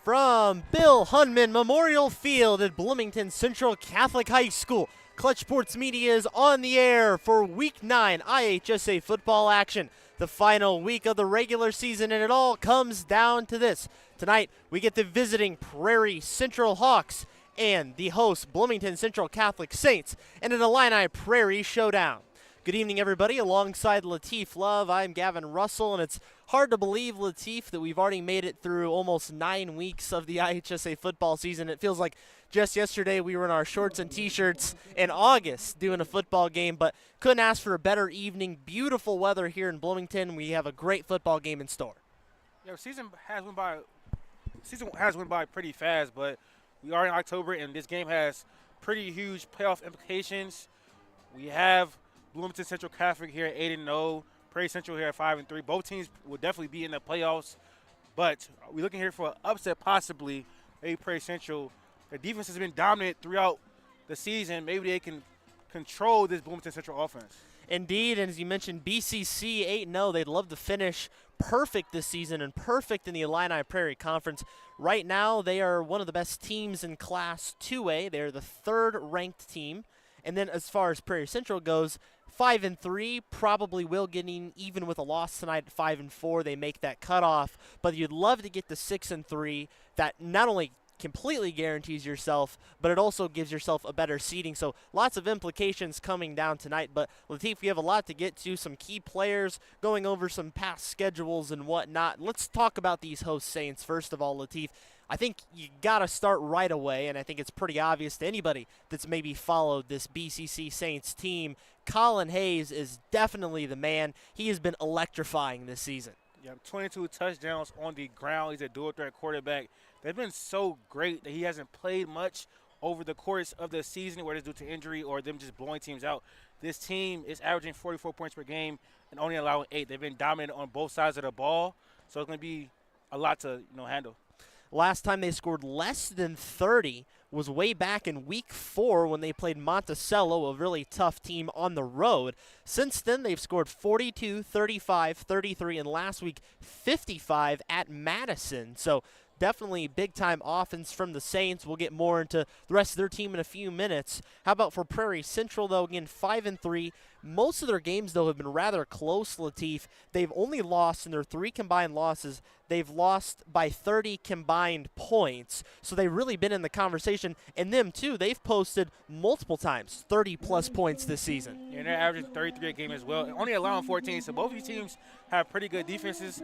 From Bill Hunman Memorial Field at Bloomington Central Catholic High School, Clutch Sports Media is on the air for Week 9 IHSA football action, the final week of the regular season, and it all comes down to this. Tonight, we get the visiting Prairie Central Hawks and the host Bloomington Central Catholic Saints in an Illini Prairie showdown. Good evening, everybody. Alongside Lateef Love, I'm Gavin Russell, and it's hard to believe, Lateef, that we've already made it through almost 9 weeks of the IHSA football season. It feels like just yesterday we were in our shorts and T-shirts in August doing a football game, but couldn't ask for a better evening. Beautiful weather here in Bloomington. We have a great football game in store. Yeah, season has went by pretty fast, but we are in October, and this game has pretty huge playoff implications. We have Bloomington Central Catholic here at 8-0, Prairie Central here at 5-3. Both teams will definitely be in the playoffs, but we're looking here for an upset possibly. Maybe Prairie Central, their defense has been dominant throughout the season. Maybe they can control this Bloomington Central offense. Indeed, and as you mentioned, BCC 8-0. They'd love to finish perfect this season and perfect in the Illini Prairie Conference. Right now, they are one of the best teams in Class 2A. They're the third-ranked team. And then as far as Prairie Central goes, 5-3, probably will getting even with a loss tonight at 5-4. They make that cutoff, but you'd love to get to 6-3. That not only completely guarantees yourself, but it also gives yourself a better seeding. So lots of implications coming down tonight. But Lateef, we have a lot to get to, some key players, going over some past schedules and whatnot. Let's talk about these host Saints. First of all, Lateef, I think you got to start right away, and I think it's pretty obvious to anybody that's maybe followed this BCC Saints team. Colin Hayes is definitely the man. He has been electrifying this season. Yeah, 22 touchdowns on the ground. He's a dual-threat quarterback. They've been so great that he hasn't played much over the course of the season, whether it's due to injury or them just blowing teams out. This team is averaging 44 points per game and only allowing 8. They've been dominant on both sides of the ball, so it's going to be a lot to handle. Last time they scored less than 30 was way back in Week 4 when they played Monticello, a really tough team on the road. Since then, they've scored 42, 35, 33, and last week 55 at Madison. So definitely big-time offense from the Saints. We'll get more into the rest of their team in a few minutes. How about for Prairie Central, though? Again, 5-3. Most of their games, though, have been rather close, Lateef. They've only lost in their 3 combined losses. They've lost by 30 combined points. So they've really been in the conversation. And them, too, they've posted multiple times 30-plus points this season. Yeah, and they're averaging 33 a game as well, only allowing 14. So both of these teams have pretty good defenses.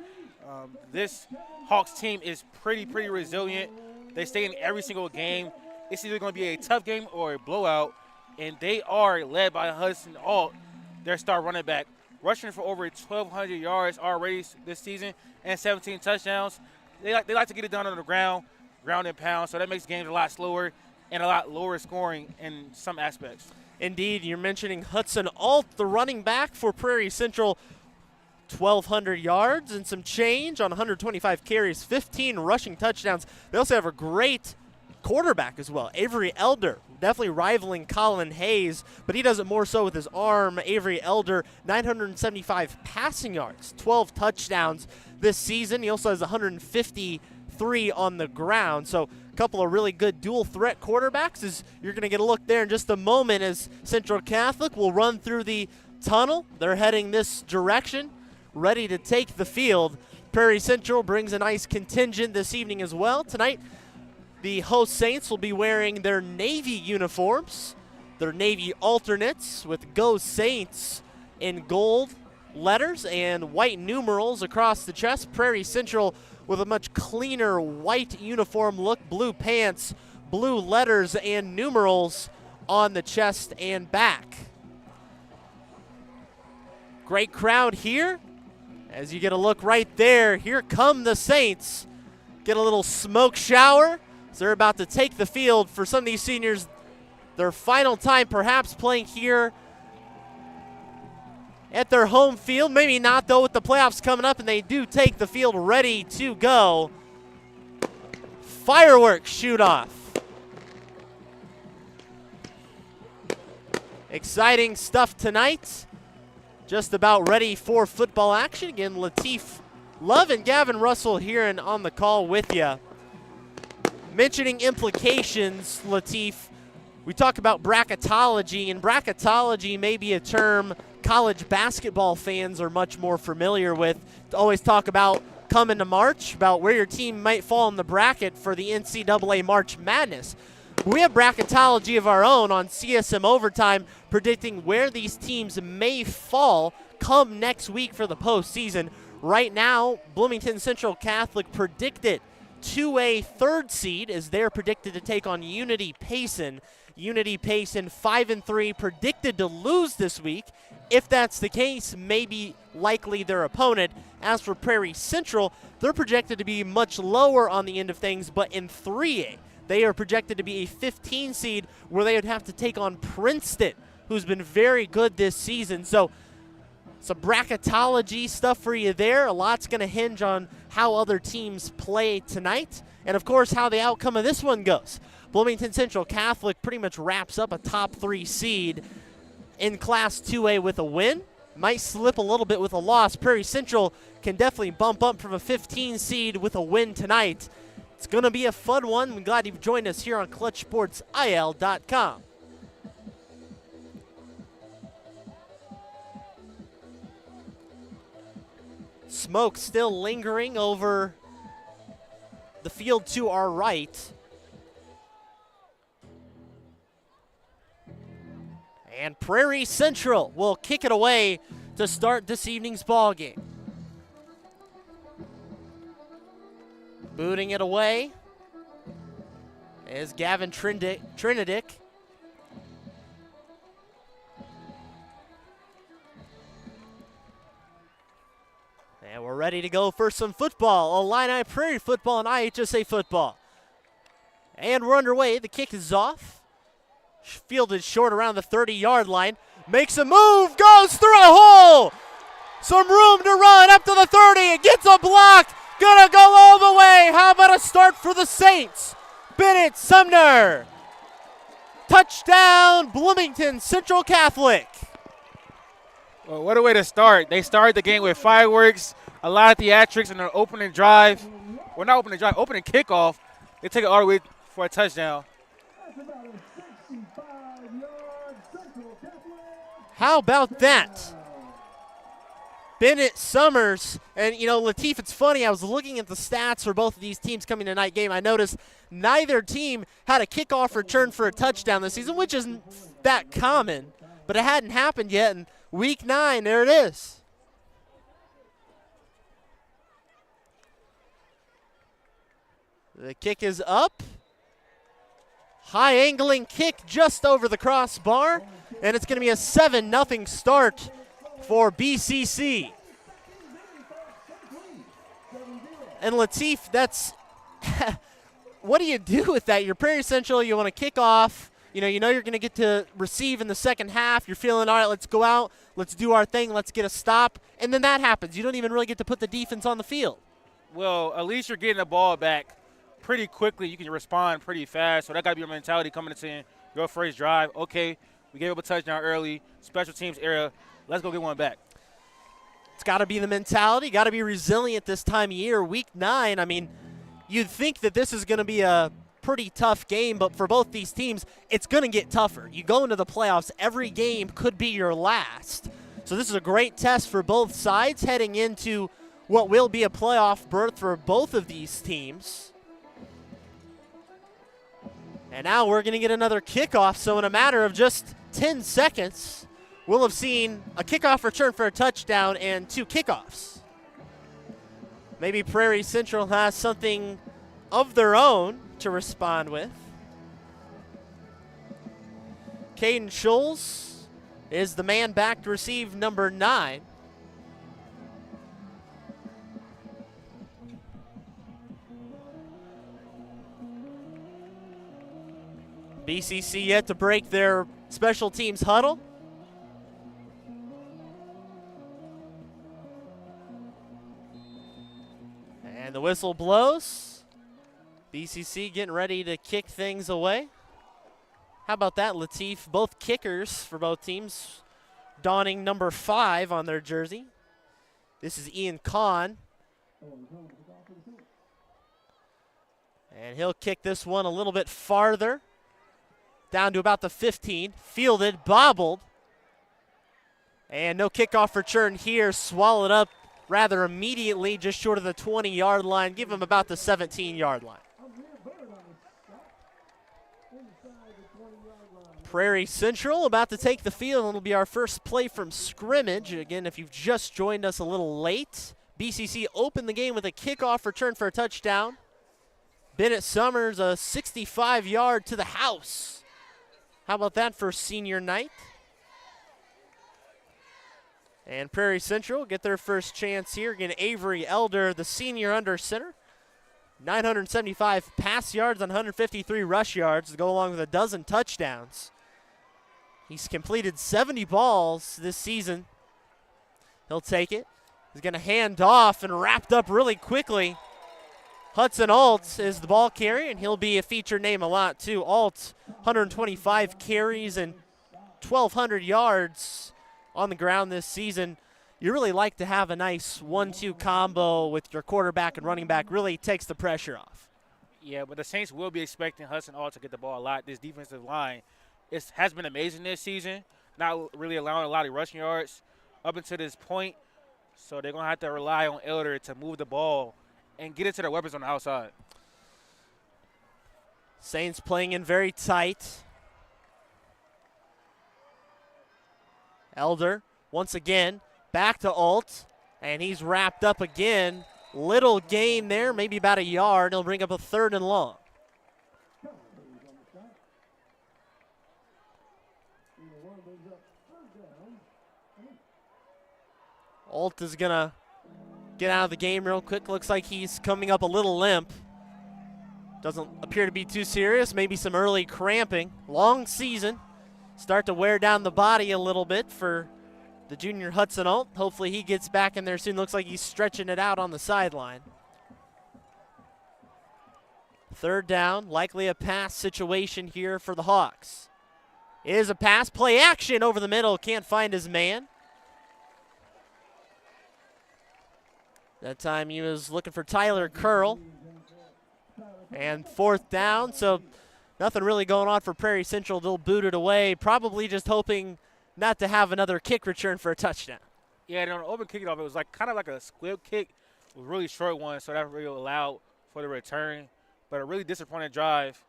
This Hawks team is pretty resilient. They stay in every single game. It's either going to be a tough game or a blowout, and they are led by Hudson Alt, their star running back, rushing for over 1,200 yards already this season and 17 touchdowns. They like to get it done on the ground and pound, so that makes games a lot slower and a lot lower scoring in some aspects. Indeed, you're mentioning Hudson Alt, the running back for Prairie Central. 1,200 yards and some change on 125 carries, 15 rushing touchdowns. They also have a great quarterback as well, Avery Elder, definitely rivaling Colin Hayes, but he does it more so with his arm. Avery Elder, 975 passing yards, 12 touchdowns this season. He also has 150 3 on the ground. So a couple of really good dual threat quarterbacks. As you're going to get a look there in just a moment as Central Catholic will run through the tunnel. They're heading this direction, ready to take the field. Prairie Central brings a nice contingent this evening as well. Tonight, the host Saints will be wearing their Navy uniforms, their Navy alternates with Go Saints in gold letters and white numerals across the chest. Prairie Central with a much cleaner white uniform look, blue pants, blue letters and numerals on the chest and back. Great crowd here. As you get a look right there, here come the Saints. Get a little smoke shower as they're about to take the field. For some of these seniors, their final time perhaps playing here at their home field. Maybe not, though, with the playoffs coming up, and they do take the field ready to go. Fireworks shoot off. Exciting stuff tonight. Just about ready for football action. Again, Lateef Love and Gavin Russell here and on the call with you. Mentioning implications, Lateef, we talk about bracketology, and bracketology may be a term college basketball fans are much more familiar with. To always talk about coming to March, about where your team might fall in the bracket for the NCAA March Madness. We have bracketology of our own on CSM Overtime, predicting where these teams may fall come next week for the postseason. Right now, Bloomington Central Catholic predicted 2A third seed as they're predicted to take on Unity Payson. Unity Payson 5-3, predicted to lose this week. If that's the case, maybe likely their opponent. As for Prairie Central, they're projected to be much lower on the end of things, but in 3A. They are projected to be a 15 seed where they would have to take on Princeton, who's been very good this season. So some bracketology stuff for you there. A lot's going to hinge on how other teams play tonight and, of course, how the outcome of this one goes. Bloomington Central Catholic pretty much wraps up a top 3 seed in Class 2A with a win. Might slip a little bit with a loss. Prairie Central can definitely bump up from a 15 seed with a win tonight. It's going to be a fun one. I'm glad you've joined us here on ClutchSportsIL.com. Smoke still lingering over the field to our right. And Prairie Central will kick it away to start this evening's ball game. Booting it away is Gavin Triniddick. And we're ready to go for some football. Illini Prairie football and IHSA football. And we're underway. The kick is off. Fielded short around the 30-yard line. Makes a move. Goes through a hole. Some room to run up to the 30. It gets a block. Gonna go all the way. How about a start for the Saints? Bennett Sumner. Touchdown, Bloomington Central Catholic. Well, what a way to start. They started the game with fireworks, a lot of theatrics in their opening drive. Well, not opening drive, opening kickoff. They take it all the way for a touchdown. How about that? Bennett Summers, and you know, Lateef, it's funny, I was looking at the stats for both of these teams coming to night game. I noticed neither team had a kickoff return for a touchdown this season, which isn't that common, but it hadn't happened yet. And week 9, there it is. The kick is up. High angling kick just over the crossbar, and it's going to be a 7-0 start for BCC. And Lateef, that's what do you do with that? You're Prairie Central, you want to kick off. You know you're going to get to receive in the second half. You're feeling, all right, let's go out, let's do our thing, let's get a stop. And then that happens. You don't even really get to put the defense on the field. Well, at least you're getting the ball back pretty quickly. You can respond pretty fast. So that got to be your mentality coming into your first drive. Okay, we gave up a touchdown early, special teams era. Let's go get one back. It's got to be the mentality. Got to be resilient this time of year. Week 9, I mean, you'd think that this is going to be a pretty tough game, but for both these teams, it's going to get tougher. You go into the playoffs, every game could be your last. So this is a great test for both sides heading into what will be a playoff berth for both of these teams. And now we're going to get another kickoff, so in a matter of just 10 seconds, we'll have seen a kickoff return for a touchdown and 2 kickoffs. Maybe Prairie Central has something of their own to respond with. Caden Scholes is the man back to receive number 9. BCC yet to break their special teams huddle. And the whistle blows. BCC getting ready to kick things away. How about that, Latif? Both kickers for both teams donning number 5 on their jersey. This is Ian Kahn. And he'll kick this one a little bit farther, down to about the 15. Fielded, bobbled. And no kickoff return here. Swallowed up rather immediately, just short of the 20-yard line. Give him about the 17-yard line. Prairie Central about to take the field. It'll be our first play from scrimmage. Again, if you've just joined us a little late, BCC opened the game with a kickoff return for a touchdown. Bennett Summers, a 65-yard to the house. How about that for senior night? And Prairie Central get their first chance here. Again, Avery Elder, the senior under center. 975 pass yards on 153 rush yards to go along with a dozen touchdowns. He's completed 70 balls this season. He'll take it. He's going to hand off and wrapped up really quickly. Hudson Alt is the ball carrier, and he'll be a featured name a lot too. Alt, 125 carries and 1,200 yards on the ground this season. You really like to have a nice 1-2 combo with your quarterback and running back. Really takes the pressure off. Yeah, but the Saints will be expecting Hudson Alt to get the ball a lot. This defensive line has been amazing this season, not really allowing a lot of rushing yards up until this point. So they're going to have to rely on Elder to move the ball and get into their weapons on the outside. Saints playing in very tight. Elder, once again, back to Alt, and he's wrapped up again. Little gain there, maybe about a yard. He'll bring up a 3rd and long. Alt is going to get out of the game real quick. Looks like he's coming up a little limp. Doesn't appear to be too serious. Maybe some early cramping. Long season. Start to wear down the body a little bit for the junior Hudson Alt. Hopefully he gets back in there soon. Looks like he's stretching it out on the sideline. 3rd down. Likely a pass situation here for the Hawks. It is a pass. Play action over the middle. Can't find his man. That time he was looking for Tyler Curl. And 4th down, so nothing really going on for Prairie Central. They'll boot it away, probably just hoping not to have another kick return for a touchdown. Yeah, and on the open kickoff, it was kind of like a squib kick, a really short one, so that really allowed for the return. But a really disappointing drive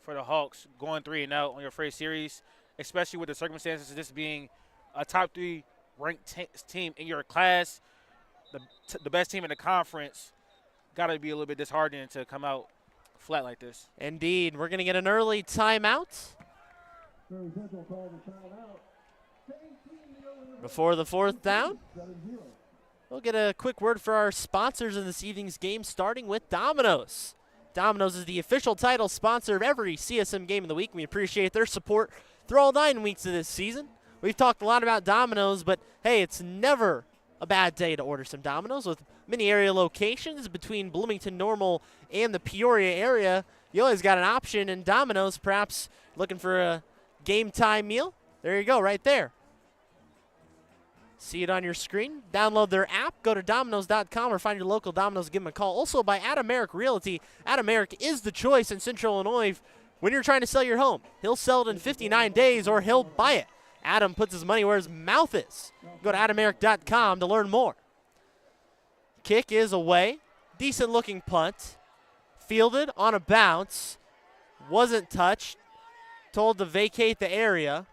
for the Hawks, going 3-0 on your first series, especially with the circumstances of this being a top 3 ranked team in your class. The best team in the conference, got to be a little bit disheartening to come out flat like this. Indeed. We're going to get an early timeout before the 4th down. We'll get a quick word for our sponsors in this evening's game, starting with Domino's. Domino's is the official title sponsor of every CSM game of the week. We appreciate their support through all 9 weeks of this season. We've talked a lot about Domino's, but hey, it's never a bad day to order some Domino's. With many area locations between Bloomington, Normal, and the Peoria area, you always got an option in Domino's. Perhaps looking for a game time meal? There you go, right there. See it on your screen. Download their app. Go to Dominos.com or find your local Domino's. Give them a call. Also by Adam Merrick Realty. Adam Merrick is the choice in Central Illinois when you're trying to sell your home. He'll sell it in 59 days or he'll buy it. Adam puts his money where his mouth is. Go to AdamMerrick.com to learn more. Kick is away. Decent looking punt. Fielded on a bounce. Wasn't touched. Told to vacate the area.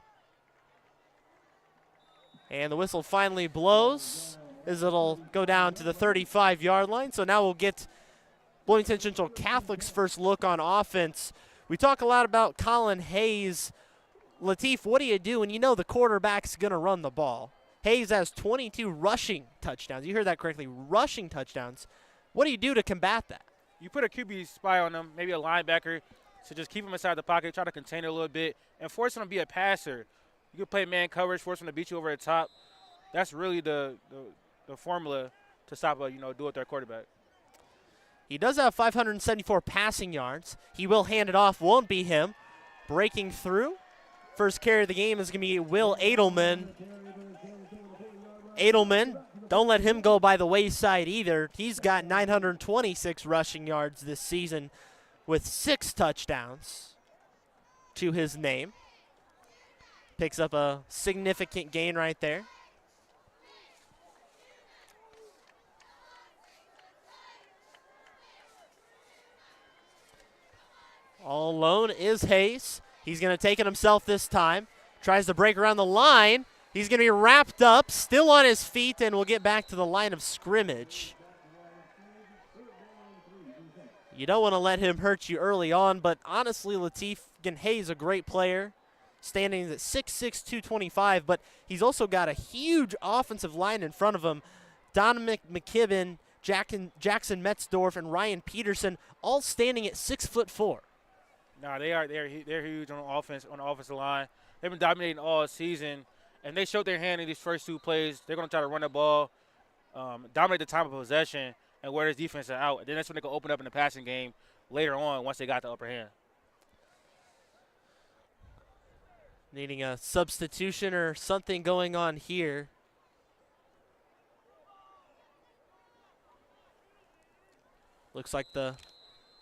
And the whistle finally blows as it'll go down to the 35-yard line. So now we'll get Bloomington Central Catholic's first look on offense. We talk a lot about Colin Hayes. Latif, what do you do when you know the quarterback's going to run the ball? Hayes has 22 rushing touchdowns. You heard that correctly, rushing touchdowns. What do you do to combat that? You put a QB spy on him, maybe a linebacker, to just keep him inside the pocket, try to contain it a little bit, and force him to be a passer. You can play man coverage, force him to beat you over the top. That's really the formula to stop a do it their quarterback. He does have 574 passing yards. He will hand it off, won't be him. Breaking through. First carry of the game is going to be Will Edelman. Edelman, don't let him go by the wayside either. He's got 926 rushing yards this season with 6 touchdowns to his name. Picks up a significant gain right there. All alone is Hayes. He's going to take it himself this time. Tries to break around the line. He's going to be wrapped up, still on his feet, and we'll get back to the line of scrimmage. You don't want to let him hurt you early on, but honestly, Latif, again, Hayes a great player, standing at 6'6", 225, but he's also got a huge offensive line in front of him. Dominic McKibben, Jackson Metzdorf, and Ryan Peterson all standing at 6'4". No, they're huge on offense, on the offensive line. They've been dominating all season, and they showed their hand in these first 2 plays. They're going to try to run the ball, dominate the time of possession, and wear this defense out. And then that's when they can open up in the passing game later on once they got the upper hand. Needing a substitution or something going on here. Looks like the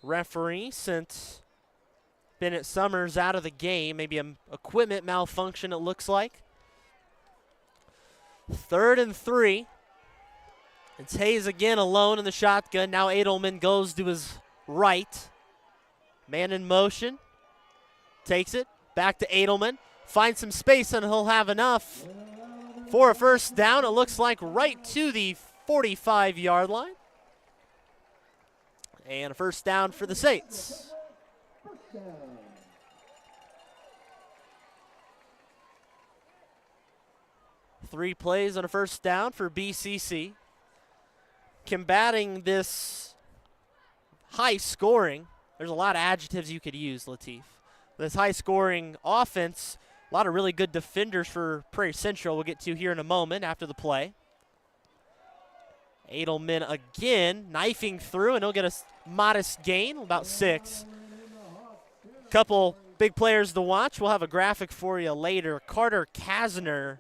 referee sent Bennett Summers out of the game. Maybe an equipment malfunction, it looks like. 3rd and 3. It's Hayes again alone in the shotgun. Now Edelman goes to his right. Man in motion. Takes it. Back to Edelman. Finds some space and he'll have enough for a first down. It looks like right to the 45-yard line. And a first down for the Saints. 3 plays on a first down for BCC. Combating this high scoring, there's a lot of adjectives you could use, Latif. This high scoring offense, a lot of really good defenders for Prairie Central we'll get to here in a moment after the play. Edelman again, knifing through, and he'll get a modest gain, about 6. Couple big players to watch. We'll have a graphic for you later. Carter Kasner,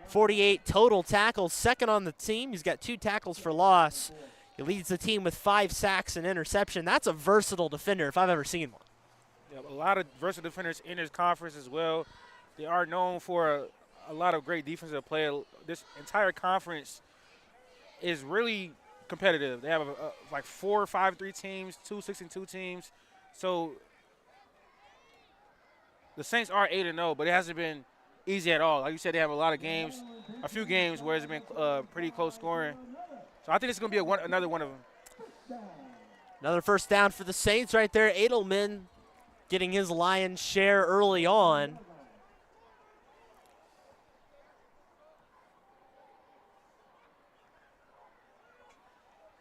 48 total tackles, 2nd on the team. He's got 2 tackles for loss. He leads the team with 5 sacks and interception. That's a versatile defender if I've ever seen one. Yeah, a lot of versatile defenders in this conference as well. They are known for a lot of great defensive play. This entire conference is really competitive. They have like 4 5-3 teams, 2 6-2 teams. So the Saints are 8-0, but it hasn't been easy at all. Like you said, they have a lot of games, a few games where it's been pretty close scoring. So I think it's going to be another one of them. Another first down for the Saints right there. Edelman getting his lion's share early on.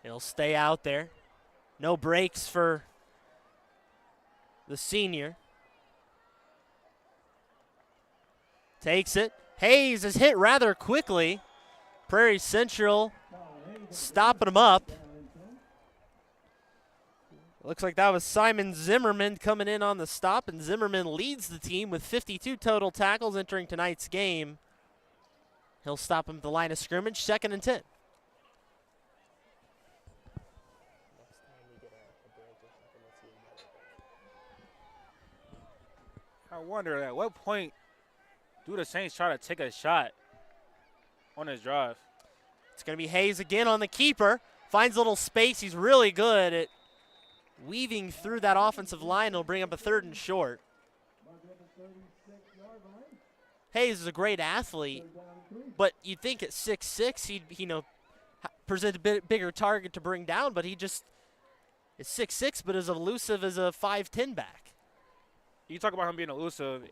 He'll stay out there. No breaks for the senior. Takes it. Hayes is hit rather quickly. Prairie Central stopping him up. Looks like that was Simon Zimmerman coming in on the stop, and Zimmerman leads the team with 52 total tackles entering tonight's game. He'll stop him at the line of scrimmage, 2nd and 10. I wonder at what point do the Saints try to take a shot on this drive? It's going to be Hayes again on the keeper. Finds a little space. He's really good at weaving through that offensive line. He'll bring up a 3rd and short. Hayes is a great athlete, but you'd think at 6'6", he'd present a bit bigger target to bring down, but he just is 6'6", but as elusive as a 5'10" back. You talk about him being elusive,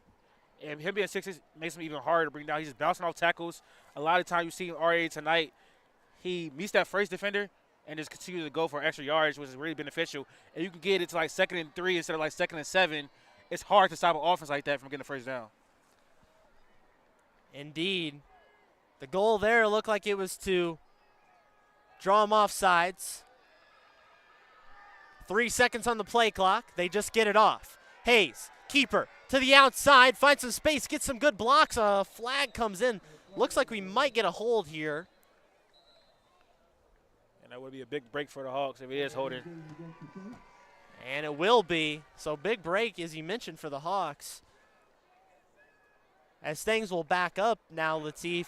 and him being 6'6" makes him even harder to bring down. He's just bouncing off tackles. A lot of times you see RA tonight, he meets that first defender and just continues to go for extra yards, which is really beneficial. And you can get it to like 2nd and 3 instead of like 2nd and 7. It's hard to stop an offense like that from getting the first down. Indeed. The goal there looked like it was to draw him off sides. 3 seconds on the play clock. They just get it off. Hayes, keeper, to the outside, finds some space, gets some good blocks. A flag comes in. Looks like we might get a hold here. And that would be a big break for the Hawks if he is holding. And it will be. So big break, as you mentioned, for the Hawks. As things will back up now, Latif,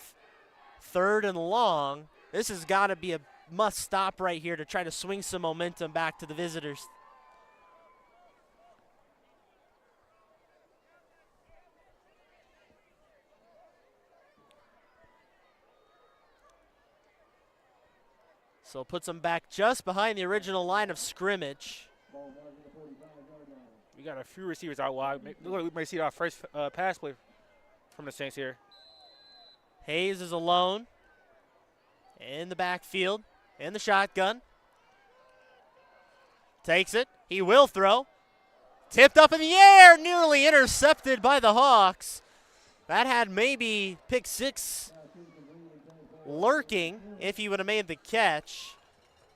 3rd and long. This has got to be a must stop right here to try to swing some momentum back to the visitors. So it puts them back just behind the original line of scrimmage. We got a few receivers out wide. Look like we may see our first pass play from the Saints here. Hayes is alone in the backfield, in the shotgun. Takes it. He will throw. Tipped up in the air, nearly intercepted by the Hawks. That had maybe pick 6 lurking if he would have made the catch.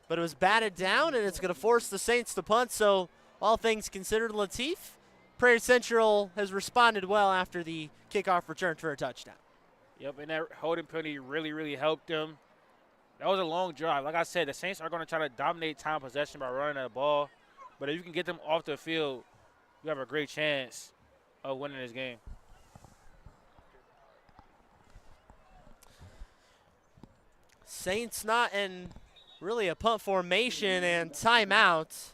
But it was batted down, and it's going to force the Saints to punt. So all things considered, Latif, Prairie Central has responded well after the kickoff return for a touchdown. Yep, and that holding penalty really, really helped them. That was a long drive. Like I said, the Saints are going to try to dominate time possession by running the ball. But if you can get them off the field, you have a great chance of winning this game. Saints not in really a punt formation and timeout.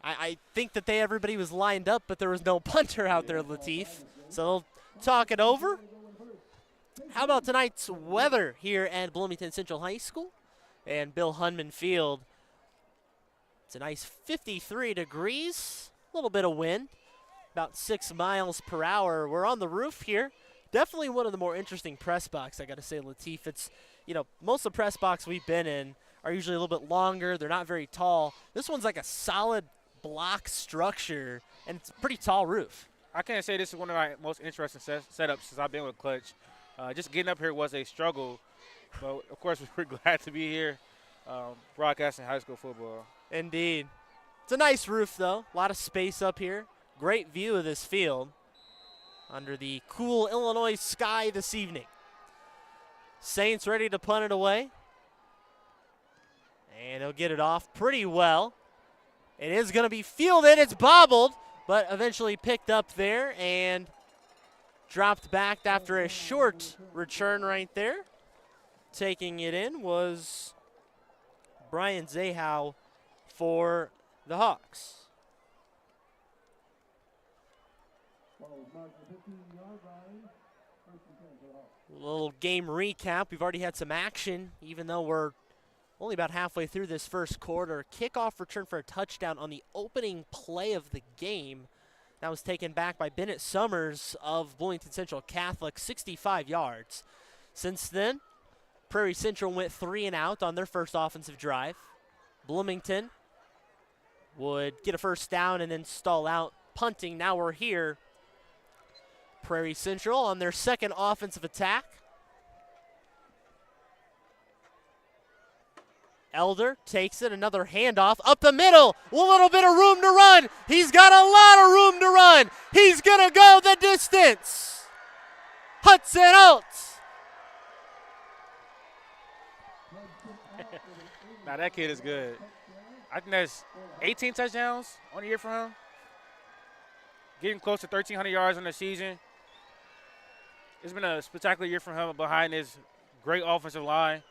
I think that everybody was lined up, but there was no punter out there, Latif. So they'll talk it over. How about tonight's weather here at Bloomington Central High School and Bill Hunman Field? It's a nice 53 degrees, a little bit of wind, about 6 miles per hour. We're on the roof here. Definitely one of the more interesting press box, I got to say, Latif. It's, most of the press box we've been in are usually a little bit longer. They're not very tall. This one's like a solid block structure, and it's a pretty tall roof. I can't say this is one of my most interesting setups since I've been with Clutch. Just getting up here was a struggle, but of course we're glad to be here broadcasting high school football. Indeed. It's a nice roof, though. A lot of space up here. Great view of this field under the cool Illinois sky this evening. Saints ready to punt it away. And he'll get it off pretty well. It is going to be fielded. It's bobbled, but eventually picked up there and dropped back after a short return right there. Taking it in was Brian Zahow for the Hawks. A little game recap. We've already had some action, even though we're only about halfway through this first quarter. Kickoff return for a touchdown on the opening play of the game. That was taken back by Bennett Summers of Bloomington Central Catholic, 65 yards. Since then, Prairie Central went 3 and out on their first offensive drive. Bloomington would get a first down and then stall out punting. Now we're here. Prairie Central on their second offensive attack. Elder takes it, another handoff up the middle. A little bit of room to run. He's got a lot of room to run. He's going to go the distance. Hudson Alt Now that kid is good. I think that's 18 touchdowns on the year for him. Getting close to 1,300 yards on the season. It's been a spectacular year for him behind his great offensive line.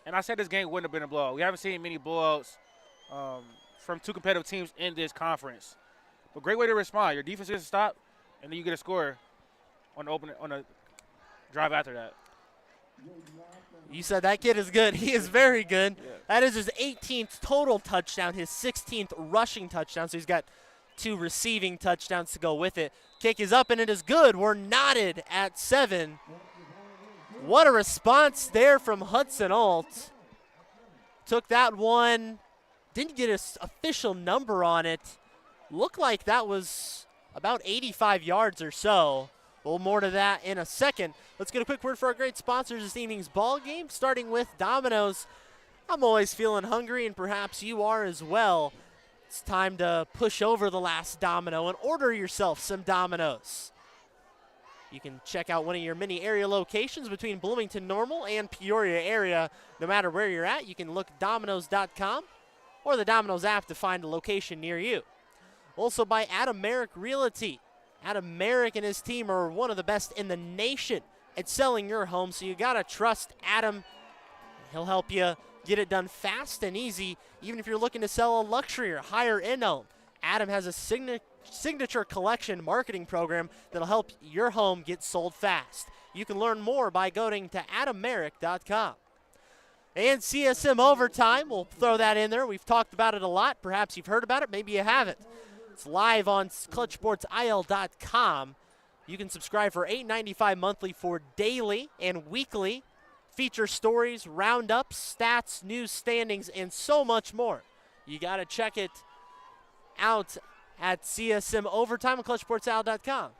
And I said this game wouldn't have been a blowout. We haven't seen many blowouts from two competitive teams in this conference. But great way to respond. Your defense gets a stop, and then you get a score on the drive after that. You said that kid is good. He is very good. Yeah. That is his 18th total touchdown, his 16th rushing touchdown. So he's got 2 receiving touchdowns to go with it. Kick is up, and it is good. We're knotted at 7. What a response there from Hudson Alt. Took that one, didn't get an official number on it. Looked like that was about 85 yards or so. A little more to that in a second. Let's get a quick word for our great sponsors this evening's ball game, starting with Domino's. I'm always feeling hungry, and perhaps you are as well. It's time to push over the last domino and order yourself some Domino's. You can check out one of your many area locations between Bloomington Normal and Peoria area. No matter where you're at, you can look at Domino's.com or the Domino's app to find a location near you. Also by Adam Merrick Realty. Adam Merrick and his team are one of the best in the nation at selling your home, so you got to trust Adam. He'll help you get it done fast and easy, even if you're looking to sell a luxury or higher-end home. Adam has a signature collection marketing program that'll help your home get sold fast. You can learn more by going to adammerrick.com. And CSM Overtime, we'll throw that in there. We've talked about it a lot. Perhaps you've heard about it, maybe you haven't. It's live on clutchsportsil.com. You can subscribe for $8.95 monthly for daily and weekly feature stories, roundups, stats, news, standings, and so much more. You got to check it out at CSM Overtime at clutchsportsil.com.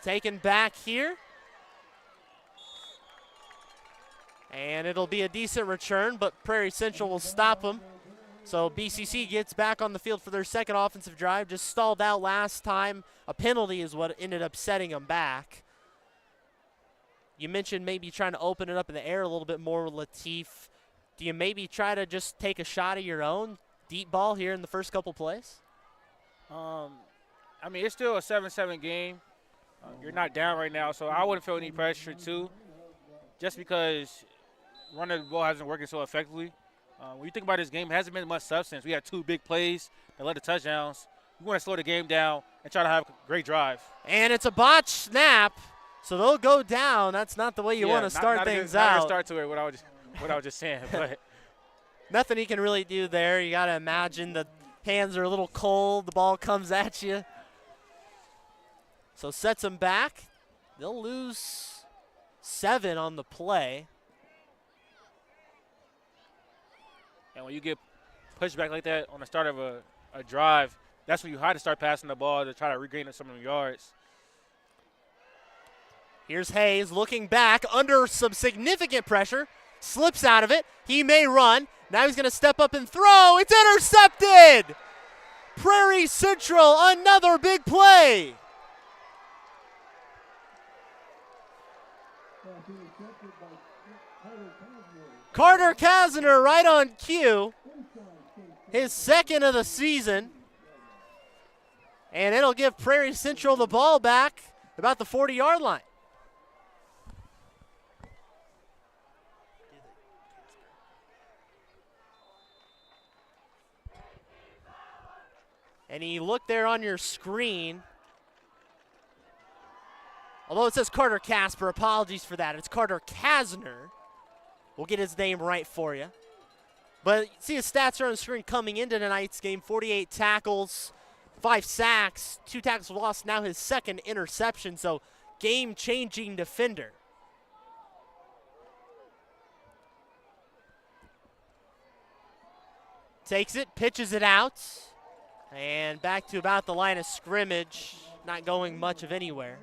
Taken back here. And it'll be a decent return, but Prairie Central will stop them. So BCC gets back on the field for their second offensive drive. Just stalled out last time. A penalty is what ended up setting them back. You mentioned maybe trying to open it up in the air a little bit more with Latif. Do you maybe try to just take a shot of your own deep ball here in the first couple plays? I mean, it's still a 7-7 game. You're not down right now, so I wouldn't feel any pressure too, just because running the ball hasn't working so effectively. When you think about this game, it hasn't been much substance. We had 2 big plays that led to touchdowns. We want to slow the game down and try to have a great drive. And it's a botch snap, so they'll go down. That's not the way you want to start things out. Not a good start to it, what I was just saying. But nothing he can really do there. You got to imagine the hands are a little cold. The ball comes at you. So sets them back. They'll lose 7 on the play. And when you get pushed back like that on the start of a drive, that's when you have to start passing the ball to try to regain some of the yards. Here's Hayes looking back under some significant pressure. Slips out of it. He may run. Now he's going to step up and throw. It's intercepted! Prairie Central, another big play. Carter Kazner right on cue. His second of the season. And it'll give Prairie Central the ball back about the 40-yard line. And you look there on your screen. Although it says Carter Casper, apologies for that. It's Carter Kazner. We'll get his name right for you. But see his stats are on the screen coming into tonight's game. 48 tackles, 5 sacks, 2 tackles lost, now his second interception. So game-changing defender. Takes it, pitches it out, and back to about the line of scrimmage, not going much of anywhere.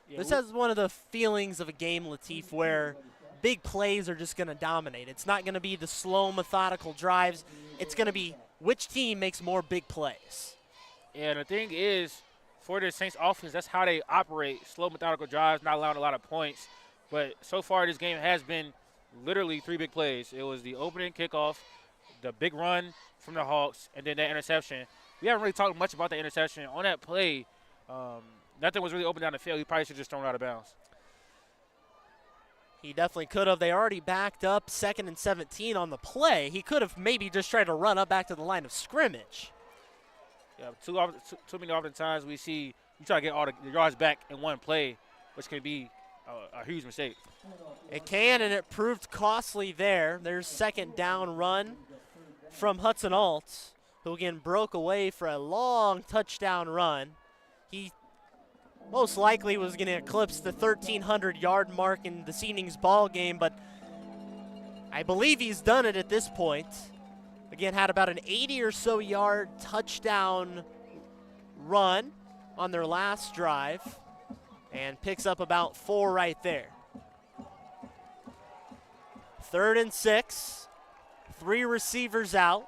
Yeah, this has one of the feelings of a game, Latif, where big plays are just going to dominate. It's not going to be the slow, methodical drives. It's going to be which team makes more big plays. Yeah, the thing is, for the Saints offense, that's how they operate. Slow, methodical drives, not allowing a lot of points. But so far, this game has been literally 3 big plays. It was the opening kickoff, the big run from the Hawks, and then that interception. We haven't really talked much about the interception. On that play, nothing was really open down the field. He probably should have just thrown it out of bounds. He definitely could have. They already backed up 2nd and 17 on the play. He could have maybe just tried to run up back to the line of scrimmage. Yeah, too many oftentimes we see you try to get all the yards back in one play, which can be a huge mistake. It can, and it proved costly there. There's 2nd down run from Hudson Alt, who again broke away for a long touchdown run. He most likely was going to eclipse the 1,300-yard mark in this evening's ball game, but I believe he's done it at this point. Again, had about an 80 or so yard touchdown run on their last drive and picks up about 4 right there. 3rd and 6, 3 receivers out.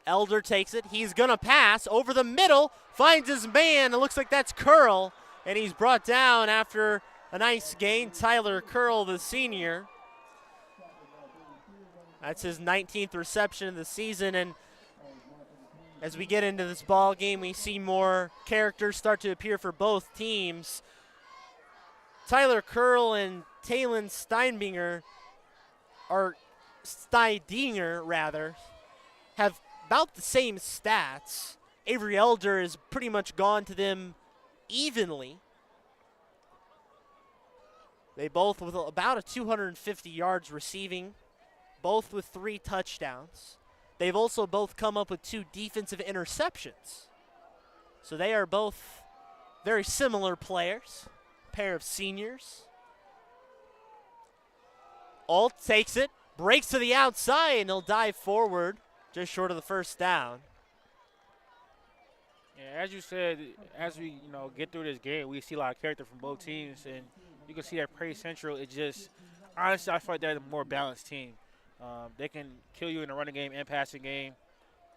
Elder takes it. He's going to pass over the middle, finds his man. It looks like that's Curl, and he's brought down after a nice gain. Tyler Curl, the senior. That's his 19th reception of the season, and as we get into this ball game, we see more characters start to appear for both teams. Tyler Curl and Talon Steindinger, have about the same stats. Avery Elder has pretty much gone to them evenly. They both with about a 250 yards receiving, both with 3 touchdowns. They've also both come up with 2 defensive interceptions. So they are both very similar players, pair of seniors. Alt takes it, breaks to the outside, and he'll dive forward just short of the 1st down. Yeah, as you said, as we get through this game, we see a lot of character from both teams, and you can see that Prairie Central is just honestly, I feel like they're a more balanced team. They can kill you in the running game and passing game.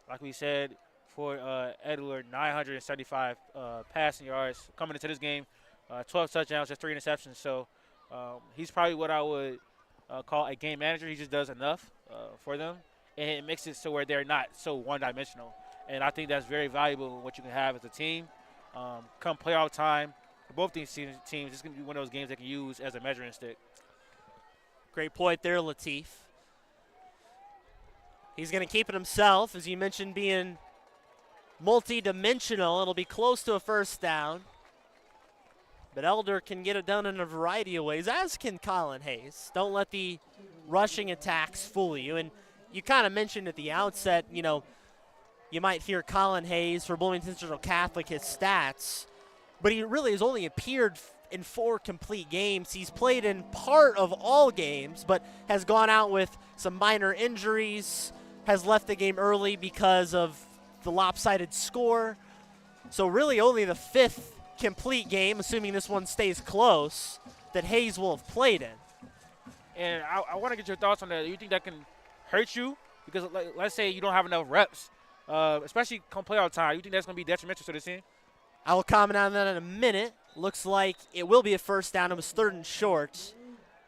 Like we said, for Edler, 975 passing yards coming into this game, 12 touchdowns, just 3 interceptions. So he's probably what I would call a game manager. He just does enough for them, and it makes it so where they're not so one-dimensional. And I think that's very valuable in what you can have as a team. Come playoff time, for both these teams, it's going to be one of those games they can use as a measuring stick. Great point there, Latif. He's going to keep it himself, as you mentioned, being multi-dimensional. It'll be close to a 1st down. But Elder can get it done in a variety of ways, as can Colin Hayes. Don't let the rushing attacks fool you. And you kind of mentioned at the outset, you might hear Colin Hayes for Bloomington Central Catholic, his stats, but he really has only appeared in 4 complete games. He's played in part of all games, but has gone out with some minor injuries, has left the game early because of the lopsided score. So really only the 5th complete game, assuming this one stays close, that Hayes will have played in. And I want to get your thoughts on that. Do you think that can hurt you? Because let's say you don't have enough reps, especially come playoff time. You think that's going to be detrimental to the team? I will comment on that in a minute. Looks like it will be a 1st down. It was 3rd and short.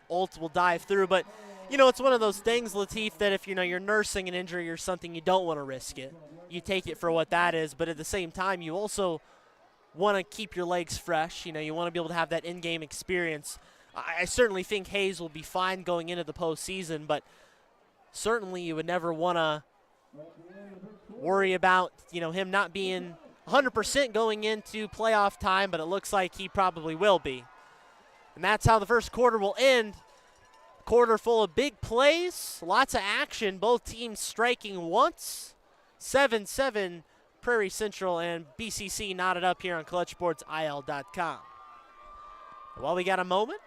Alt will dive through. But, it's one of those things, Latif, that if, you're nursing an injury or something, you don't want to risk it. You take it for what that is. But at the same time, you also want to keep your legs fresh. You want to be able to have that in-game experience. I certainly think Hayes will be fine going into the postseason, but certainly you would never want to worry about, him not being 100% going into playoff time, but it looks like he probably will be. And that's how the 1st quarter will end. Quarter full of big plays, lots of action, both teams striking once. 7-7 Prairie Central and BCC knotted up here on ClutchSportsIL.com. While we got a moment,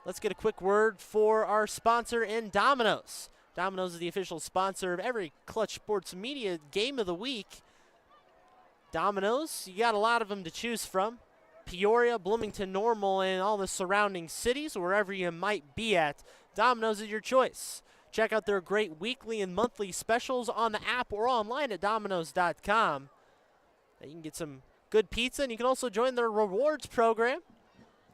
let's get a quick word for our sponsor in Domino's. Domino's is the official sponsor of every Clutch Sports Media game of the week. Domino's, you got a lot of them to choose from. Peoria, Bloomington Normal, and all the surrounding cities, wherever you might be at, Domino's is your choice. Check out their great weekly and monthly specials on the app or online at Domino's.com. You can get some good pizza, and you can also join their rewards program.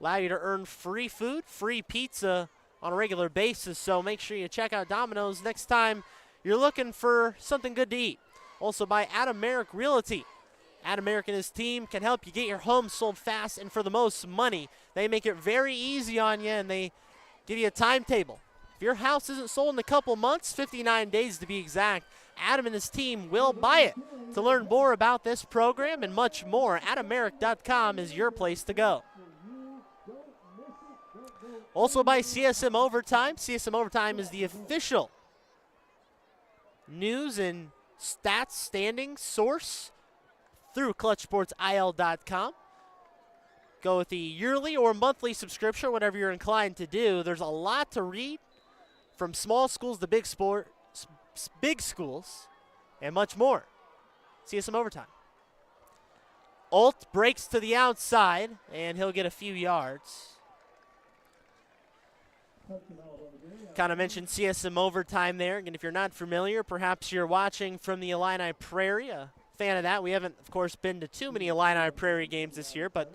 Allow you to earn free food, free pizza on a regular basis, so make sure you check out Domino's next time you're looking for something good to eat. Also by Adam Merrick Realty. Adam Merrick and his team can help you get your home sold fast and for the most money. They make it very easy on you, and they give you a timetable. If your house isn't sold in a couple months, 59 days to be exact, Adam and his team will buy it. To learn more about this program and much more, AdamMerrick.com is your place to go. Also by CSM Overtime. CSM Overtime is the official news and stats standing source through ClutchSportsIL.com. Go with the yearly or monthly subscription, whatever you're inclined to do. There's a lot to read, from small schools to big schools, and much more. CSM Overtime. Alt breaks to the outside, and he'll get a few yards. Kind of mentioned CSM Overtime there. And if you're not familiar, perhaps you're watching from the Illini Prairie, a fan of that. We haven't, of course, been to too many Illini Prairie games this year, but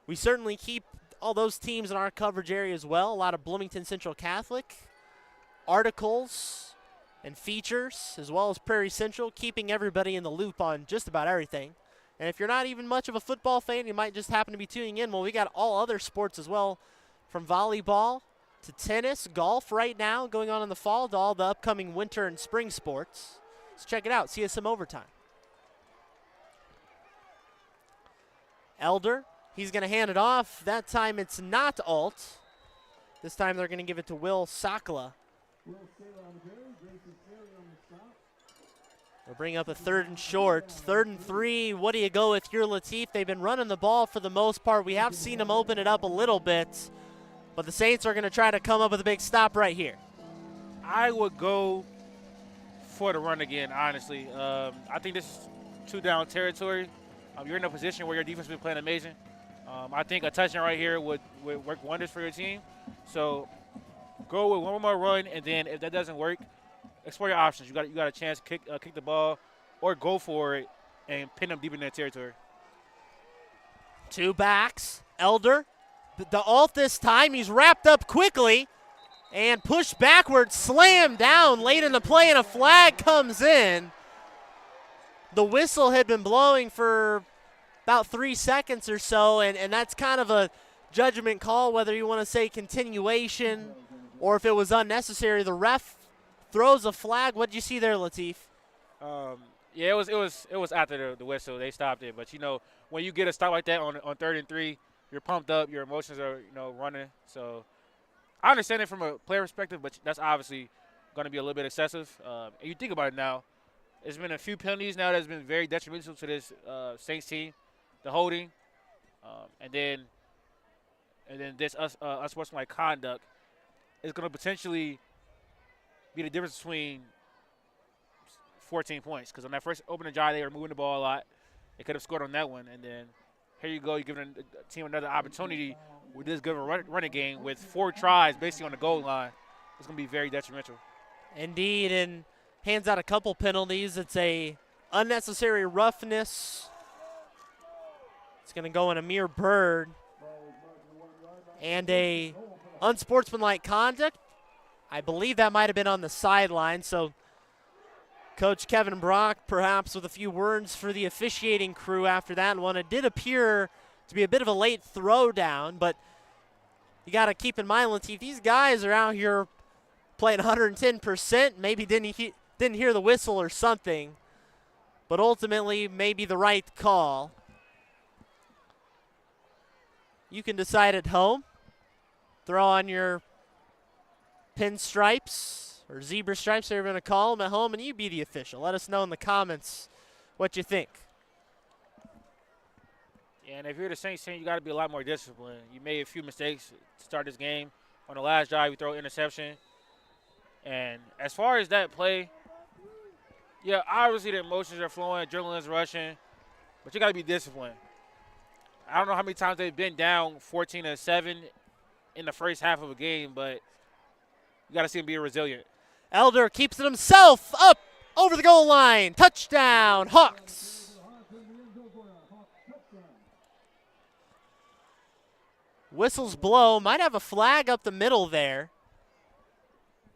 we certainly keep all those teams in our coverage area as well. A lot of Bloomington Central Catholic articles and features, as well as Prairie Central, keeping everybody in the loop on just about everything. And if you're not even much of a football fan, you might just happen to be tuning in. Well, we got all other sports as well, from volleyball to tennis, golf right now going on in the fall, to all the upcoming winter and spring sports. So check it out, CSM Overtime. Elder, he's going to hand it off. That time it's not Alt. This time they're going to give it to Will Sakala. We'll bring up a 3rd and short. 3rd and 3. What do you go with here, Latif? They've been running the ball for the most part. We have seen them open it up a little bit, but the Saints are going to try to come up with a big stop right here. I would go for the run again, honestly. I think this is 2-down territory. You're in a position where your defense has been playing amazing. I think a touchdown right here would work wonders for your team. So go with one more run, and then if that doesn't work, explore your options. You got a chance to kick the ball or go for it and pin them deep in their territory. 2 backs. Elder. The Alt this time, he's wrapped up quickly and pushed backwards, slammed down late in the play, and a flag comes in. The whistle had been blowing for about 3 seconds or so, and that's kind of a judgment call, whether you want to say continuation or if it was unnecessary. The ref throws a flag. What did you see there, Latif? Yeah, it was after the whistle. They stopped it. But, when you get a stop like that on 3rd and 3, you're pumped up, your emotions are, running. So I understand it from a player perspective, but that's obviously going to be a little bit excessive. And you think about it now, there's been a few penalties now that's been very detrimental to this Saints team. The holding, and then this unsportsmanlike conduct is going to potentially be the difference between 14 points. Because on that first opening drive, they were moving the ball a lot. They could have scored on that one, and then here you go, you're giving the team another opportunity with this good running game with 4 tries basically on the goal line. It's going to be very detrimental. Indeed, and hands out a couple penalties. It's a unnecessary roughness. It's going to go in Amir Bird. And a unsportsmanlike conduct. I believe that might have been on the sideline. So Coach Kevin Brock perhaps with a few words for the officiating crew after that one. It did appear to be a bit of a late throwdown, but you got to keep in mind, Latif, these guys are out here playing 110%. Maybe didn't hear the whistle or something, but ultimately maybe the right call. You can decide at home. Throw on your pinstripes or zebra stripes, they're going to call them at home, and you be the official. Let us know in the comments what you think. Yeah, and if you're the Saints team, you got to be a lot more disciplined. You made a few mistakes to start this game. On the last drive, you throw an interception. And as far as that play, yeah, obviously the emotions are flowing, adrenaline's rushing, but you got to be disciplined. I don't know how many times they've been down 14-7 in the first half of a game, but you got to see them be resilient. Elder keeps it himself up over the goal line. Touchdown, Hawks. Whistles blow. Might have a flag up the middle there.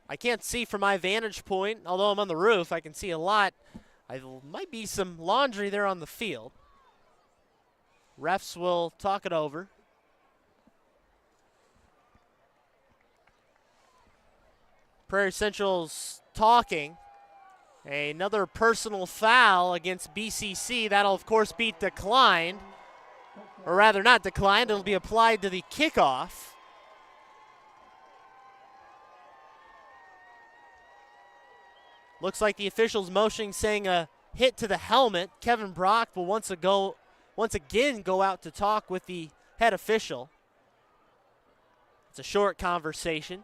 I can't see from my vantage point. Although I'm on the roof, I can see a lot. There might be some laundry there on the field. Refs will talk it over. Prairie Central's talking. Another personal foul against BCC. That'll, of course, be declined. Or rather, not declined. It'll be applied to the kickoff. Looks like the official's motioning, saying a hit to the helmet. Kevin Brock will once again go out to talk with the head official. It's a short conversation.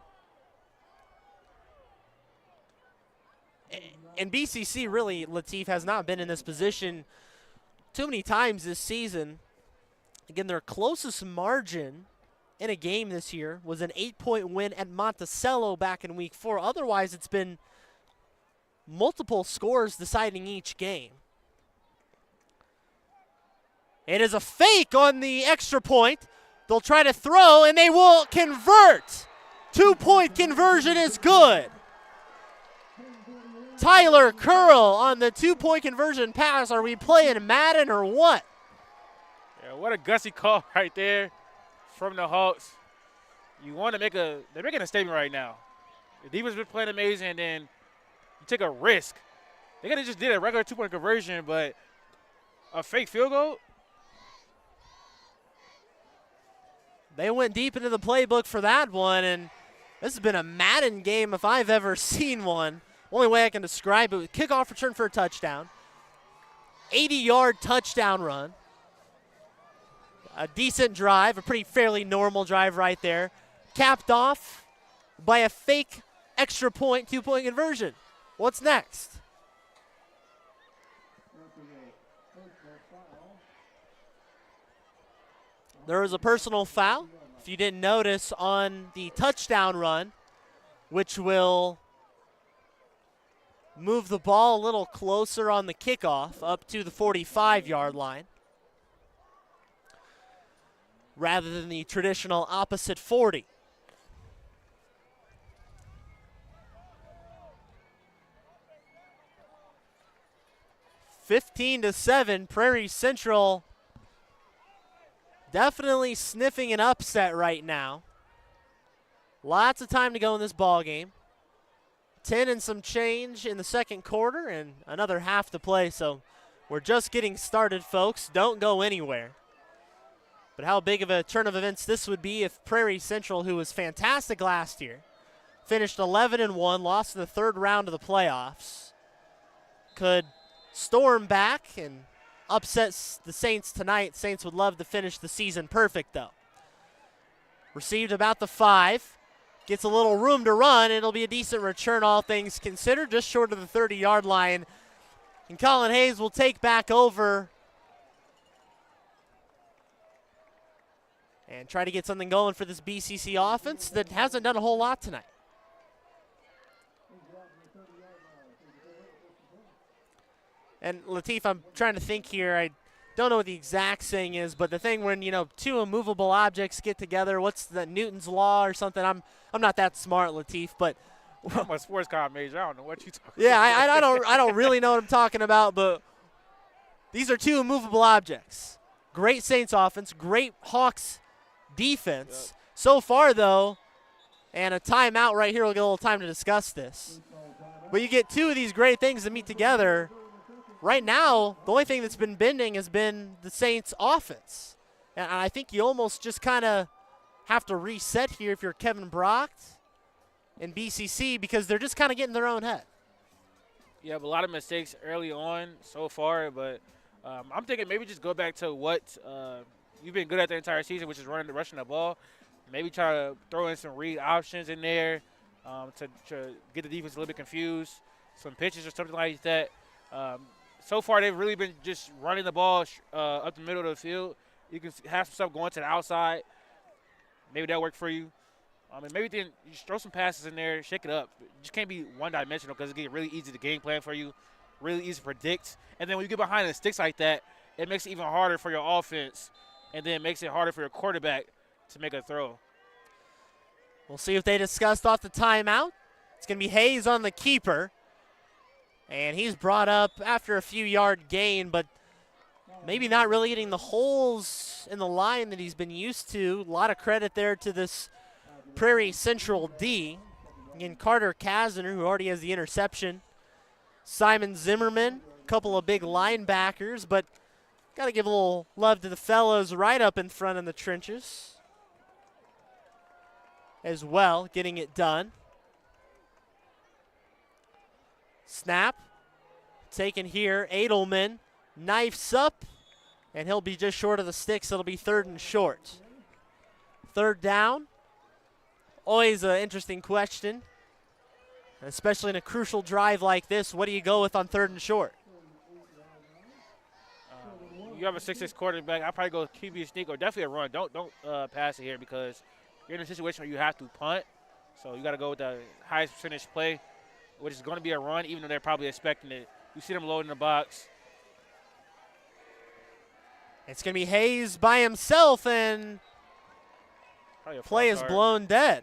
And BCC really, Latif, has not been in this position too many times this season. Again, their closest margin in a game this year was an 8-point win at Monticello back in week 4. Otherwise, it's been multiple scores deciding each game. It is a fake on the extra point. They'll try to throw, and they will convert. 2-point conversion is good. Tyler Curl on the 2-point conversion pass. Are we playing Madden or what? Yeah, what a gutsy call right there from the Hawks. You want to they're making a statement right now. The defense has been playing amazing, and then you take a risk. They could have just did a regular 2-point conversion, but a fake field goal? They went deep into the playbook for that one, and this has been a Madden game if I've ever seen one. Only way I can describe it, kickoff return for a touchdown. 80-yard touchdown run. A decent drive, a pretty fairly normal drive right there. Capped off by a fake extra point, 2-point conversion. What's next? There was a personal foul, if you didn't notice, on the touchdown run, which will move the ball a little closer on the kickoff up to the 45-yard line rather than the traditional opposite 40. (15-7), Prairie Central definitely sniffing an upset right now. Lots of time to go in this ball game. 10 and some change in the second quarter and another half to play, so we're just getting started, folks. Don't go anywhere. But how big of a turn of events this would be if Prairie Central, who was fantastic last year, finished 11-1, lost in the third round of the playoffs, could storm back and upset the Saints tonight. Saints would love to finish the season perfect, though. Received about the 5. Gets a little room to run. It'll be a decent return, all things considered, just short of the 30-yard line. And Colin Hayes will take back over and try to get something going for this BCC offense that hasn't done a whole lot tonight. And Latif, I'm trying to think here. I don't know what the exact saying is, but the thing when, two immovable objects get together, what's the Newton's law or something? I'm not that smart, Latif, but I'm a sports comp major. I don't know what you're talking yeah, about. I don't really know what I'm talking about, but these are two immovable objects. Great Saints offense, great Hawks defense. Yep. So far, though, and a timeout right here. We'll get a little time to discuss this. But you get two of these great things to meet together. Right now, the only thing that's been bending has been the Saints' offense. And I think you almost just kind of have to reset here if you're Kevin Brock and BCC because they're just kind of getting their own head. Yeah, but a lot of mistakes early on so far, but I'm thinking maybe just go back to what you've been good at the entire season, which is rushing the ball. Maybe try to throw in some read options in there to get the defense a little bit confused, some pitches or something like that. So far, they've really been just running the ball up the middle of the field. You can have some stuff going to the outside. Maybe that'll work for you. And maybe then you just throw some passes in there, shake it up. You just can't be one-dimensional because it gets really easy to game plan for you, really easy to predict. And then when you get behind the sticks like that, it makes it even harder for your offense, and then it makes it harder for your quarterback to make a throw. We'll see if they discussed off the timeout. It's going to be Hayes on the keeper. And he's brought up after a few-yard gain, but maybe not really hitting the holes in the line that he's been used to. A lot of credit there to this Prairie Central D. Again, Carter Kazner, who already has the interception. Simon Zimmerman, a couple of big linebackers, but got to give a little love to the fellows right up in front in the trenches as well, getting it done. Snap, taken here, Edelman, knifes up, and he'll be just short of the sticks. It'll be 3rd and short. 3rd down. Always an interesting question, especially in a crucial drive like this. What do you go with on 3rd and short? You have a 6'6" quarterback. I'll probably go QB sneak or definitely a run. Don't pass it here because you're in a situation where you have to punt. So you got to go with the highest percentage play, which is going to be a run, even though they're probably expecting it. You see them loading the box. It's going to be Hayes by himself, and play is blown dead.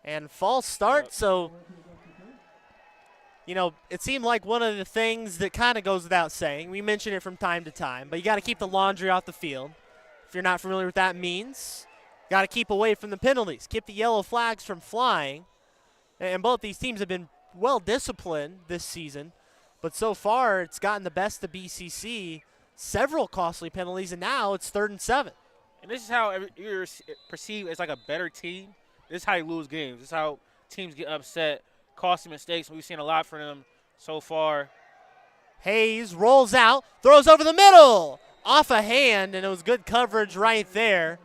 And false start, so, you know, it seemed like one of the things that kind of goes without saying. We mention it from time to time, but you got to keep the laundry off the field. If you're not familiar with that means, got to keep away from the penalties, keep the yellow flags from flying. And both these teams have been well disciplined this season, but so far it's gotten the best of BCC, several costly penalties, and now it's 3rd and 7. And this is how you're perceived as like a better team. This is how you lose games. This is how teams get upset, costly mistakes. We've seen a lot from them so far. Hayes rolls out, throws over the middle, off a hand, and it was good coverage right there.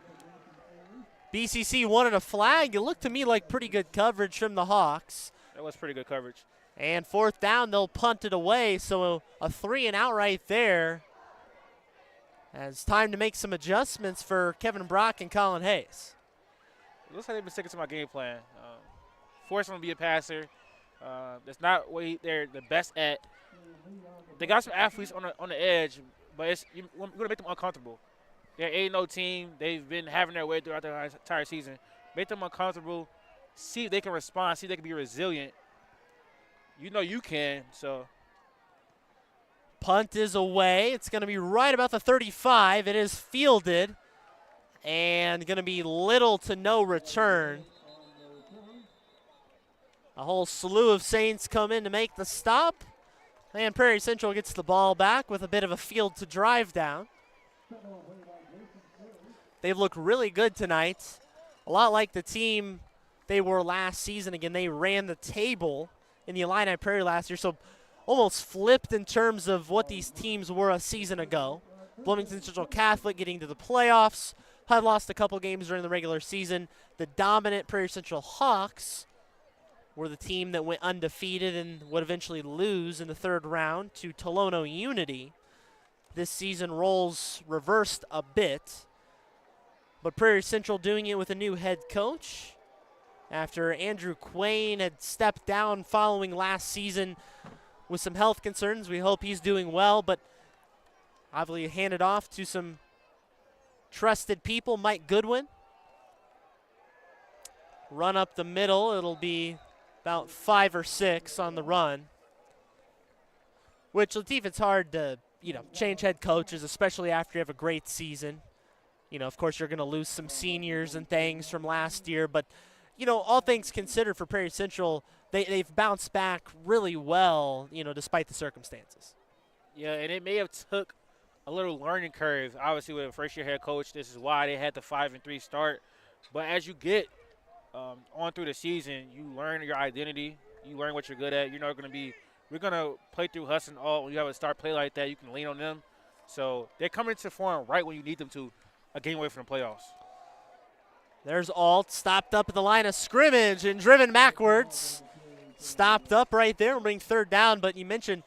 BCC wanted a flag. It looked to me like pretty good coverage from the Hawks. That was pretty good coverage. And 4th down, they'll punt it away, so a 3-and-out right there. As time to make some adjustments for Kevin Brock and Colin Hayes. It looks like they've been sticking to my game plan. Force them to be a passer. That's not what they're the best at. They got some athletes on the edge, but we're going to make them uncomfortable. They're an 8-0 team. They've been having their way throughout the entire season. Make them uncomfortable. See if they can respond. See if they can be resilient. You know you can, so. Punt is away. It's going to be right about the 35. It is fielded. And going to be little to no return. A whole slew of Saints come in to make the stop. And Prairie Central gets the ball back with a bit of a field to drive down. They've looked really good tonight. A lot like the team they were last season. Again, they ran the table in the Illini Prairie last year, so almost flipped in terms of what these teams were a season ago. Bloomington Central Catholic getting to the playoffs. Had lost a couple games during the regular season. The dominant Prairie Central Hawks were the team that went undefeated and would eventually lose in the 3rd round to Tolono Unity. This season roles reversed a bit, but Prairie Central doing it with a new head coach after Andrew Quain had stepped down following last season with some health concerns. We hope he's doing well, but obviously handed off to some trusted people. Mike Goodwin. Run up the middle. It'll be about 5 or 6 on the run. Which, Latif, it's hard to, change head coaches, especially after you have a great season. Of course, you're going to lose some seniors and things from last year. But, all things considered for Prairie Central, they've bounced back really well, despite the circumstances. Yeah, and it may have took a little learning curve. Obviously, with a first-year head coach, this is why they had the 5-3 start. But as you get on through the season, you learn your identity. You learn what you're good at. You're not going to be – we're going to play through Hudson all. When you have a start play like that, you can lean on them. So they're coming into form right when you need them to, a game away from the playoffs. There's Alt stopped up at the line of scrimmage and driven backwards. Stopped up right there. We're bringing 3rd down, but you mentioned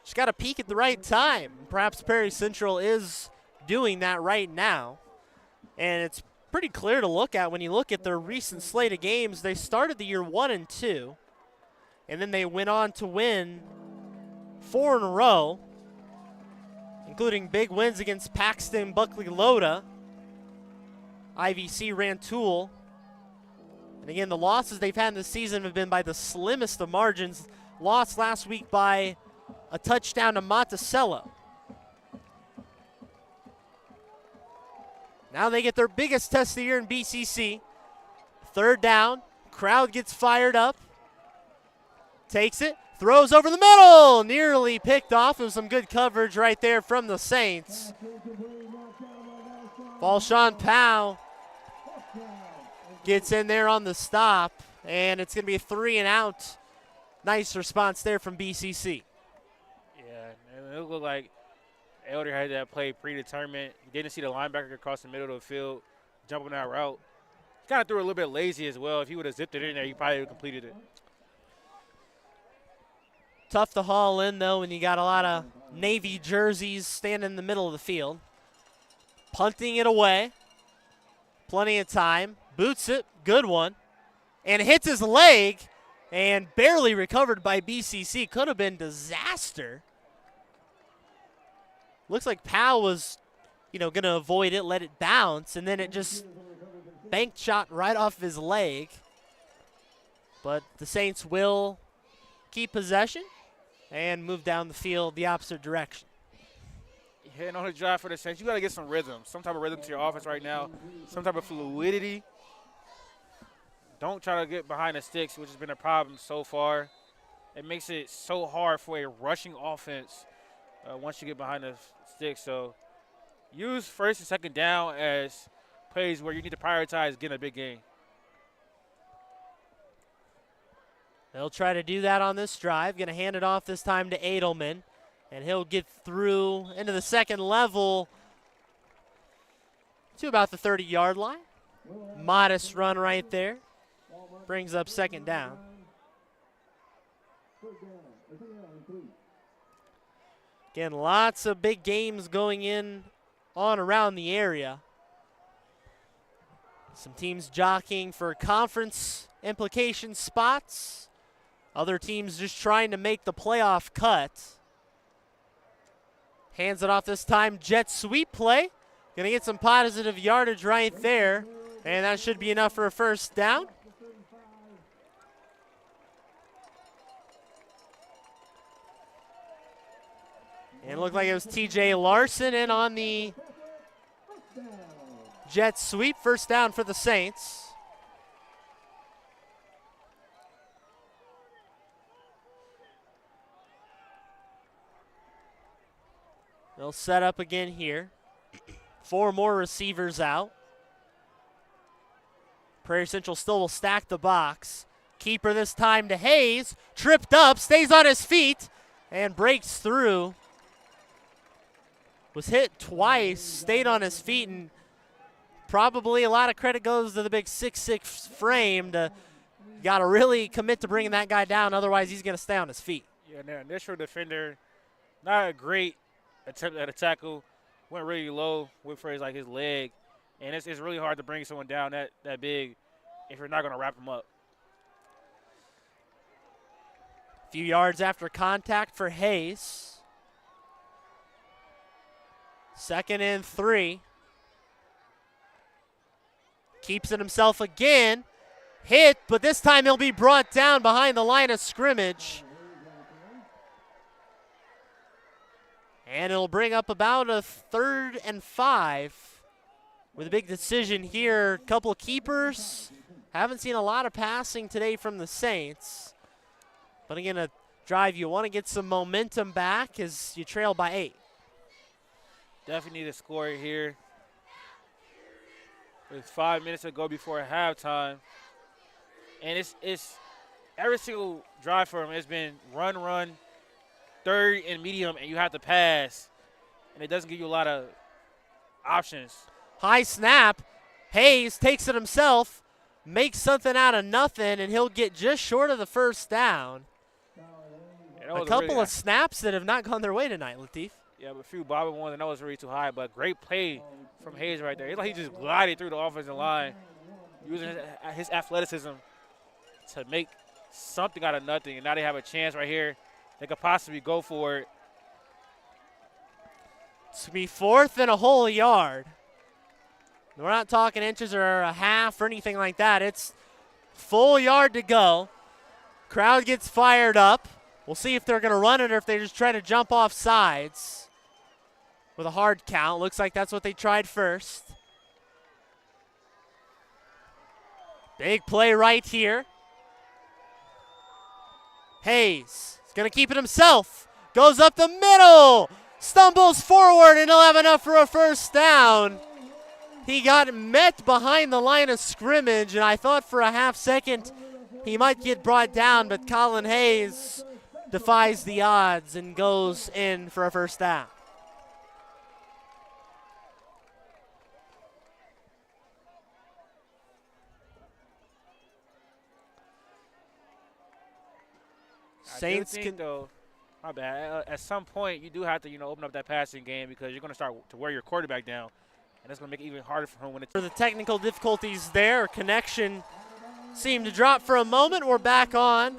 just got to peak at the right time. Perhaps Prairie Central is doing that right now. And it's pretty clear to look at when you look at their recent slate of games. They started the year 1-2, and then they went on to win 4 in a row, including big wins against Paxton, Buckley, Loda, IVC, Rantoul. And again, the losses they've had this season have been by the slimmest of margins. Lost last week by a touchdown to Monticello. Now they get their biggest test of the year in BCC. 3rd down, crowd gets fired up. Takes it, throws over the middle, nearly picked off. It was some good coverage right there from the Saints. Falshawn Powell gets in there on the stop, and it's going to be a 3 and out. Nice response there from BCC. Yeah, it looked like Elder had that play predetermined. Didn't see the linebacker across the middle of the field, jumping that route. Kind of threw a little bit lazy as well. If he would have zipped it in there, he probably would have completed it. Tough to haul in, though, when you got a lot of Navy jerseys standing in the middle of the field. Punting it away. Plenty of time. Boots it. Good one. And hits his leg and barely recovered by BCC. Could have been disaster. Looks like Powell was, going to avoid it, let it bounce, and then it just banked shot right off his leg. But the Saints will keep possession and move down the field the opposite direction. Heading on the drive for the Saints, you got to get some rhythm, some type of rhythm to your offense right now, some type of fluidity. Don't try to get behind the sticks, which has been a problem so far. It makes it so hard for a rushing offense once you get behind the sticks. So use 1st and 2nd down as plays where you need to prioritize getting a big gain. They'll try to do that on this drive. Going to hand it off this time to Edelman. And he'll get through into the 2nd level to about the 30-yard line. Modest run right there. Brings up 2nd down. Again, lots of big games going on around the area. Some teams jockeying for conference implication spots. Other teams just trying to make the playoff cut. Hands it off this time. Jet sweep play. Going to get some positive yardage right there. And that should be enough for a 1st down. And it looked like it was TJ Larson in on the jet sweep. 1st down for the Saints. They'll set up again here. 4 more receivers out. Prairie Central still will stack the box. Keeper this time to Hayes. Tripped up, stays on his feet, and breaks through. Was hit twice, stayed on his feet, and probably a lot of credit goes to the big 6'6" frame. Got to really commit to bringing that guy down, otherwise he's going to stay on his feet. Yeah, and their initial defender, not a great attempt at a tackle, went really low with his leg, and it's really hard to bring someone down that big if you're not going to wrap him up. A few yards after contact for Hayes. 2nd and 3. Keeps it himself again. Hit, but this time he'll be brought down behind the line of scrimmage. And it'll bring up about a 3rd and 5 with a big decision here. Couple keepers. Haven't seen a lot of passing today from the Saints. But again, a drive you want to get some momentum back as you trail by 8. Definitely need to score here. With 5 minutes to go before halftime. And it's every single drive for him has been run, 3rd and medium, and you have to pass. And it doesn't give you a lot of options. High snap. Hayes takes it himself, makes something out of nothing, and he'll get just short of the 1st down. A couple of snaps that have not gone their way tonight, Latif. Yeah, but a few bobbing ones, and that was really too high. But great play from Hayes right there. It's like he just glided through the offensive line, using his athleticism to make something out of nothing. And now they have a chance right here. They could possibly go for it. It's going to be 4th and a whole yard. We're not talking inches or a half or anything like that. It's full yard to go. Crowd gets fired up. We'll see if they're going to run it or if they just try to jump off sides with a hard count. Looks like that's what they tried first. Big play right here. Hayes is going to keep it himself. Goes up the middle. Stumbles forward, and he'll have enough for a first down. He got met behind the line of scrimmage, and I thought for a half second he might get brought down, but Colin Hayes defies the odds and goes in for a first down. Saints can, though, my bad. At some point, you do have to, open up that passing game because you're going to start to wear your quarterback down, and that's going to make it even harder for him when it's. For the technical difficulties there, connection seemed to drop for a moment. We're back on.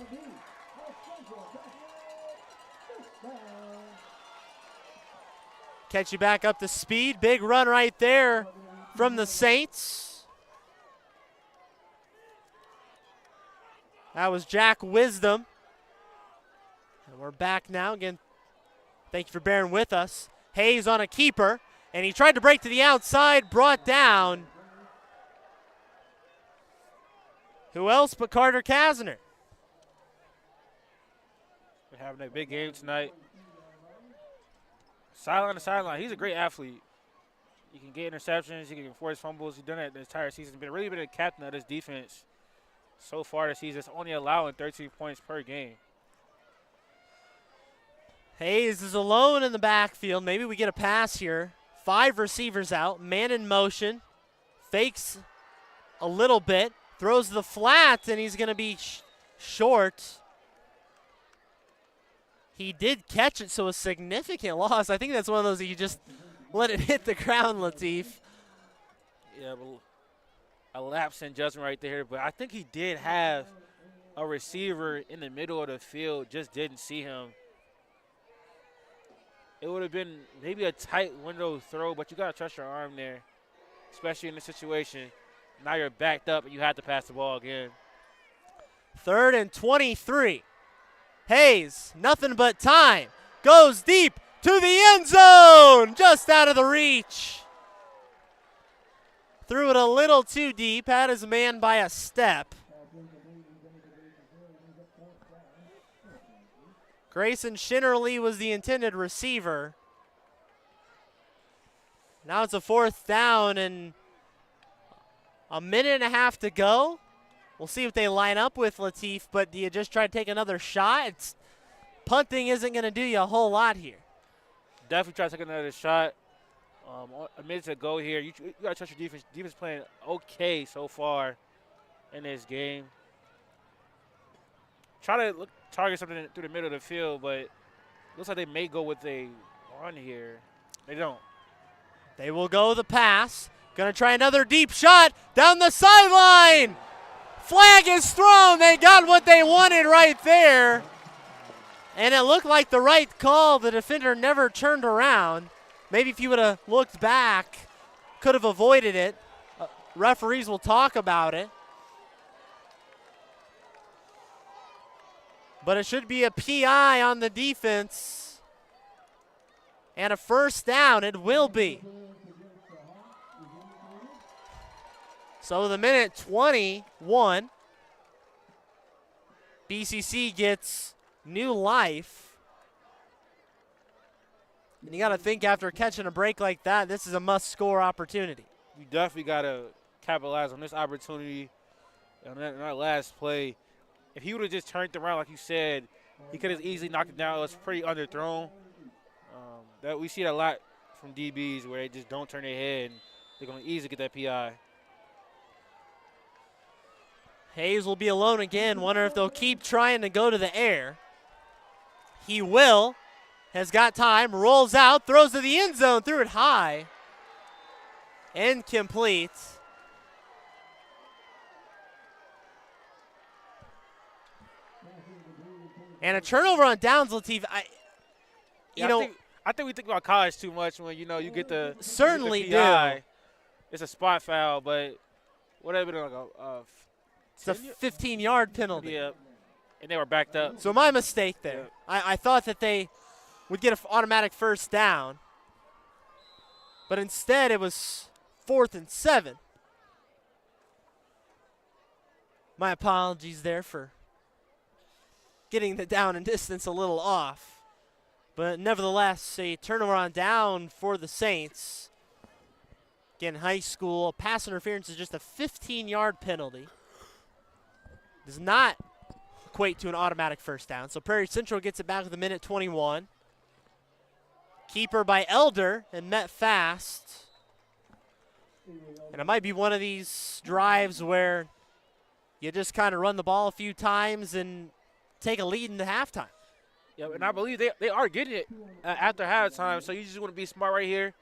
Catch you back up to speed. Big run right there from the Saints. That was Jack Wisdom. And we're back now. Again, thank you for bearing with us. Hayes on a keeper, and he tried to break to the outside, brought down. Who else but Carter Kasner? We're having a big game tonight. Sideline to sideline. He's a great athlete. He can get interceptions. He can force fumbles. He's done that the entire season. He's really been a captain of this defense so far this season. It's only allowing 13 points per game. Hayes is alone in the backfield. Maybe we get a pass here. 5 receivers out. Man in motion. Fakes a little bit. Throws the flat, and he's going to be short. He did catch it, so a significant loss. I think that's one of those that you just let it hit the ground, Latif. Yeah, but a lapse in judgment right there. But I think he did have a receiver in the middle of the field, just didn't see him. It would have been maybe a tight window throw, but you got to trust your arm there, especially in this situation. Now you're backed up, and you have to pass the ball again. 3rd and 23. Hayes, nothing but time, goes deep to the end zone, just out of the reach. Threw it a little too deep, had his man by a step. Grayson Shinnerly was the intended receiver. Now it's a 4th down and a minute and a half to go. We'll see if they line up with Latif, but do you just try to take another shot? Punting isn't going to do you a whole lot here. Definitely try to take another shot. A minute to go here. You got to trust your defense. Defense playing okay so far in this game. Try to target something through the middle of the field, but looks like they may go with a run here. They don't. They will go the pass. Going to try another deep shot down the sideline. Flag is thrown. They got what they wanted right there. And it looked like the right call. The defender never turned around. Maybe if you would have looked back, could have avoided it. Referees will talk about it. But it should be a PI on the defense. And a first down it will be. So the minute 21, BCC gets new life. And you got to think after catching a break like that, this is a must-score opportunity. You definitely got to capitalize on this opportunity on that last play. If he would have just turned around like you said, he could have easily knocked it down. It was pretty underthrown. That we see it a lot from DBs where they just don't turn their head and they're going to easily get that PI. Hayes will be alone again. Wonder if they'll keep trying to go to the air. He will. has got time, rolls out, throws to the end zone, threw it high. Incomplete. And a turnover on downs, Latif. I think we think about college too much when you get the certainly you get the PI. do. It's a spot foul, but whatever, like it's a 15-yard penalty. Yeah, and they were backed up. So my mistake there. Yeah. I thought that they would get an automatic first down, but instead it was 4th and 7. My apologies there for getting the down and distance a little off. But nevertheless, a turnover on down for the Saints. Again, high school, pass interference is just a 15-yard penalty. Does not equate to an automatic first down. So Prairie Central gets it back with a minute 21. Keeper by Elder and met fast. And it might be one of these drives where you just kind of run the ball a few times and take a lead into halftime. Yeah, and I believe they are getting it after halftime, so you just want to be smart right here.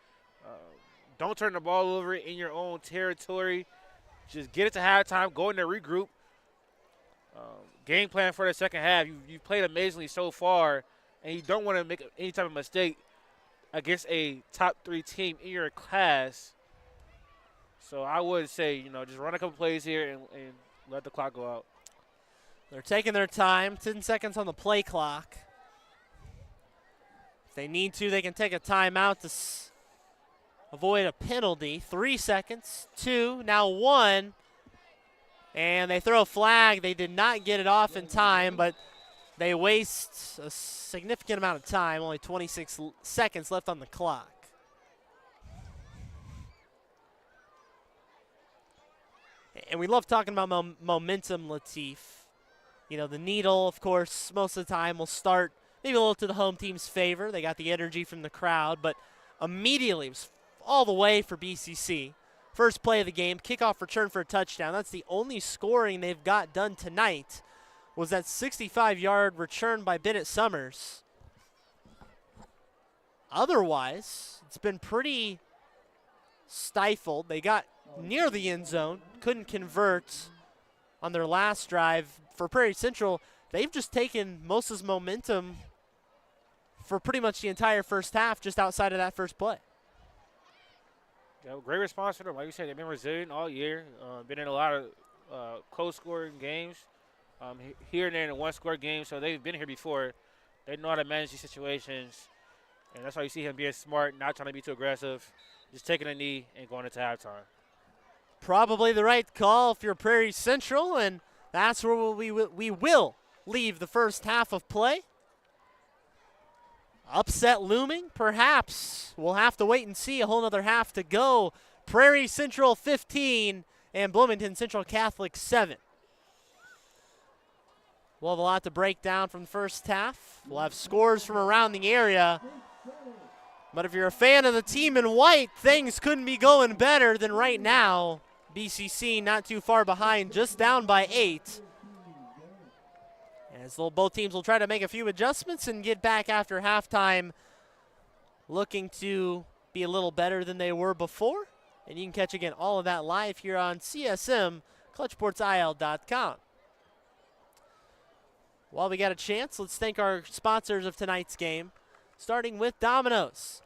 Don't turn the ball over in your own territory. Just get it to halftime, go in there, regroup. Game plan for the second half. You've played amazingly so far, and you don't want to make any type of mistake against a top 3 team in your class. So I would say, just run a couple plays here and let the clock go out. They're taking their time, 10 seconds on the play clock. If they need to, they can take a timeout to avoid a penalty. 3 seconds, 2, now 1. And they throw a flag. They did not get it off in time, but they waste a significant amount of time, only 26 seconds left on the clock. And we love talking about momentum, Latif. The needle, of course, most of the time will start maybe a little to the home team's favor. They got the energy from the crowd, but immediately it was all the way for BCC. First play of the game, kickoff return for a touchdown. That's the only scoring they've got done tonight, was that 65-yard return by Bennett Summers. Otherwise, it's been pretty stifled. They got near the end zone, couldn't convert on their last drive. For Prairie Central, they've just taken most of this momentum for pretty much the entire first half just outside of that first play. Yeah, great response for them. Like you said, they've been resilient all year. Been in a lot of close-scoring games, here and there in a one-score game. So they've been here before. They know how to manage these situations, and that's why you see him being smart, not trying to be too aggressive, just taking a knee and going into halftime. Probably the right call if you're Prairie Central, and that's where we will leave the first half of play. Upset looming? Perhaps. We'll have to wait and see. A whole other half to go. Prairie Central 15 and Bloomington Central Catholic 7. We'll have a lot to break down from the first half. We'll have scores from around the area. But if you're a fan of the team in white, things couldn't be going better than right now. BCC not too far behind, just down by 8. As both teams will try to make a few adjustments and get back after halftime, looking to be a little better than they were before. And you can catch, again, all of that live here on CSM, ClutchSportsIL.com. While we got a chance, let's thank our sponsors of tonight's game, starting with Domino's.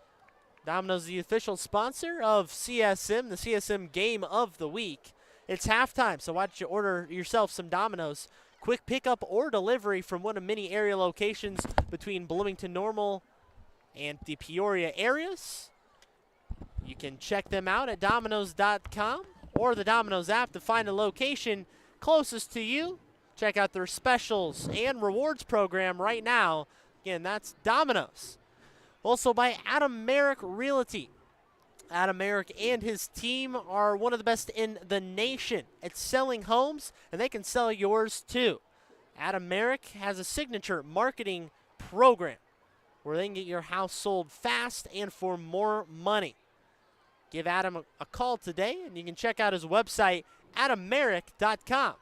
Domino's is the official sponsor of CSM, the CSM Game of the Week. It's halftime, so why don't you order yourself some Domino's. Quick pickup or delivery from one of many area locations between Bloomington Normal and the Peoria areas. You can check them out at Domino's.com or the Domino's app to find a location closest to you. Check out their specials and rewards program right now. Again, that's Domino's. Also by Adam Merrick Realty. Adam Merrick and his team are one of the best in the nation at selling homes, and they can sell yours too. Adam Merrick has a signature marketing program where they can get your house sold fast and for more money. Give Adam a call today, and you can check out his website, adammerrick.com.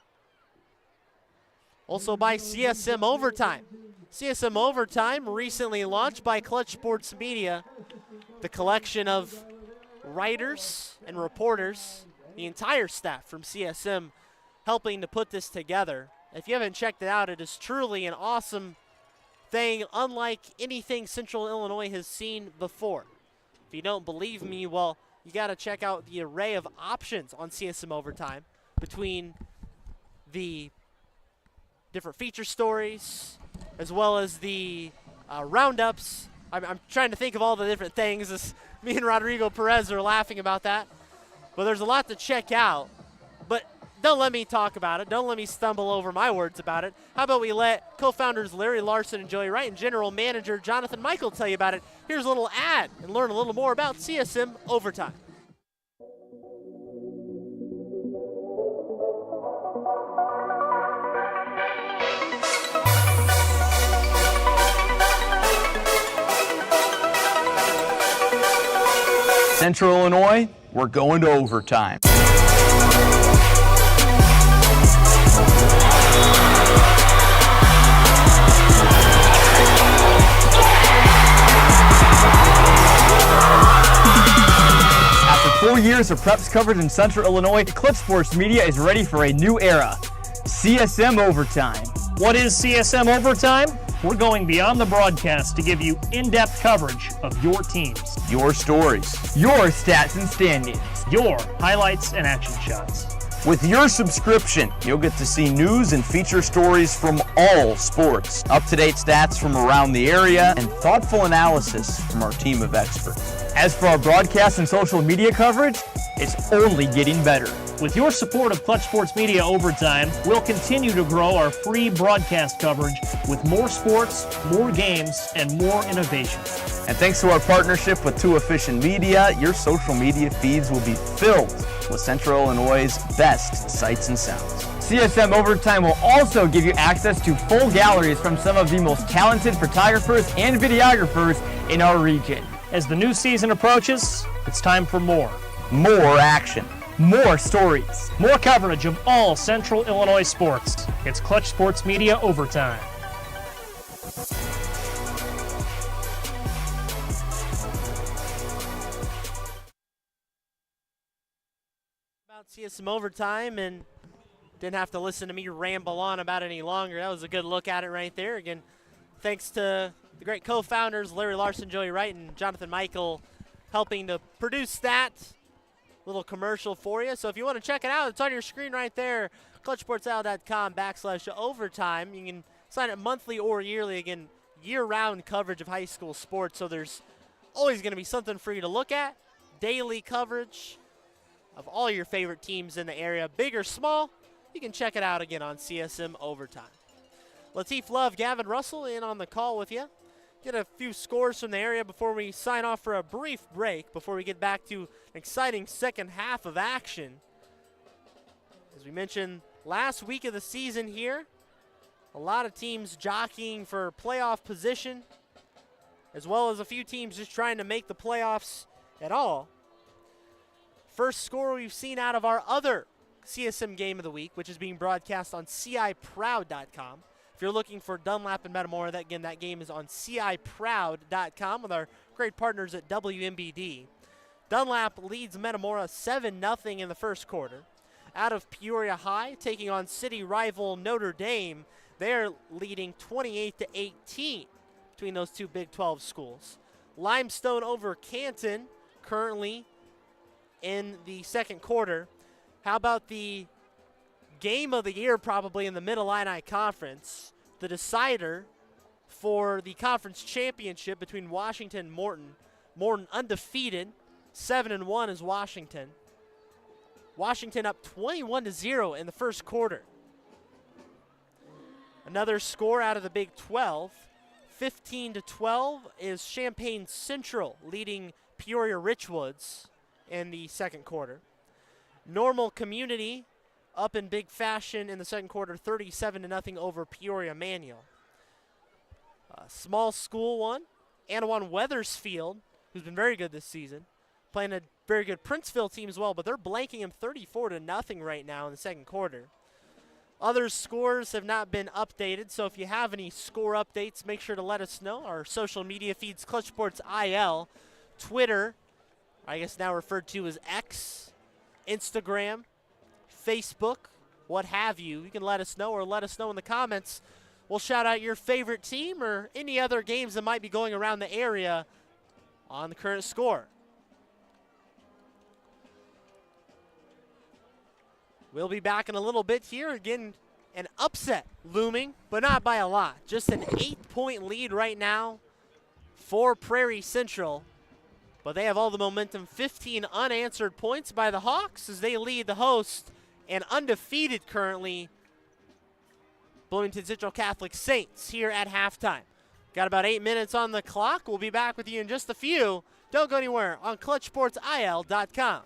Also by CSM Overtime. CSM Overtime, recently launched by Clutch Sports Media, the collection of writers and reporters, the entire staff from CSM helping to put this together. If you haven't checked it out, it is truly an awesome thing, unlike anything Central Illinois has seen before. If you don't believe me, well, you got to check out the array of options on CSM Overtime between the different feature stories as well as the roundups. I'm trying to think of all the different things. Me and Rodrigo Perez are laughing about that. But there's a lot to check out. But don't let me talk about it. Don't let me stumble over my words about it. How about we let co-founders Larry Larson and Joey Wright and general manager Jonathan Michael tell you about it. Here's a little ad and learn a little more about CSM Overtime. Central Illinois, we're going to overtime. After 4 years of preps coverage in Central Illinois, Clutch Sports Media is ready for a new era. CSM Overtime. What is CSM Overtime? We're going beyond the broadcast to give you in-depth coverage of your teams, Your stories. Your stats and standings. your highlights and action shots. With your subscription, you'll get to see news and feature stories from all sports, up-to-date stats from around the area, and thoughtful analysis from our team of experts. As for our broadcast and social media coverage, it's only getting better. With your support of Clutch Sports Media Overtime, we'll continue to grow our free broadcast coverage with more sports, more games, and more innovation. And thanks to our partnership with Too Efficient Media, your social media feeds will be filled with Central Illinois' best sights and sounds. CSM Overtime will also give you access to full galleries from some of the most talented photographers and videographers in our region. As the new season approaches, it's time for more. More action. More stories. More coverage of all Central Illinois sports. It's Clutch Sports Media Overtime. About CSM Overtime, and didn't have to listen to me ramble on about it any longer. That was a good look at it right there. Again, thanks to the great co-founders Larry Larson, Joey Wright, and Jonathan Michael helping to produce that little commercial for you. So if you want to check it out, it's on your screen right there, clutchsportsal.com/overtime. You can sign up monthly or yearly. Again, year-round coverage of high school sports, so there's always going to be something for you to look at. Daily coverage of all your favorite teams in the area, big or small. You can check it out again on CSM Overtime. Lateef Love, Gavin Russell in on the call with you. Get a few scores from the area before we sign off for a brief break, before we get back to an exciting second half of action. As we mentioned, last week of the season here, a lot of teams jockeying for playoff position, as well as a few teams just trying to make the playoffs at all. First score we've seen out of our other CSM game of the week, which is being broadcast on ciproud.com. If you're looking for Dunlap and Metamora, that game is on ciproud.com with our great partners at WMBD. Dunlap leads Metamora 7-0 in the first quarter. Out of Peoria High, taking on city rival Notre Dame, they're leading 28-18 between those two Big 12 schools. Limestone over Canton, currently in the second quarter. How about the game of the year probably in the Mid-Illini Conference, the decider for the conference championship between Washington and Morton. Morton undefeated, 7-1 is Washington. Washington up 21-0 in the first quarter. Another score out of the Big 12, 15-12 is Champaign Central leading Peoria Richwoods in the second quarter. Normal Community up in big fashion in the second quarter, 37-0 over Peoria Manual. Small school one, Anawan Weathersfield, who's been very good this season, playing a very good Princeville team as well, but they're blanking him 34-0 right now in the second quarter. Other scores have not been updated, so if you have any score updates, make sure to let us know. Our social media feeds, Clutch Sports IL, Twitter, I guess now referred to as X, Instagram, Facebook, what have you. You can let us know or let us know in the comments. We'll shout out your favorite team or any other games that might be going around the area on the current score. We'll be back in a little bit here. Again, an upset looming, but not by a lot. Just an 8-point lead right now for Prairie Central. But they have all the momentum. 15 unanswered points by the Hawks as they lead the host and undefeated currently Bloomington Central Catholic Saints here at halftime. Got about 8 minutes on the clock. We'll be back with you in just a few. Don't go anywhere on ClutchSportsIL.com.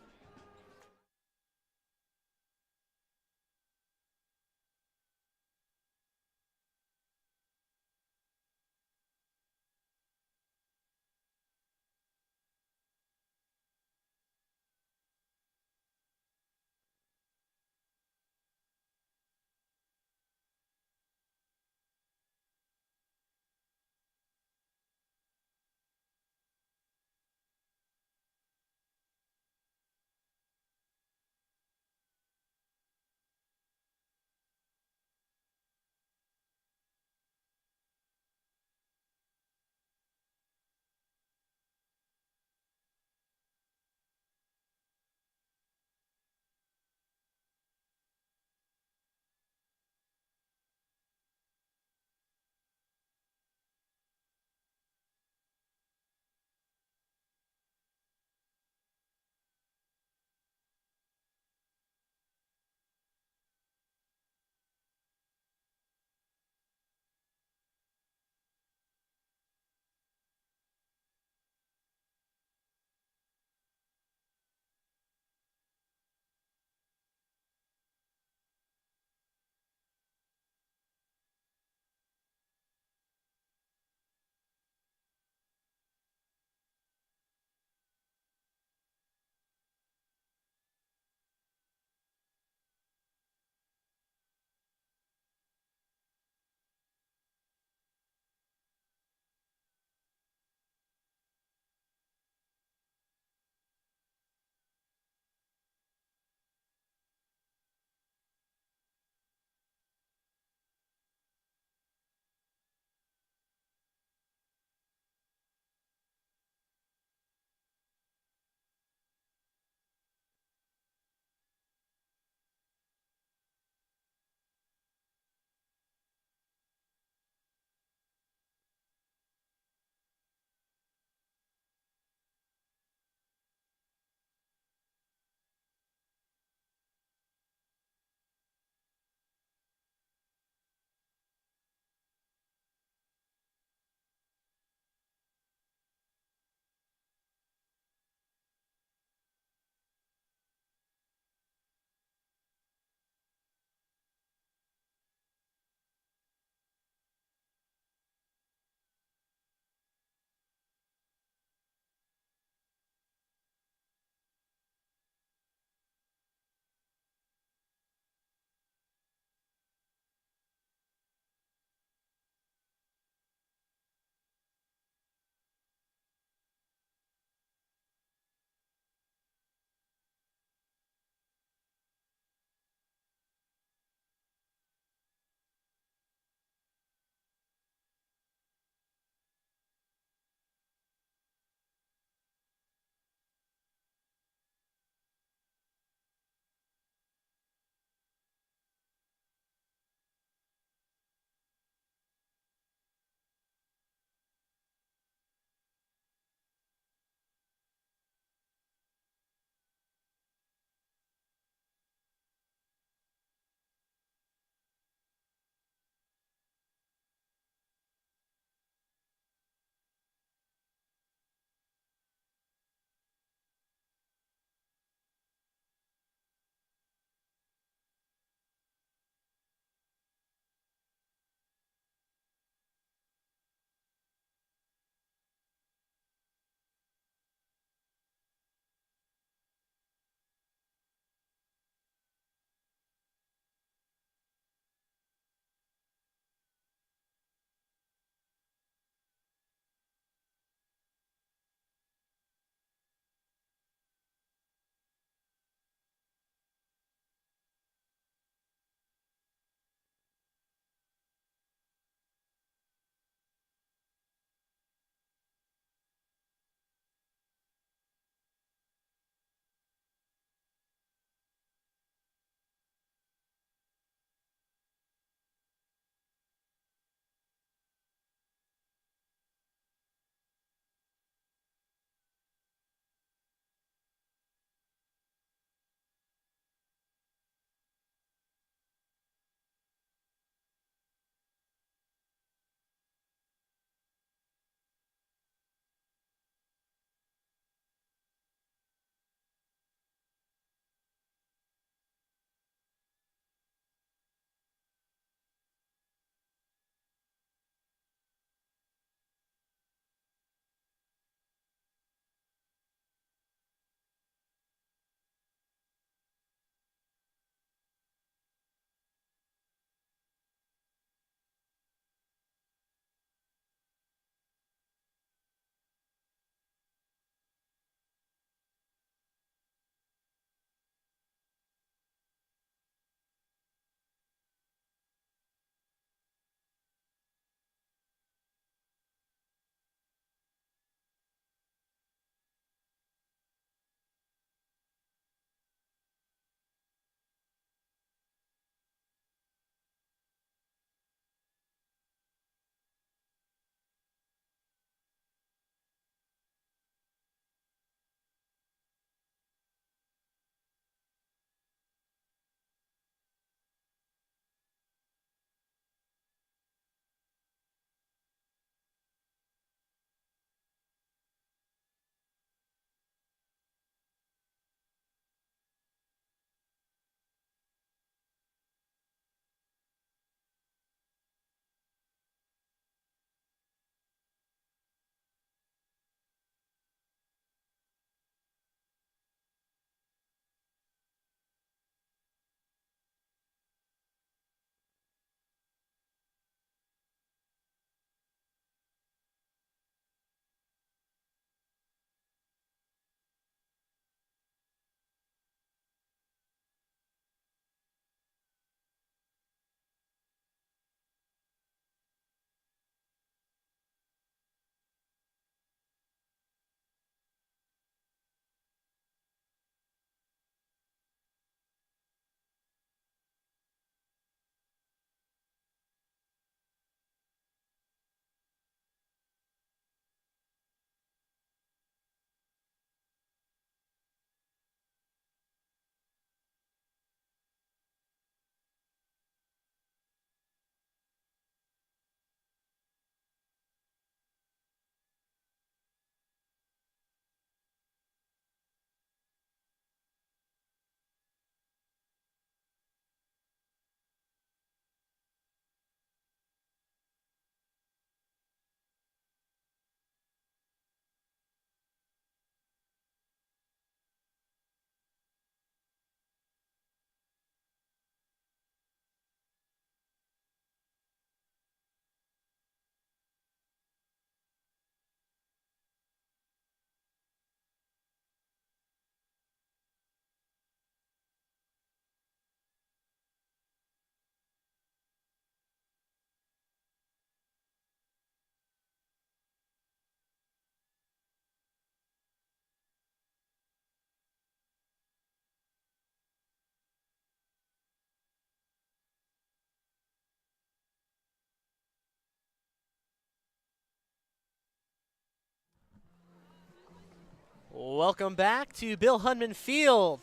Welcome back to Bill Hunman Field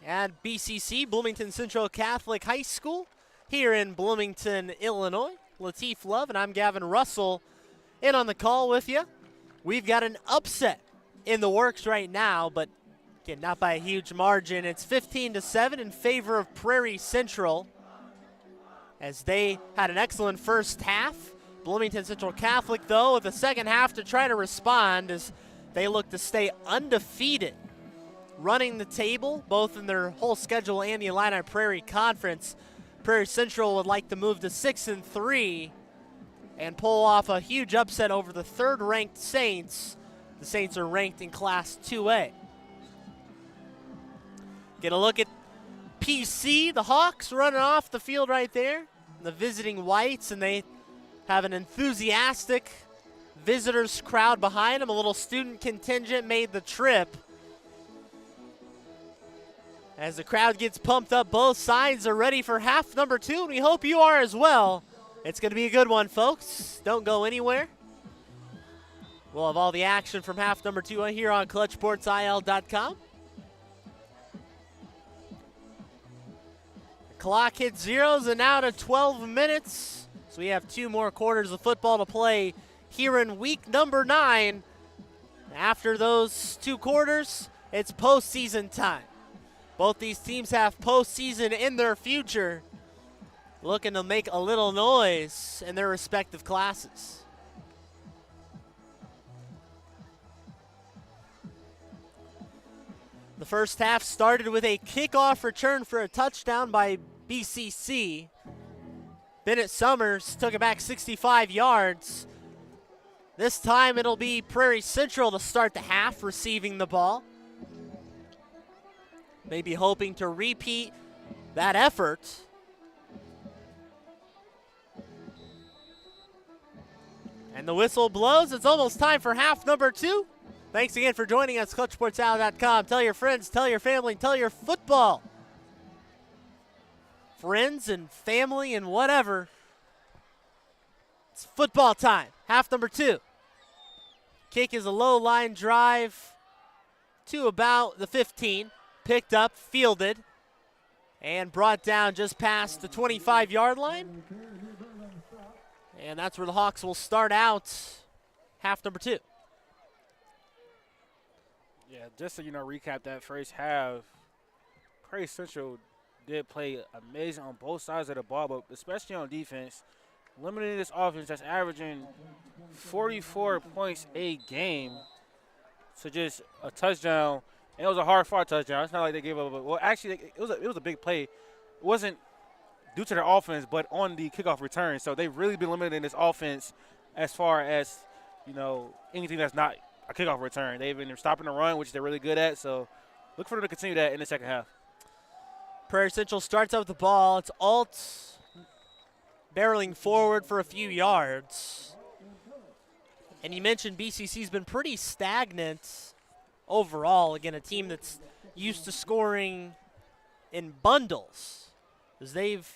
at BCC, Bloomington Central Catholic High School, here in Bloomington, Illinois. Lateef Love and I'm Gavin Russell in on the call with you. We've got an upset in the works right now, but again, not by a huge margin. It's 15-7 in favor of Prairie Central, as they had an excellent first half. Bloomington Central Catholic, though, with the second half to try to respond as they look to stay undefeated, running the table both in their whole schedule and the Illini Prairie Conference. Prairie Central would like to move to 6-3 and pull off a huge upset over the third-ranked Saints. The Saints are ranked in Class 2A. Get a look at PC, the Hawks running off the field right there. The visiting Whites, and they have an enthusiastic visitors crowd behind them. A little student contingent made the trip. As the crowd gets pumped up, both sides are ready for half number 2, and we hope you are as well. It's going to be a good one, folks. Don't go anywhere. We'll have all the action from half number 2 here on ClutchSportsIL.com. The clock hits zeros and now to 12 minutes. So we have 2 more quarters of football to play here in week number 9. After those 2 quarters, it's postseason time. Both these teams have postseason in their future, looking to make a little noise in their respective classes. The first half started with a kickoff return for a touchdown by BCC. Bennett Summers took it back 65 yards. This time it'll be Prairie Central to start the half, receiving the ball. Maybe hoping to repeat that effort. And the whistle blows. It's almost time for half number 2. Thanks again for joining us, ClutchSportsOut.com. Tell your friends, tell your family, tell your football friends and family and whatever. It's football time. Half number 2. Kick is a low line drive to about the 15. Picked up, fielded, and brought down just past the 25-yard line. And that's where the Hawks will start out half number 2. Yeah, just so recap that first half, Prairie Central did play amazing on both sides of the ball, but especially on defense, limiting this offense that's averaging 44 points a game to just a touchdown. And it was a hard-fought touchdown. It's not like they gave up. Well, actually, it was a big play. It wasn't due to their offense, but on the kickoff return. So they've really been limiting this offense as far as, anything that's not a kickoff return. They've been stopping the run, which they're really good at. So look for them to continue that in the second half. Prairie Central starts out with the ball. It's Alt barreling forward for a few yards. And you mentioned BCC's been pretty stagnant overall. Again, a team that's used to scoring in bundles. As they've,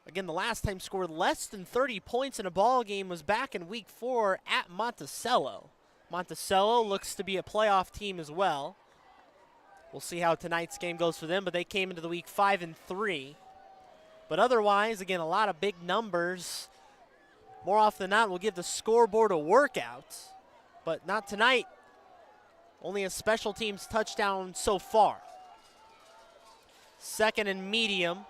again, the last time scored less than 30 points in a ball game was back in week 4 at Monticello. Monticello looks to be a playoff team as well. We'll see how tonight's game goes for them, but they came into the week 5-3. But otherwise, again, a lot of big numbers. More often than not, we'll give the scoreboard a workout, but not tonight. Only a special teams touchdown so far. Second and medium.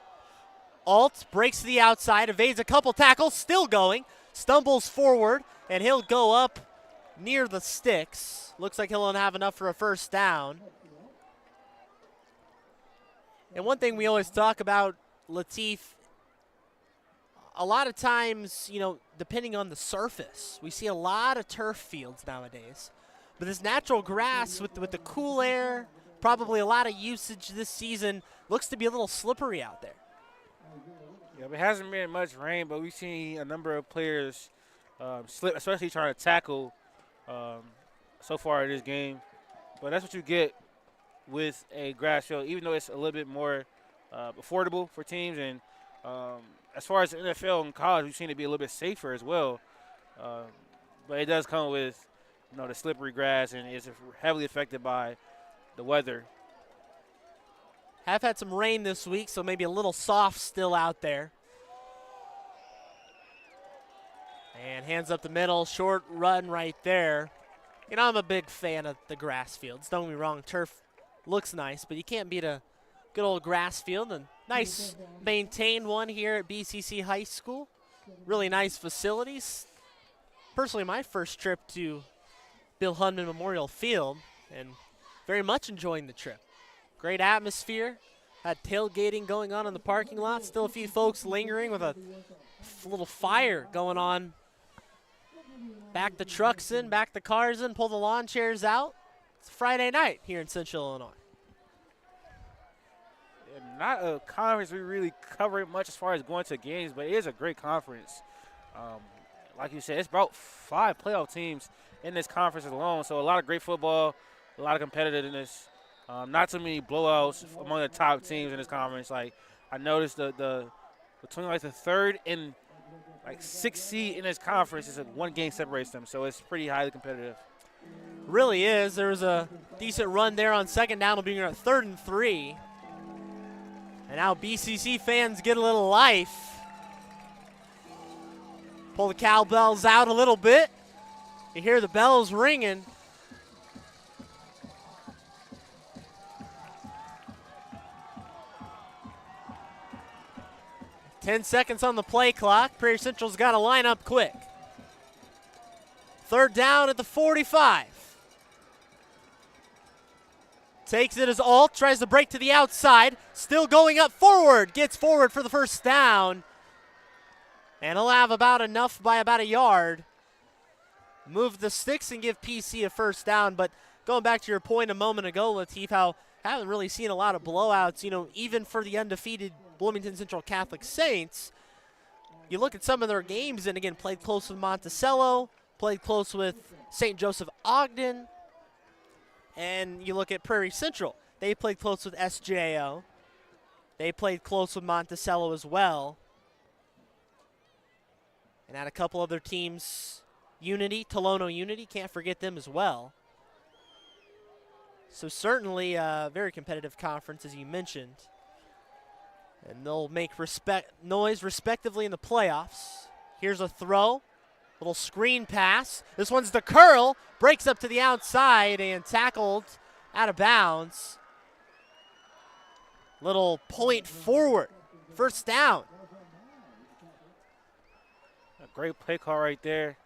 Alt breaks to the outside, evades a couple tackles, still going, stumbles forward, and he'll go up near the sticks. Looks like he'll have enough for a first down. And one thing we always talk about, Lateef, a lot of times, depending on the surface, we see a lot of turf fields nowadays. But this natural grass with the cool air, probably a lot of usage this season, looks to be a little slippery out there. Yeah, it hasn't been much rain, but we've seen a number of players slip, especially trying to tackle so far in this game. But that's what you get with a grass field, even though it's a little bit more affordable for teams. And as far as the NFL and college, we've seen it be a little bit safer as well. But it does come with, the slippery grass, and it's heavily affected by the weather. Have had some rain this week, so maybe a little soft still out there. And hands up the middle, short run right there. You know, I'm a big fan of the grass fields. Don't get me wrong, turf looks nice, but you can't beat a good old grass field. And nice maintained one here at BCC High School. Really nice facilities. Personally, my first trip to Bill Hunman Memorial Field, and very much enjoying the trip. Great atmosphere. Had tailgating going on in the parking lot. Still a few folks lingering with a little fire going on. Back the trucks in, back the cars in, pull the lawn chairs out. It's Friday night here in Central Illinois. Not a conference we really cover much as far as going to games, but it is a great conference. Like you said, it's about 5 playoff teams in this conference alone, so a lot of great football, a lot of competitiveness. Not too many blowouts among the top teams in this conference. Like I noticed between like the 3rd and like 6th seed in this conference is one game separates them, so it's pretty highly competitive. Really is. There was a decent run there on 2nd down. It'll be at 3rd and 3. And now BCC fans get a little life. Pull the cowbells out a little bit. You hear the bells ringing. Ten seconds on the play clock. Prairie Central's got to line up quick. 3rd down at the 45. Takes it as Alt, tries to break to the outside. Still going up forward. Gets forward for the first down. And he'll have about enough by about a yard. Move the sticks and give PC a first down. But going back to your point a moment ago, Lateef, how haven't really seen a lot of blowouts, you know, even for the undefeated Bloomington Central Catholic Saints. You look at some of their games, and again, played close with Monticello, played close with St. Joseph Ogden, and you look at Prairie Central. They played close with SJO. They played close with Monticello as well. And had a couple other teams, Unity, Tolono Unity, can't forget them as well. So certainly a very competitive conference, as you mentioned. And they'll make noise respectively in the playoffs. Here's a throw, little screen pass. This one's the curl, breaks up to the outside and tackled out of bounds. Little point forward, first down. A great play call right there.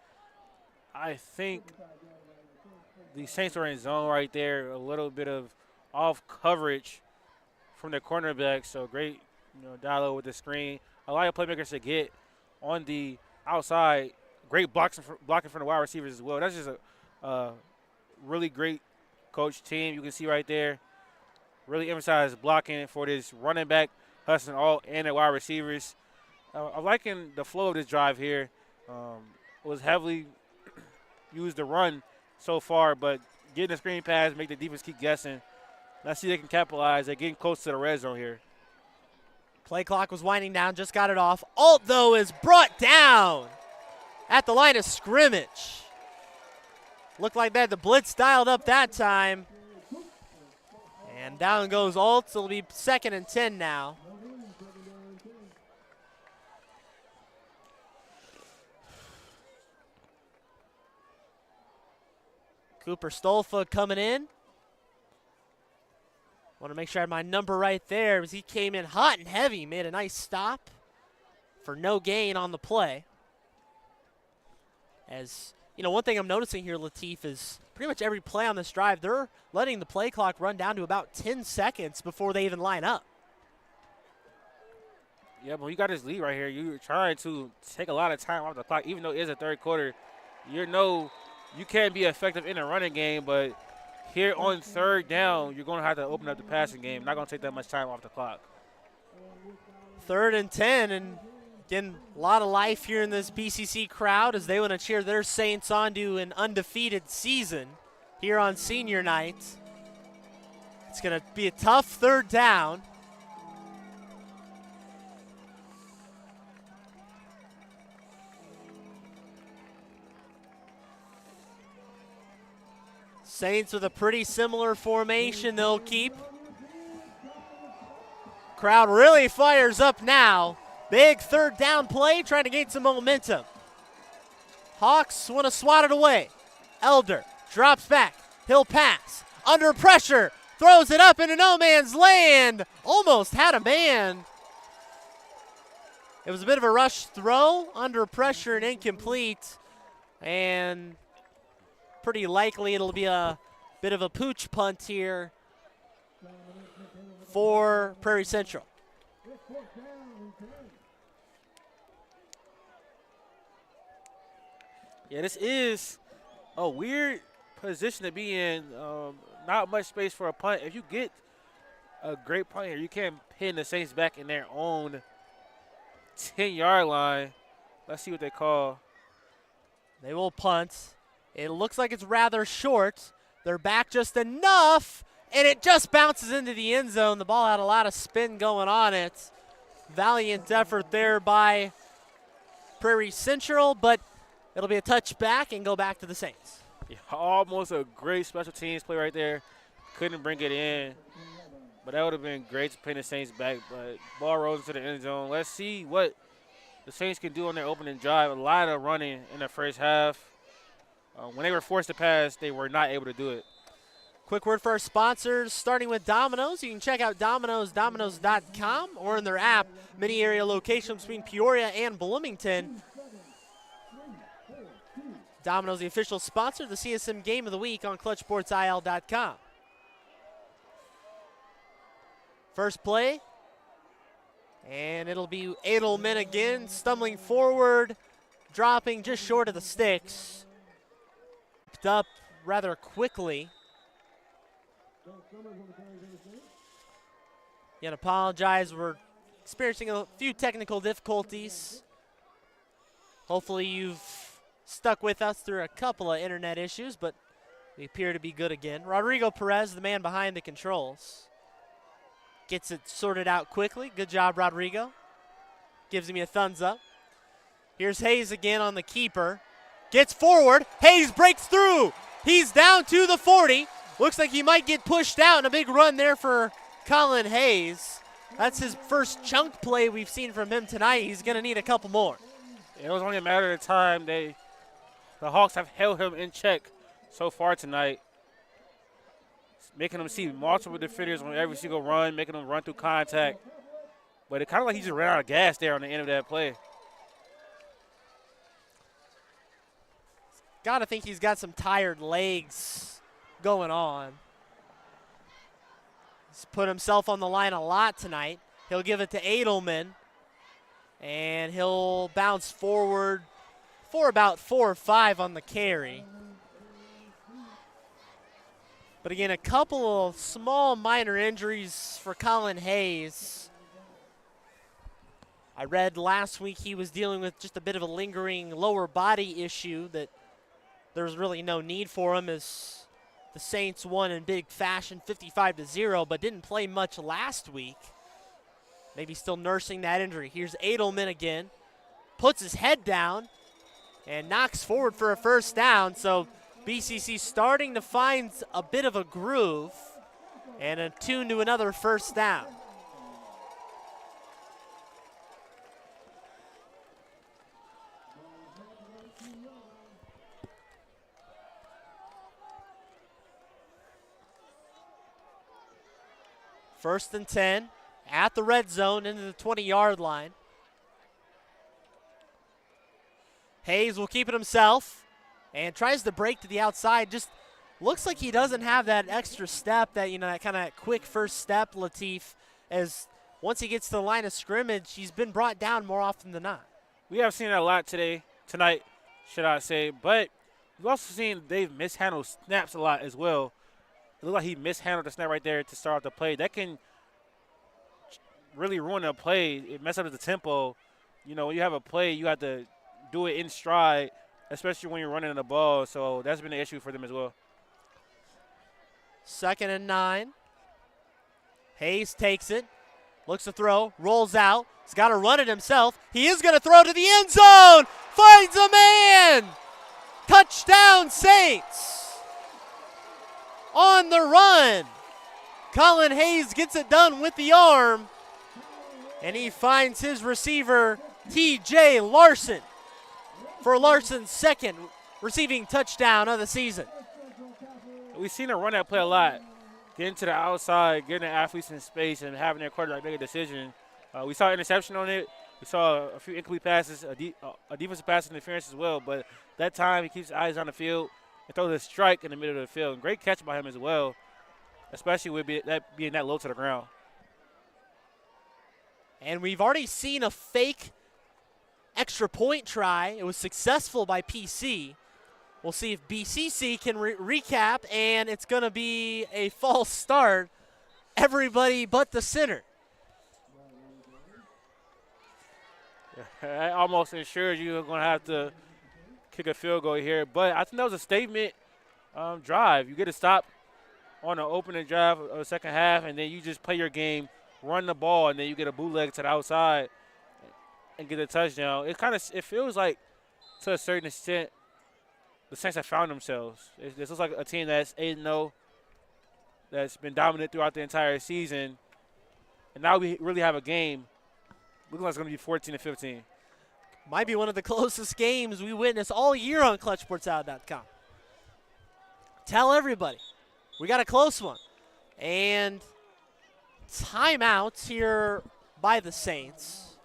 I think the Saints are in zone right there, a little bit of off coverage from their cornerback, so great dialogue with the screen. A lot of playmakers to get on the outside. Great blocking from the wide receivers as well. That's just a really great coach team. You can see right there, really emphasize blocking for this running back, hustling all and the wide receivers. I'm liking the flow of this drive here. It was heavily used to run so far, but getting the screen pass, make the defense keep guessing. Let's see if they can capitalize. They're getting close to the red zone here. Play clock was winding down, just got it off. Alt, though, is brought down at the line of scrimmage. Looked like they had the blitz dialed up that time. And down goes Alt. It'll be 2nd and 10 now. Cooper Stolfa coming in. Want to make sure I have my number right there because he came in hot and heavy, made a nice stop for no gain on the play. As, you know, one thing I'm noticing here, Lateef, is pretty much every play on this drive, they're letting the play clock run down to about 10 seconds before they even line up. Yeah, but you got this lead right here. You're trying to take a lot of time off the clock, even though it is a third quarter. You can't be effective in a running game, but here on 3rd down, you're going to have to open up the passing game. Not going to take that much time off the clock. 3rd and 10, and again, a lot of life here in this BCC crowd as they want to cheer their Saints on to an undefeated season here on senior night. It's going to be a tough 3rd down. Saints with a pretty similar formation they'll keep. Crowd really fires up now. Big third down play, trying to gain some momentum. Hawks want to swat it away. Elder drops back. He'll pass. Under pressure. Throws it up into no man's land. Almost had a man. It was a bit of a rush throw. Under pressure and incomplete. And pretty likely it'll be a bit of a pooch punt here for Prairie Central. Yeah, this is a weird position to be in. Not much space for a punt. If you get a great punt here, you can pin the Saints back in their own 10-yard line. Let's see what they call. They will punt. It looks like it's rather short. They're back just enough, and it just bounces into the end zone. The ball had a lot of spin going on it. Valiant effort there by Prairie Central, but it'll be a touchback and go back to the Saints. Yeah, almost a great special teams play right there. Couldn't bring it in, but that would have been great to pin the Saints back. But ball rolls into the end zone. Let's see what the Saints can do on their opening drive. A lot of running in the first half. When they were forced to pass, they were not able to do it. Quick word for our sponsors, starting with Domino's. You can check out Domino's.com, or in their app. Many area locations between Peoria and Bloomington. Domino's, the official sponsor of the CSM Game of the Week on ClutchSportsIL.com. First play, and it'll be Edelman again, stumbling forward, dropping just short of the sticks. Picked up rather quickly. Again, apologize, we're experiencing a few technical difficulties. Hopefully you've stuck with us through a couple of internet issues, but we appear to be good again. Rodrigo Perez, the man behind the controls, gets it sorted out quickly. Good job, Rodrigo. Gives me a thumbs up. Here's Hayes again on the keeper. Gets forward. Hayes breaks through. He's down to the 40. Looks like he might get pushed out, and a big run there for Colin Hayes. That's his first chunk play we've seen from him tonight. He's going to need a couple more. It was only a matter of time. The Hawks have held him in check so far tonight, making him see multiple defenders on every single run, making him run through contact. But it kind of like he just ran out of gas there on the end of that play. Got to think he's got some tired legs going on. He's put himself on the line a lot tonight. He'll give it to Edelman, and he'll bounce forward for about 4 or 5 on the carry. But again, a couple of small minor injuries for Colin Hayes. I read last week he was dealing with just a bit of a lingering lower body issue that there was really no need for him, as the Saints won in big fashion 55-0, but didn't play much last week. Maybe still nursing that injury. Here's Edelman again. Puts his head down and knocks forward for a first down. So BCC starting to find a bit of a groove and attune to another first down. First and 10 at the red zone into the 20-yard line. Hayes will keep it himself and tries to break to the outside. Just looks like he doesn't have that extra step, that, that kind of quick first step, Latif, as once he gets to the line of scrimmage, he's been brought down more often than not. We have seen that a lot tonight, should I say. But we've also seen Dave mishandle snaps a lot as well. It looked like he mishandled the snap right there to start off the play. That can really ruin a play. It messes up the tempo. When you have a play, you have to do it in stride, especially when you're running the ball. So that's been an issue for them as well. 2nd and 9. Hayes takes it, looks to throw, rolls out. He's got to run it himself. He is going to throw to the end zone. Finds a man. Touchdown, Saints. on the run. Colin Hayes gets it done with the arm, and he finds his receiver, T.J. Larson, for Larson's second receiving touchdown of the season. We've seen her run that play a lot. Getting to the outside, getting the athletes in space, and having their quarterback make a decision. We saw an interception on it. We saw a few incomplete passes, a defensive pass interference as well. But that time, he keeps his eyes on the field and throws a strike in the middle of the field. And great catch by him as well, especially with that being that low to the ground. And we've already seen a fake extra point try. It was successful by PC. We'll see if BCC can recap, and it's going to be a false start. Everybody but the center. That almost ensures you're going to have to kick a field goal here. But I think that was a statement drive. You get a stop on the opening drive of the second half, and then you just play your game, run the ball, and then you get a bootleg to the outside and get a touchdown. It feels like, to a certain extent, the Saints have found themselves. This looks like a team that's 8-0, that's been dominant throughout the entire season, and now we really have a game looking like it's going to be 14-15. Might be one of the closest games we witness all year on ClutchSportsOut.com. Tell everybody, we got a close one. And timeouts here by the Saints.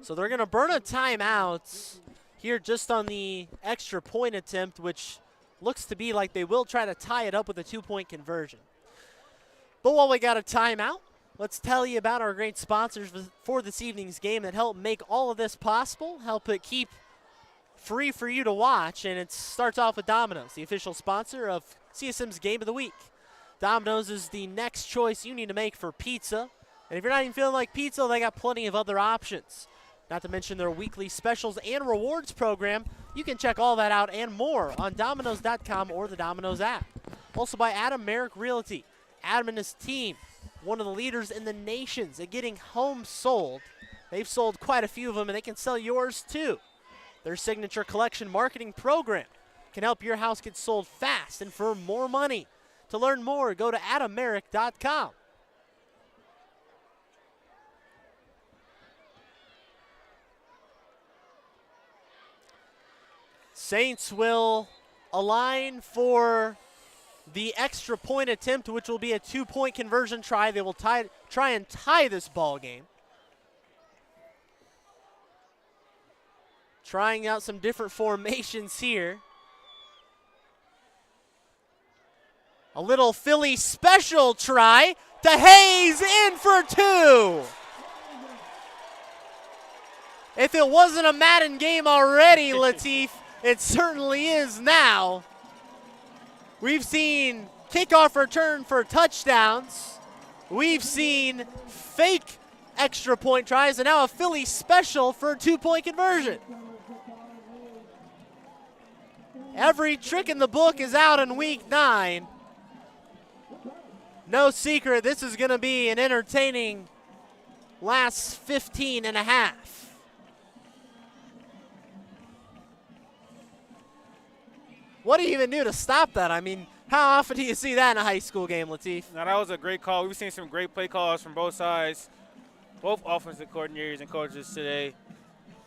So they're going to burn a timeout here just on the extra point attempt, which looks to be like they will try to tie it up with a 2-point conversion. But while we got a timeout, let's tell you about our great sponsors for this evening's game that help make all of this possible, help it keep free for you to watch. And it starts off with Domino's, the official sponsor of CSM's Game of the Week. Domino's is the next choice you need to make for pizza. And if you're not even feeling like pizza, they got plenty of other options. Not to mention their weekly specials and rewards program. You can check all that out and more on Domino's.com or the Domino's app. Also by Adam Merrick Realty. Adam and his team, one of the leaders in the nations at getting homes sold. They've sold quite a few of them, and they can sell yours too. Their signature collection marketing program can help your house get sold fast and for more money. To learn more, go to adammerrick.com. Saints will align for the extra point attempt, which will be a 2-point conversion try. They will try and tie this ball game. Trying out some different formations here. A little Philly special try to Hayes, in for 2. If it wasn't a Madden game already, Latif, it certainly is now. We've seen kickoff return for touchdowns. We've seen fake extra point tries, and now a Philly special for a 2-point conversion. Every trick in the book is out in week 9. No secret, this is going to be an entertaining last 15 and a half. What do you even do to stop that? I mean, how often do you see that in a high school game, Latif? Now, that was a great call. We've seen some great play calls from both sides, both offensive coordinators and coaches today.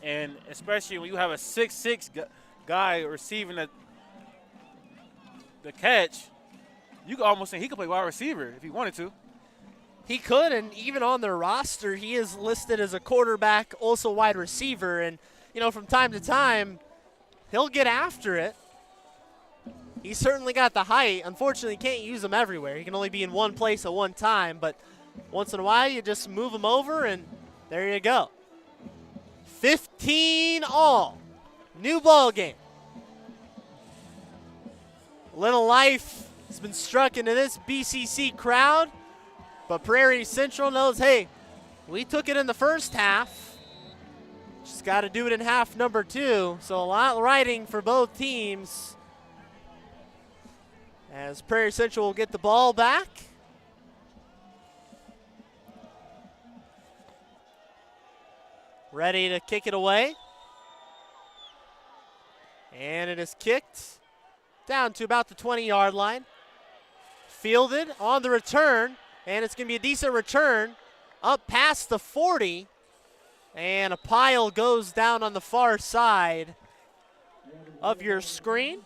And especially when you have a 6'6" guy receiving the catch, you could almost think he could play wide receiver if he wanted to. He could, and even on their roster, he is listed as a quarterback, also wide receiver. And, you know, from time to time, he'll get after it. He's certainly got the height. Unfortunately, can't use him everywhere. He can only be in one place at one time, but once in a while, you just move him over, and there you go. 15 all. New ball game. Little life has been struck into this BCC crowd, but Prairie Central knows, hey, we took it in the first half. Just got to do it in half number 2, so a lot riding for both teams. As Prairie Central will get the ball back. Ready to kick it away. And it is kicked down to about the 20-yard line. Fielded on the return, and it's going to be a decent return up past the 40. And a pile goes down on the far side of your screen.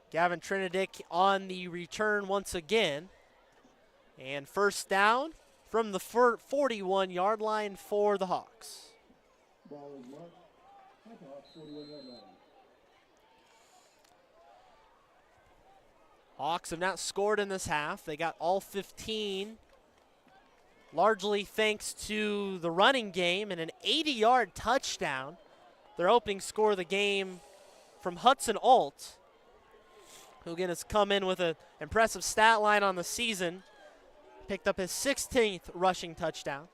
Gavin Trinidad on the return once again. And first down from the 41-yard line for the Hawks. Hawks have not scored in this half. They got all 15, largely thanks to the running game and an 80-yard touchdown. Their opening score of the game from Hudson Alt, who again has come in with an impressive stat line on the season. Picked up his 16th rushing touchdown.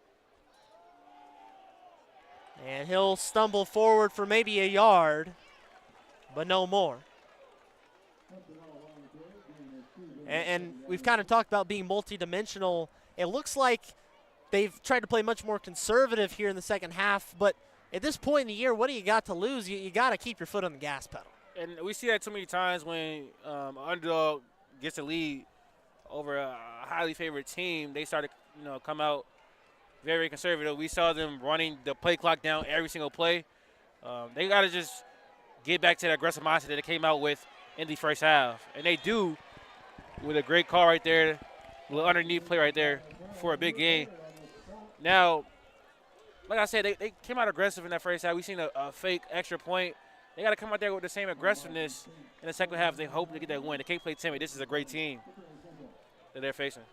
And he'll stumble forward for maybe a yard, but no more. And we've kind of talked about being multidimensional. It looks like they've tried to play much more conservative here in the second half, but at this point in the year, what do you got to lose? You got to keep your foot on the gas pedal. And we see that too many times when an underdog gets a lead over a highly favored team. They start to come out very conservative. We saw them running the play clock down every single play. They got to just get back to the aggressive mindset that they came out with in the first half. And they do with a great call right there, a little underneath play right there for a big gain. Now, like I said, they came out aggressive in that first half. We've seen a fake extra point. They got to come out there with the same aggressiveness in the second half. They hope to get that win. They can't play timid. This is a great team that they're facing.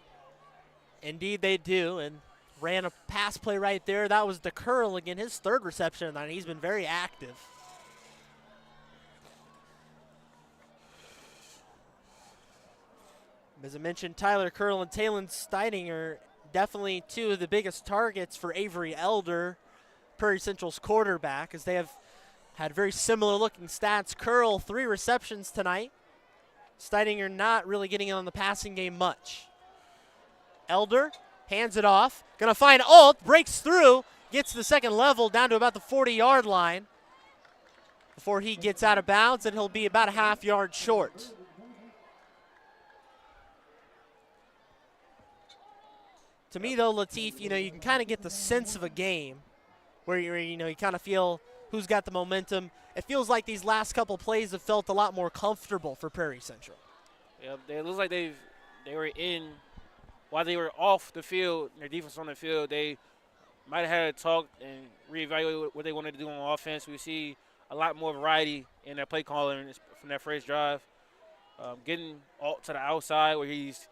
Indeed they do, and ran a pass play right there. That was DeCurl again, his third reception tonight. He's been very active. As I mentioned, Tyler Curl and Talon Steininger definitely two of the biggest targets for Avery Elder, Prairie Central's quarterback, as they have had very similar looking stats. Curl, 3 receptions tonight. Steininger not really getting on the passing game much. Elder hands it off. Going to find Alt, breaks through, gets to the second level down to about the 40-yard line before he gets out of bounds, and he'll be about a half-yard short. To me, though, Lateef, you can kind of get the sense of a game where you kind of feel who's got the momentum. It feels like these last couple plays have felt a lot more comfortable for Prairie Central. Yeah, it looks like they were in while they were off the field. Their defense on the field, they might have had a talk and reevaluate what they wanted to do on offense. We see a lot more variety in their play calling from that first drive. Getting Alt to the outside where he's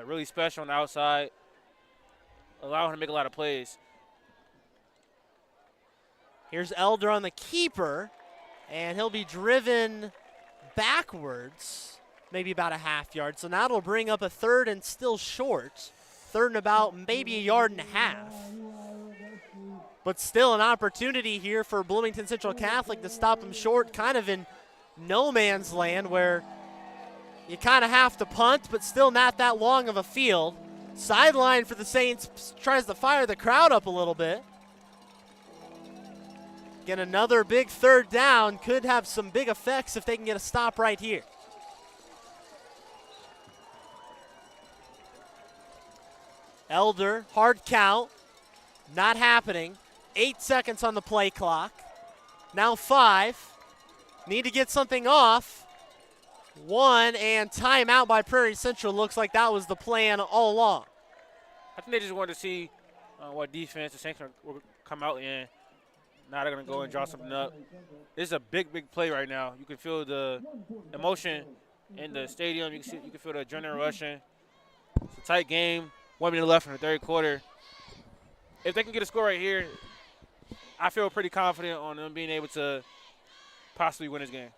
really special on the outside, allowing him to make a lot of plays. Here's Elder on the keeper, and he'll be driven backwards, maybe about a half yard. So now it'll bring up a third and still short. Third and about maybe a yard and a half. But still an opportunity here for Bloomington Central Catholic to stop them short, kind of in no man's land where you kind of have to punt, but still not that long of a field. Sideline for the Saints tries to fire the crowd up a little bit. Again, another big third down. Could have some big effects if they can get a stop right here. Elder, hard count. Not happening. 8 seconds on the play clock. Now 5. Need to get something off. 1, and timeout by Prairie Central. Looks like that was the plan all along. I think they just wanted to see what defense the Saints will come out in. Now they're going to go and draw something up. This is a big, big play right now. You can feel the emotion in the stadium. You can feel the adrenaline rushing. It's a tight game. 1 minute left in the third quarter. If they can get a score right here, I feel pretty confident on them being able to possibly win this game.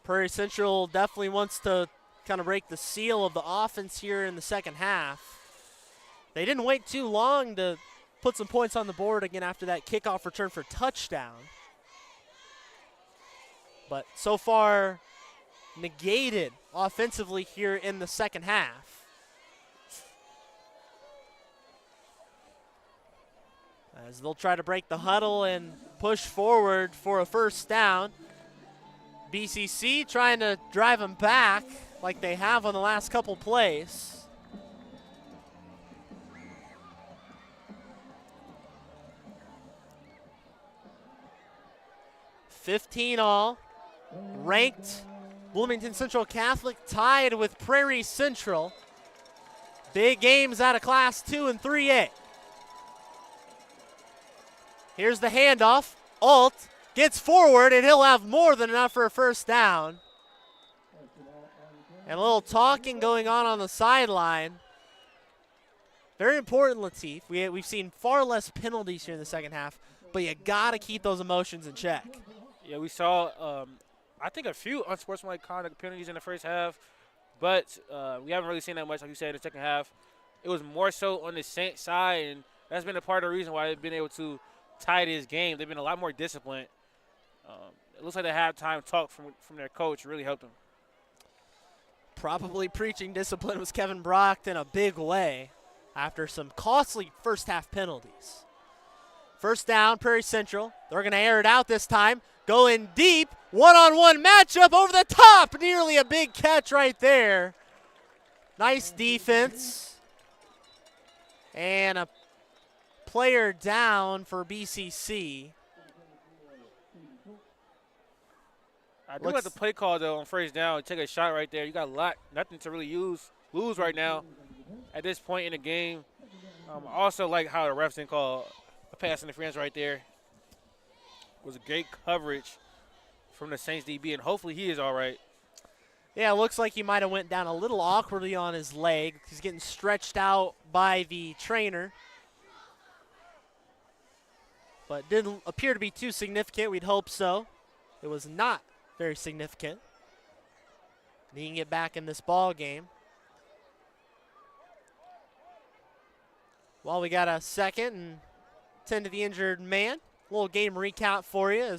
Prairie Central definitely wants to kind of break the seal of the offense here in the second half. They didn't wait too long to put some points on the board again after that kickoff return for touchdown. But so far, negated offensively here in the second half. as they'll try to break the huddle and push forward for a first down. BCC trying to drive them back like they have on the last couple plays. $15 all. Ranked Bloomington Central Catholic tied with Prairie Central. Big games out of Class 2 and 3A. Here's the handoff. Alt gets forward, and he'll have more than enough for a first down. And a little talking going on the sideline. Very important, Latif. We've seen far less penalties here in the second half, but you got to keep those emotions in check. Yeah, we saw, I think, a few unsportsmanlike conduct penalties in the first half, but we haven't really seen that much, like you said, in the second half. It was more so on the Saint side, and that's been a part of the reason why they've been able to tie this game. They've been a lot more disciplined. It looks like the halftime talk from their coach really helped them. Probably preaching discipline was Kevin Brock in a big way after some costly first half penalties. First down, Prairie Central. They're going to air it out this time. Going deep, one-on-one matchup over the top. Nearly a big catch right there. Nice defense. And a player down for BCC. I do like the play call, though, on first down. Take a shot right there. You got nothing to really lose right now at this point in the game. I also like how the refs didn't call a pass interference right there. It was a great coverage from the Saints DB, and hopefully he is all right. Yeah, it looks like he might have went down a little awkwardly on his leg. He's getting stretched out by the trainer. But didn't appear to be too significant. We'd hope so. It was not very significant. And he can get back in this ball game. Well, we got a second and 10 to the injured man. A little game recount for you.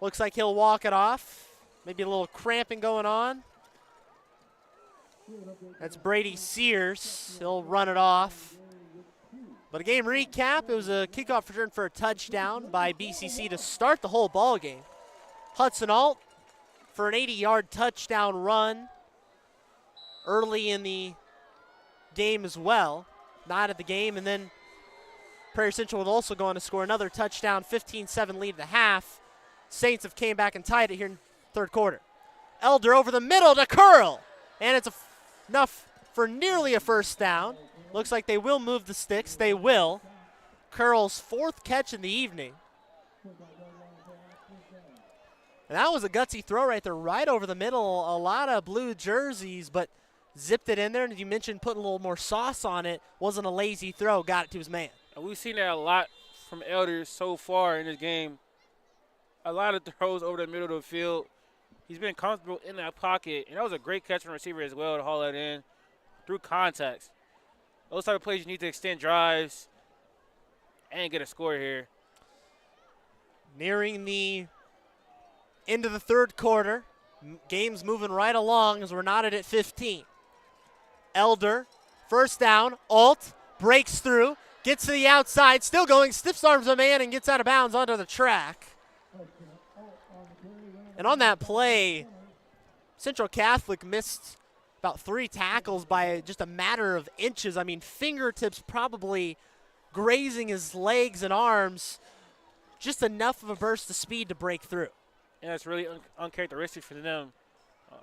Looks like he'll walk it off. Maybe a little cramping going on. That's Brady Sears. He'll run it off. But a game recap, it was a kickoff return for a touchdown by BCC to start the whole ball game. Hudson Alt for an 80-yard touchdown run early in the game as well. Not at the game, and then Prairie Central would also go on to score another touchdown, 15-7 lead at the half. Saints have came back and tied it here in third quarter. Elder over the middle to Curl, and it's enough for nearly a first down. Looks like they will move the sticks. They will. Curl's fourth catch in the evening. And that was a gutsy throw right there, right over the middle. A lot of blue jerseys, but zipped it in there. And you mentioned putting a little more sauce on it. Wasn't a lazy throw. Got it to his man. We've seen that a lot from Elder so far in this game. A lot of throws over the middle of the field. He's been comfortable in that pocket. And that was a great catch from the receiver as well to haul that in through contacts. Those type of plays you need to extend drives and get a score here. Nearing the end of the third quarter. Game's moving right along as we're knotted at 15. Elder, first down. Alt breaks through, gets to the outside, still going, stiff arms a man and gets out of bounds onto the track. And on that play, Central Catholic missed about 3 tackles by just a matter of inches. I mean, fingertips probably grazing his legs and arms. Just enough of a burst of speed to break through. And it's really uncharacteristic for them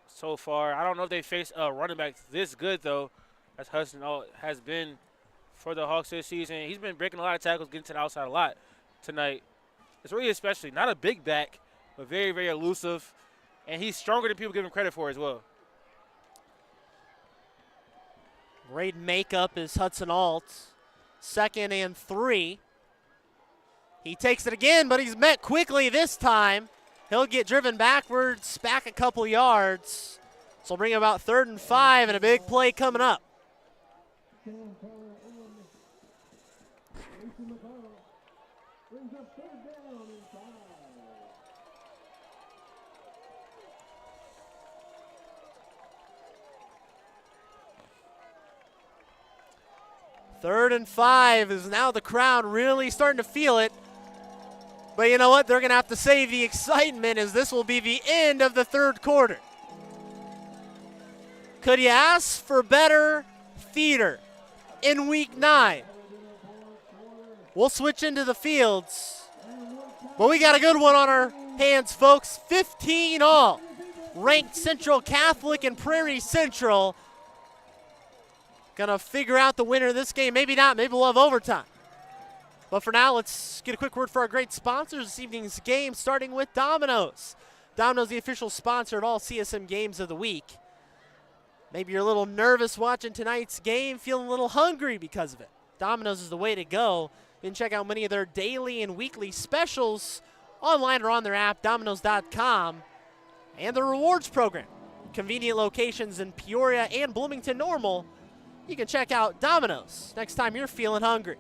so far. I don't know if they face a running back this good, though, as Hudson has been for the Hawks this season. He's been breaking a lot of tackles, getting to the outside a lot tonight. It's really especially not a big back, but very, very elusive. And he's stronger than people give him credit for as well. Great makeup is Hudson Alt. 2nd and 3. He takes it again, but he's met quickly this time. He'll get driven backwards, back a couple yards. So we'll bring him about 3rd and 5 and a big play coming up. 3rd and 5 is now the crowd really starting to feel it. But you know what? They're going to have to save the excitement as this will be the end of the 3rd quarter. Could you ask for better theater in week 9? We'll switch into the fields. But we got a good one on our hands, folks. 15 all. Ranked Central Catholic and Prairie Central. Gonna figure out the winner of this game. Maybe not. Maybe we'll have overtime. But for now, let's get a quick word for our great sponsors this evening's game, starting with Domino's. Domino's, the official sponsor of all CSM games of the week. Maybe you're a little nervous watching tonight's game, feeling a little hungry because of it. Domino's is the way to go. You can check out many of their daily and weekly specials online or on their app, Domino's.com, and their rewards program. Convenient locations in Peoria and Bloomington Normal. You can check out Domino's next time you're feeling hungry.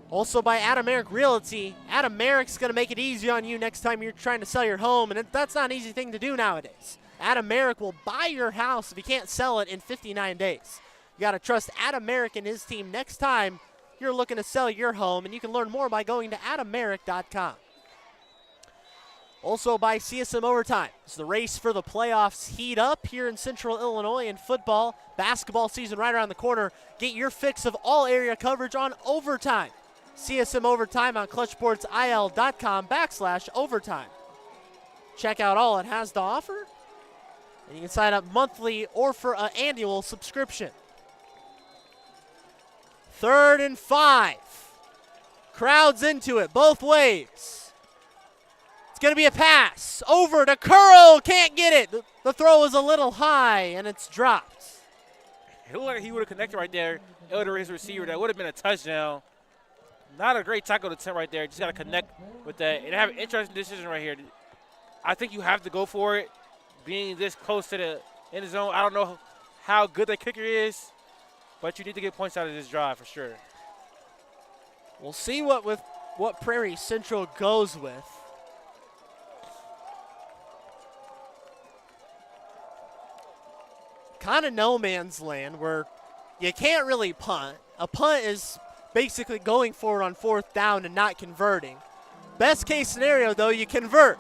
Also by Adam Merrick Realty. Adam Merrick's going to make it easy on you next time you're trying to sell your home, and that's not an easy thing to do nowadays. Adam Merrick will buy your house if you can't sell it in 59 days. You got to trust Adam Merrick and his team next time you're looking to sell your home, and you can learn more by going to adammerrick.com. Also by CSM Overtime. As the race for the playoffs heat up here in Central Illinois in football. Basketball season right around the corner. Get your fix of all area coverage on Overtime. CSM Overtime on clutchsportsil.com/overtime. Check out all it has to offer. And you can sign up monthly or for an annual subscription. 3rd and 5. Crowds into it both ways. It's going to be a pass. Over to Curl. Can't get it. The throw is a little high, and it's dropped. It looked like he would have connected right there. Elder his receiver. That would have been a touchdown. Not a great tackle attempt right there. Just got to connect with that. And have an interesting decision right here. I think you have to go for it, being this close to the end zone. I don't know how good that kicker is, but you need to get points out of this drive for sure. We'll see what Prairie Central goes with. Kind of no man's land where you can't really punt. A punt is basically going for it on 4th down and not converting. Best case scenario, though, you convert.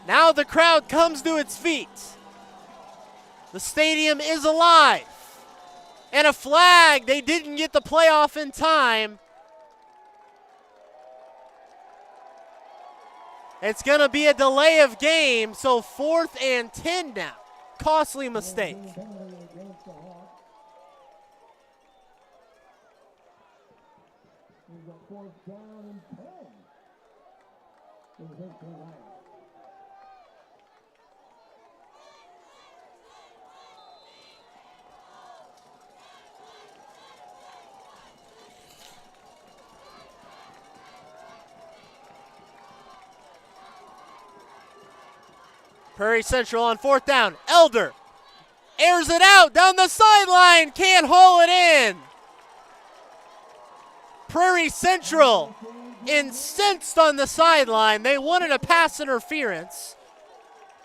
Now the crowd comes to its feet. The stadium is alive. And a flag. They didn't get the playoff in time. It's going to be a delay of game, so 4th and 10 now. Costly mistake. Prairie Central on 4th down. Elder airs it out down the sideline. Can't haul it in. Prairie Central incensed on the sideline. They wanted a pass interference.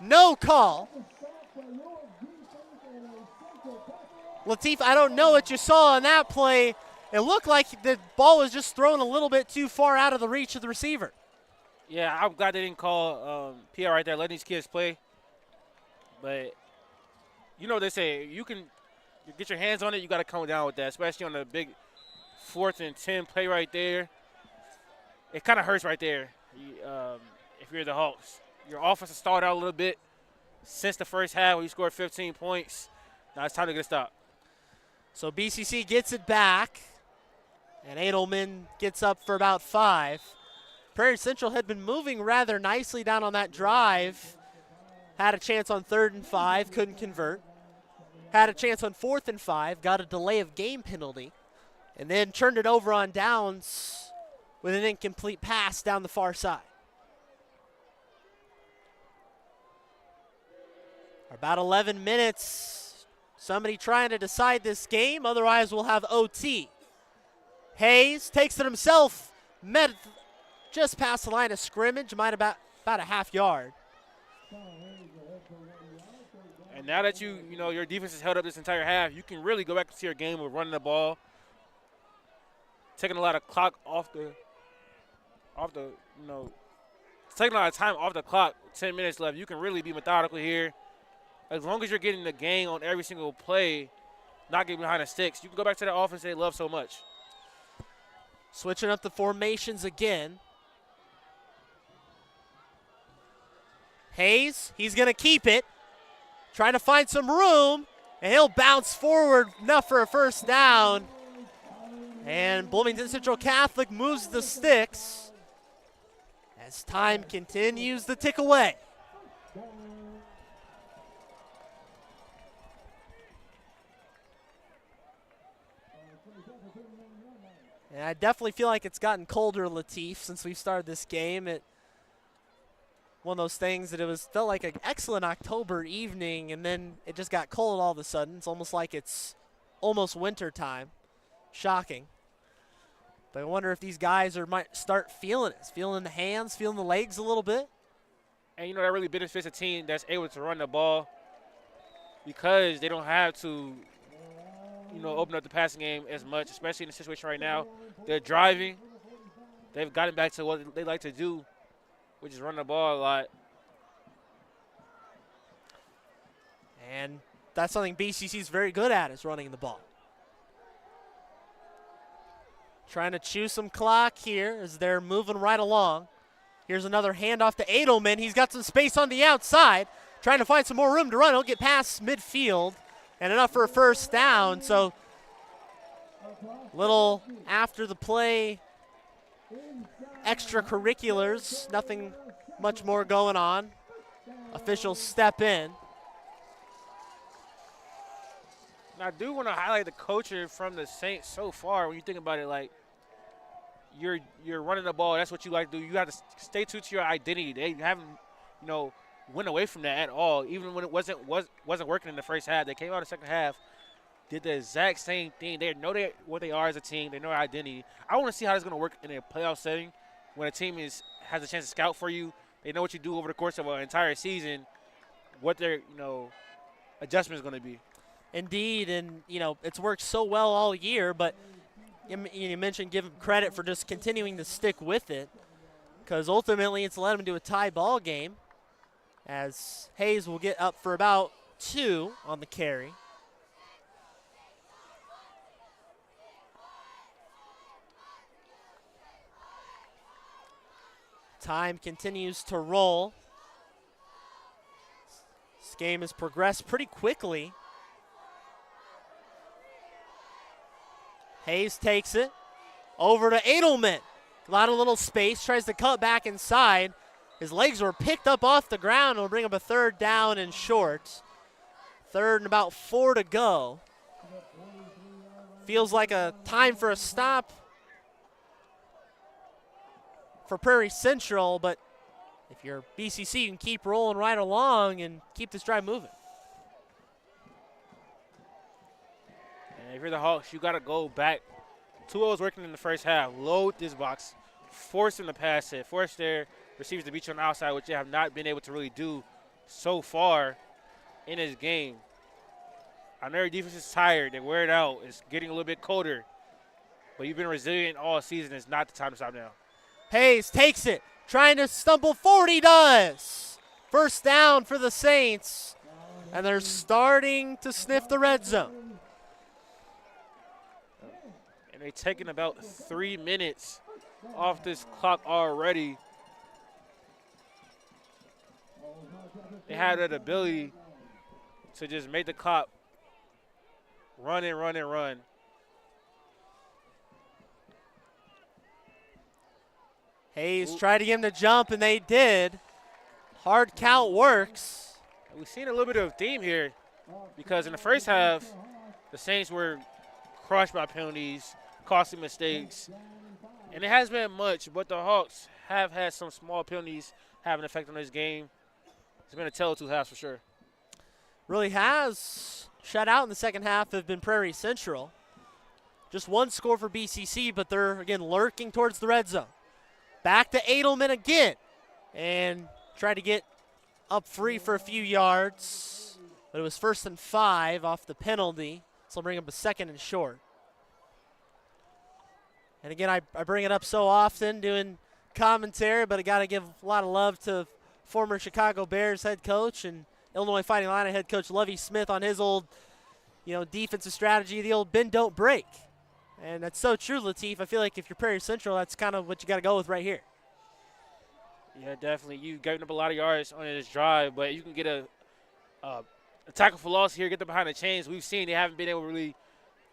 No call. Lateef, I don't know what you saw on that play. It looked like the ball was just thrown a little bit too far out of the reach of the receiver. Yeah, I'm glad they didn't call PR right there, letting these kids play. But you know what they say, you get your hands on it, you got to come down with that, especially on the big 4th and 10 play right there. It kind of hurts right there if you're the Hawks. Your offense has stalled out a little bit since the first half when you scored 15 points. Now it's time to get a stop. So BCC gets it back, and Edelman gets up for about 5. Prairie Central had been moving rather nicely down on that drive. Had a chance on 3rd and 5, couldn't convert. Had a chance on 4th and 5, got a delay of game penalty, and then turned it over on downs with an incomplete pass down the far side. About 11 minutes. Somebody trying to decide this game, otherwise we'll have OT. Hayes takes it himself, met just past the line of scrimmage, might about a half yard. And now that your defense has held up this entire half, you can really go back to your game with running the ball, taking a lot of clock taking a lot of time off the clock. 10 minutes left. You can really be methodical here. As long as you're getting the gain on every single play, not getting behind the sticks, you can go back to that offense they love so much. Switching up the formations again. Hayes, he's going to keep it. Trying to find some room, and he'll bounce forward enough for a first down. And Bloomington Central Catholic moves the sticks as time continues to tick away. And I definitely feel like it's gotten colder, Latif, since we've started this game. One of those things that felt like an excellent October evening, and then it just got cold all of a sudden. It's almost like it's almost winter time. Shocking. But I wonder if these guys might start feeling it, feeling the hands, feeling the legs a little bit. And that really benefits a team that's able to run the ball because they don't have to, open up the passing game as much, especially in the situation right now. They're driving. They've gotten back to what they like to do, which is run the ball a lot. And that's something BCC is very good at, is running the ball. Trying to chew some clock here as they're moving right along. Here's another handoff to Edelman. He's got some space on the outside, trying to find some more room to run. He'll get past midfield and enough for a first down. So little after the play extracurriculars, nothing much more going on. Officials step in. Now, I do want to highlight the coaching from the Saints so far. When you think about it, like, you're running the ball. That's what you like to do. You have to stay true to your identity. They haven't, went away from that at all. Even when it wasn't working in the first half, they came out in the second half, did the exact same thing. They know what they are as a team. They know their identity. I want to see how it's going to work in a playoff setting when a team has a chance to scout for you. They know what you do over the course of an entire season, what their adjustment is going to be. Indeed, and it's worked so well all year, but you mentioned give him credit for just continuing to stick with it, because ultimately it's led him to a tie ball game, as Hayes will get up for about 2 on the carry. Time continues to roll. This game has progressed pretty quickly. Hayes takes it over to Edelman. A lot of little space, tries to cut back inside. His legs were picked up off the ground. It'll bring up a third down and short. Third and about 4 to go. Feels like a time for a stop for Prairie Central, but if you're BCC, you can keep rolling right along and keep this drive moving. And if you're the Hawks, you got to go back. 2-0 was working in the first half. Load this box. Force them to pass it. Force their receivers to beat you on the outside, which they have not been able to really do so far in this game. I know your defense is tired. They wear it out. It's getting a little bit colder. But you've been resilient all season. It's not the time to stop now. Hayes takes it. Trying to stumble forward. He does. First down for the Saints. And they're starting to sniff the red zone. And they're taking about 3 minutes off this clock already. They have that ability to just make the clock run and run and run. Hayes tried to get him to jump, and they did. Hard count works. We've seen a little bit of a theme here because in the first half, the Saints were crushed by penalties, costly mistakes, and it hasn't been much, but the Hawks have had some small penalties have an effect on this game. It's been a tale of two halves for sure. Really has. Shut out in the second half have been Prairie Central. Just one score for BCC, but they're, again, lurking towards the red zone. Back to Edelman again, and try to get up free for a few yards. But it was 1st and 5 off the penalty, so bring up a 2nd and short. And again, I bring it up so often doing commentary, but I got to give a lot of love to former Chicago Bears head coach and Illinois Fighting Illini head coach Lovie Smith on his old, defensive strategy, the old bend, don't break. And that's so true, Lateef. I feel like if you're Prairie Central, that's kind of what you got to go with right here. Yeah, definitely. You gave up a lot of yards on this drive, but you can get a tackle for loss here, get them behind the chains. We've seen they haven't been able to really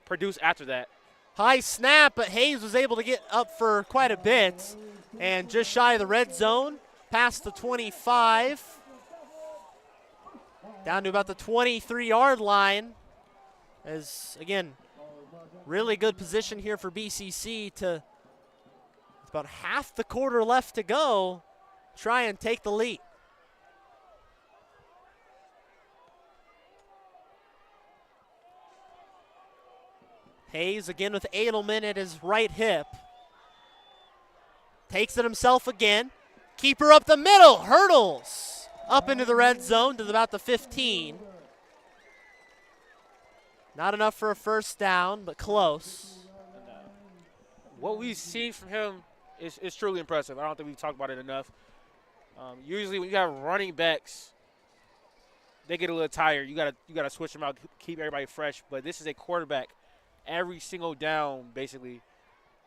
produce after that. High snap, but Hayes was able to get up for quite a bit and just shy of the red zone, past the 25, down to about the 23-yard line. As, again, really good position here for BCC to, with about half the quarter left to go, try and take the lead. Hayes again with Edelman at his right hip. Takes it himself again. Keeper up the middle, hurdles up into the red zone to about the 15. Not enough for a first down, but close. What we've seen from him is truly impressive. I don't think we've talked about it enough. Usually when you have running backs, they get a little tired. You gotta switch them out, keep everybody fresh. But this is a quarterback. Every single down, basically,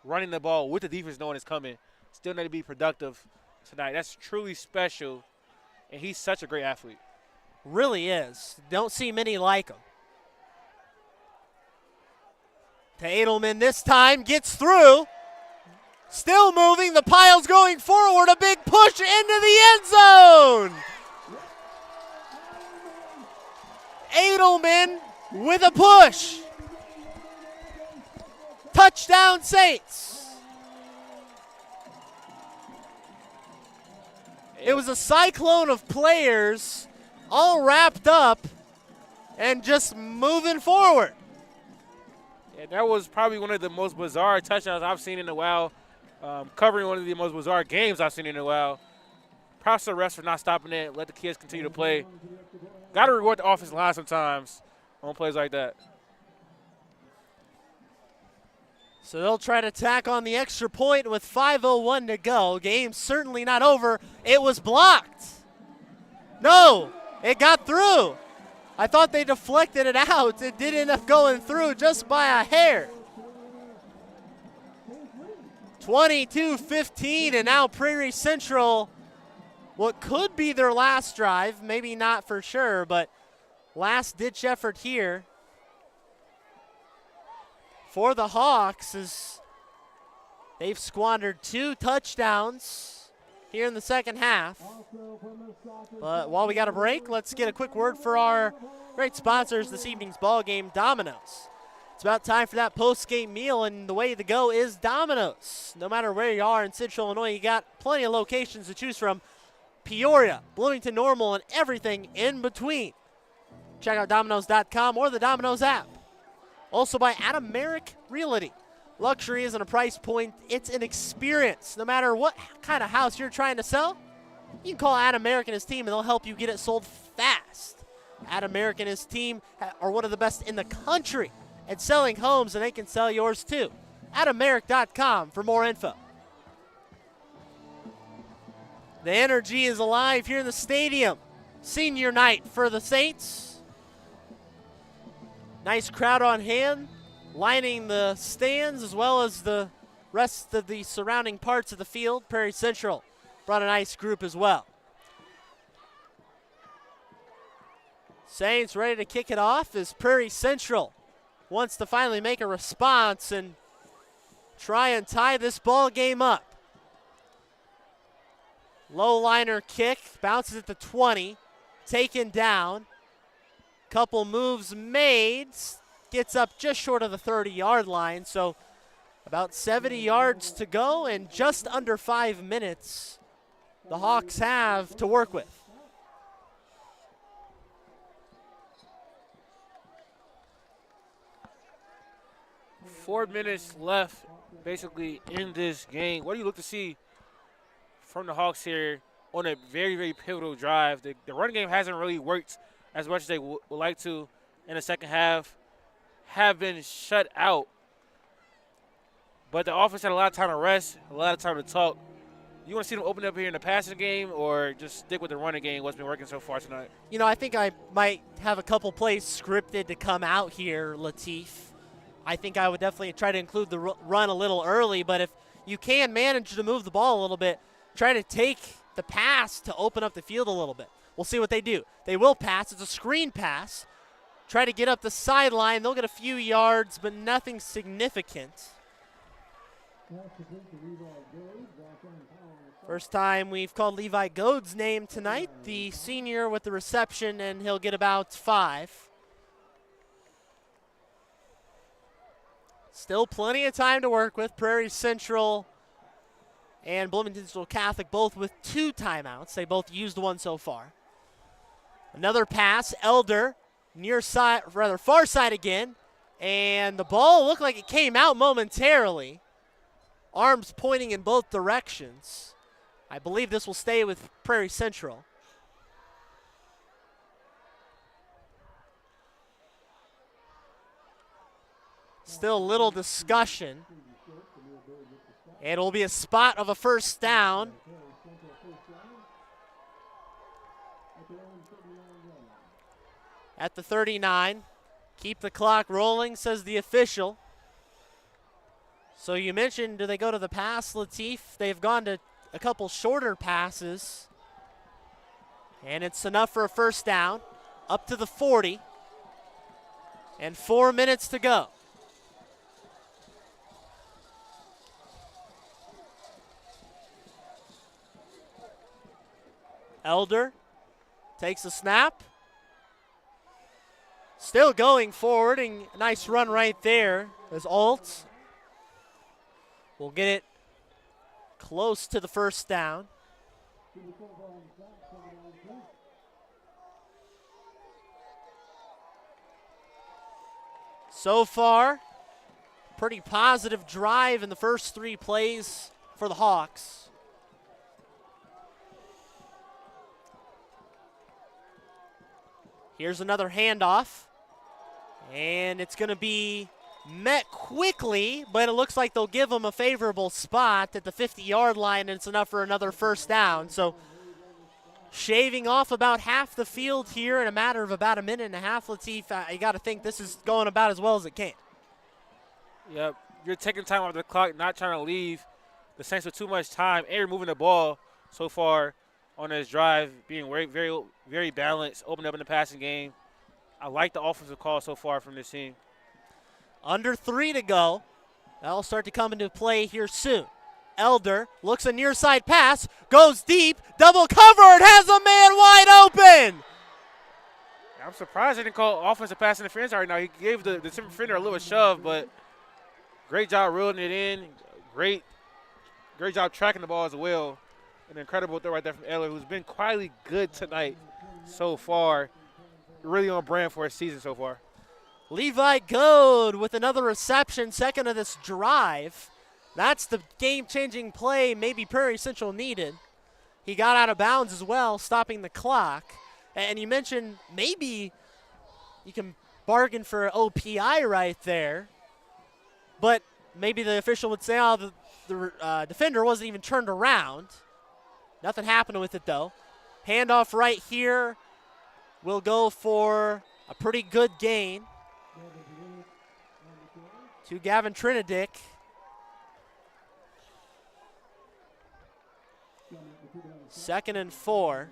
running the ball with the defense knowing it's coming. Still need to be productive tonight. That's truly special, and he's such a great athlete. Really is. Don't see many like him. To Edelman this time, gets through. Still moving, the pile's going forward, a big push into the end zone. Edelman with a push. Touchdown Saints. It was a cyclone of players all wrapped up and just moving forward. Yeah, that was probably one of the most bizarre touchdowns I've seen in a while, covering one of the most bizarre games I've seen in a while. Props to the refs for not stopping it, let the kids continue to play. Got to reward the offensive line sometimes on plays like that. So they'll try to tack on the extra point with 5:01 to go. Game's certainly not over. It was blocked. No, it got through. I thought they deflected it out. It did end up going through just by a hair. 22-15, and now Prairie Central, what could be their last drive, maybe not for sure, but last-ditch effort here for the Hawks is they've squandered 2 touchdowns here in the second half. But while we got a break, let's get a quick word for our great sponsors this evening's ball game, Domino's. It's about time for that post-game meal, and the way to go is Domino's. No matter where you are in Central Illinois, you got plenty of locations to choose from. Peoria, Bloomington Normal, and everything in between. Check out Domino's.com or the Domino's app. Also by Adam Merrick Realty. Luxury isn't a price point, it's an experience. No matter what kind of house you're trying to sell, you can call Adam Merrick and his team and they'll help you get it sold fast. Adam Merrick and his team are one of the best in the country at selling homes, and they can sell yours too. AdamMerrick.com for more info. The energy is alive here in the stadium. Senior night for the Saints. Nice crowd on hand, lining the stands as well as the rest of the surrounding parts of the field. Prairie Central brought a nice group as well. Saints ready to kick it off as Prairie Central wants to finally make a response and try and tie this ball game up. Low liner kick, bounces at the 20, taken down. Couple moves made, gets up just short of the 30-yard line, so about 70 yards to go and just under 5 minutes the Hawks have to work with. Four minutes left, basically, in this game. What do you look to see from the Hawks here on a very, very pivotal drive? The running game hasn't really worked as much as they would like to in the second half, have been shut out. But the offense had a lot of time to rest, a lot of time to talk. You want to see them open up here in the passing game or just stick with the running game, what's been working so far tonight? You know, I think I might have a couple plays scripted to come out here, Latif. I think I would definitely try to include the run a little early, but if you can manage to move the ball a little bit, try to take the pass to open up the field a little bit. We'll see what they do. They will pass. It's a screen pass. Try to get up the sideline. They'll get a few yards, but nothing significant. First time we've called Levi Goade's name tonight, the senior with the reception, and he'll get about 5. Still plenty of time to work with. Prairie Central and Bloomington Central Catholic both with 2 timeouts. They both used one so far. Another pass, Elder, near side, rather far side again, and the ball looked like it came out momentarily. Arms pointing in both directions. I believe this will stay with Prairie Central. Still little discussion. And it will be a spot of a first down. At the 39. Keep the clock rolling, says the official. So you mentioned, do they go to the pass, Latif? They've gone to a couple shorter passes. And it's enough for a first down. Up to the 40. And 4 minutes to go. Elder takes a snap. Still going forward, and a nice run right there as Alt will get it close to the first down. So far, pretty positive drive in the first 3 plays for the Hawks. Here's another handoff. And it's going to be met quickly, but it looks like they'll give them a favorable spot at the 50-yard line, and it's enough for another first down. So shaving off about half the field here in a matter of about a minute and a half, Latif. You got to think this is going about as well as it can. Yep, you're taking time off the clock, not trying to leave the Saints with too much time, and you're moving the ball so far on this drive, being very, very, very balanced, opened up in the passing game. I like the offensive call so far from this team. Under 3 to go. That'll start to come into play here soon. Elder looks a near side pass, goes deep, double covered, has a man wide open. I'm surprised they didn't call offensive pass interference right now. He gave the defender a little shove, but great job reeling it in. Great job tracking the ball as well. An incredible throw right there from Elder, who's been quietly good tonight so far. Really on brand for his season so far. Levi Goade with another reception, second of this drive. That's the game-changing play maybe Prairie Central needed. He got out of bounds as well, stopping the clock. And you mentioned maybe you can bargain for OPI right there. But maybe the official would say, oh, the defender wasn't even turned around. Nothing happened with it, though. Handoff right here will go for a pretty good gain to Gavin Trinidadick. Second and 4.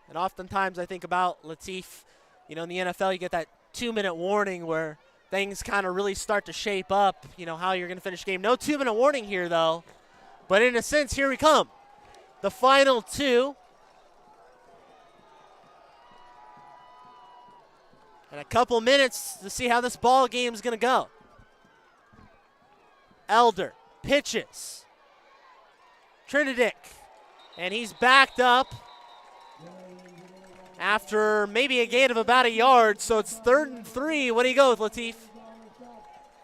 And oftentimes I think about Latif, you know, in the NFL you get that 2-minute warning where things kind of really start to shape up, you know, how you're going to finish the game. No 2-minute warning here, though. But in a sense, here we come. The final 2. And a couple minutes to see how this ball game is going to go. Elder pitches. Trinidadick. And he's backed up after maybe a gain of about a yard, so it's 3rd and 3. What do you go with, Latif?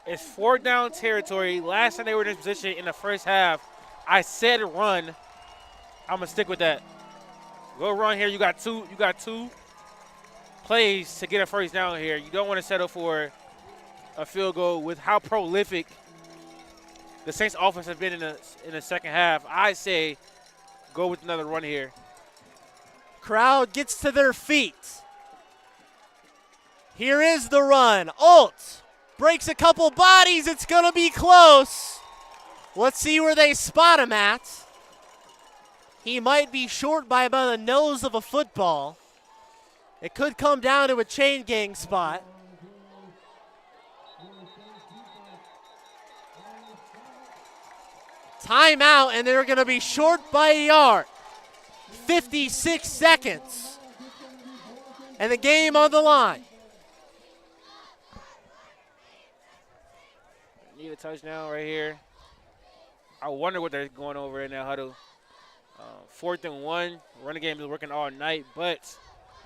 It's 4th down territory. Last time they were in this position in the first half, I said run. I'm gonna stick with that. Go run here. You got two plays to get a first down here. You don't want to settle for a field goal with how prolific the Saints offense has been in the second half. I say go with another run here. Crowd gets to their feet. Here is the run. Alt breaks a couple bodies. It's going to be close. Let's see where they spot him at. He might be short by about the nose of a football. It could come down to a chain gang spot. Timeout, and they're going to be short by a yard. 56 seconds. And the game on the line. Need a touchdown right here. I wonder what they're going over in that huddle. 4th and 1. Running game is working all night, but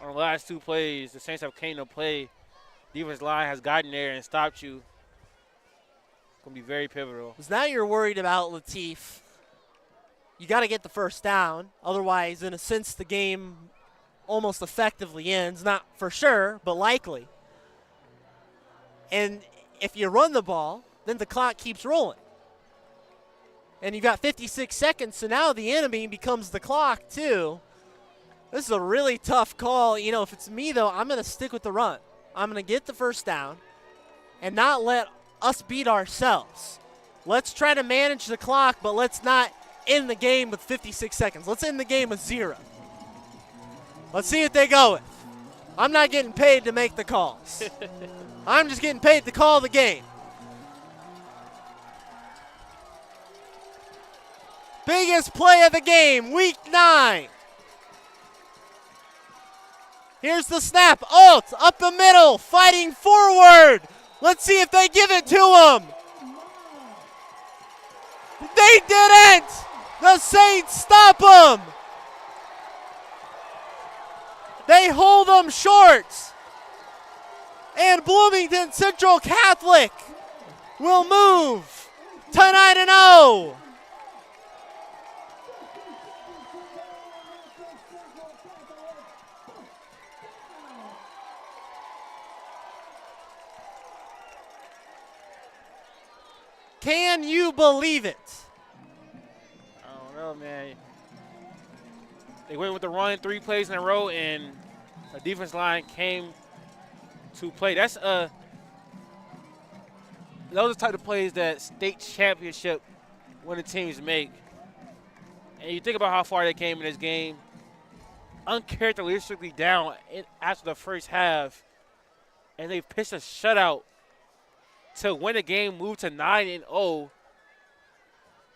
on the last 2 plays, the Saints have came to play. Defense line has gotten there and stopped you. Going to be very pivotal. Because now you're worried about Latif. You got to get the first down. Otherwise, in a sense, the game almost effectively ends. Not for sure, but likely. And if you run the ball, then the clock keeps rolling. And you've got 56 seconds, so now the enemy becomes the clock too. This is a really tough call. You know, if it's me, though, I'm going to stick with the run. I'm going to get the first down and not let us beat ourselves. Let's try to manage the clock, but let's not end the game with 56 seconds. Let's end the game with 0. Let's see what they go with. I'm not getting paid to make the calls. I'm just getting paid to call the game. Biggest play of the game, week 9. Here's the snap. Alt up the middle, fighting forward. Let's see if they give it to him. They didn't. The Saints stop him. They hold them short. And Bloomington Central Catholic will move to 9-0. Can you believe it? I don't know, man. They went with the run 3 plays in a row, and the defense line came to play. Those are the type of plays that state championship winning teams make. And you think about how far they came in this game, uncharacteristically down after the first half, and they pitched a shutout to win the game, move to 9-0.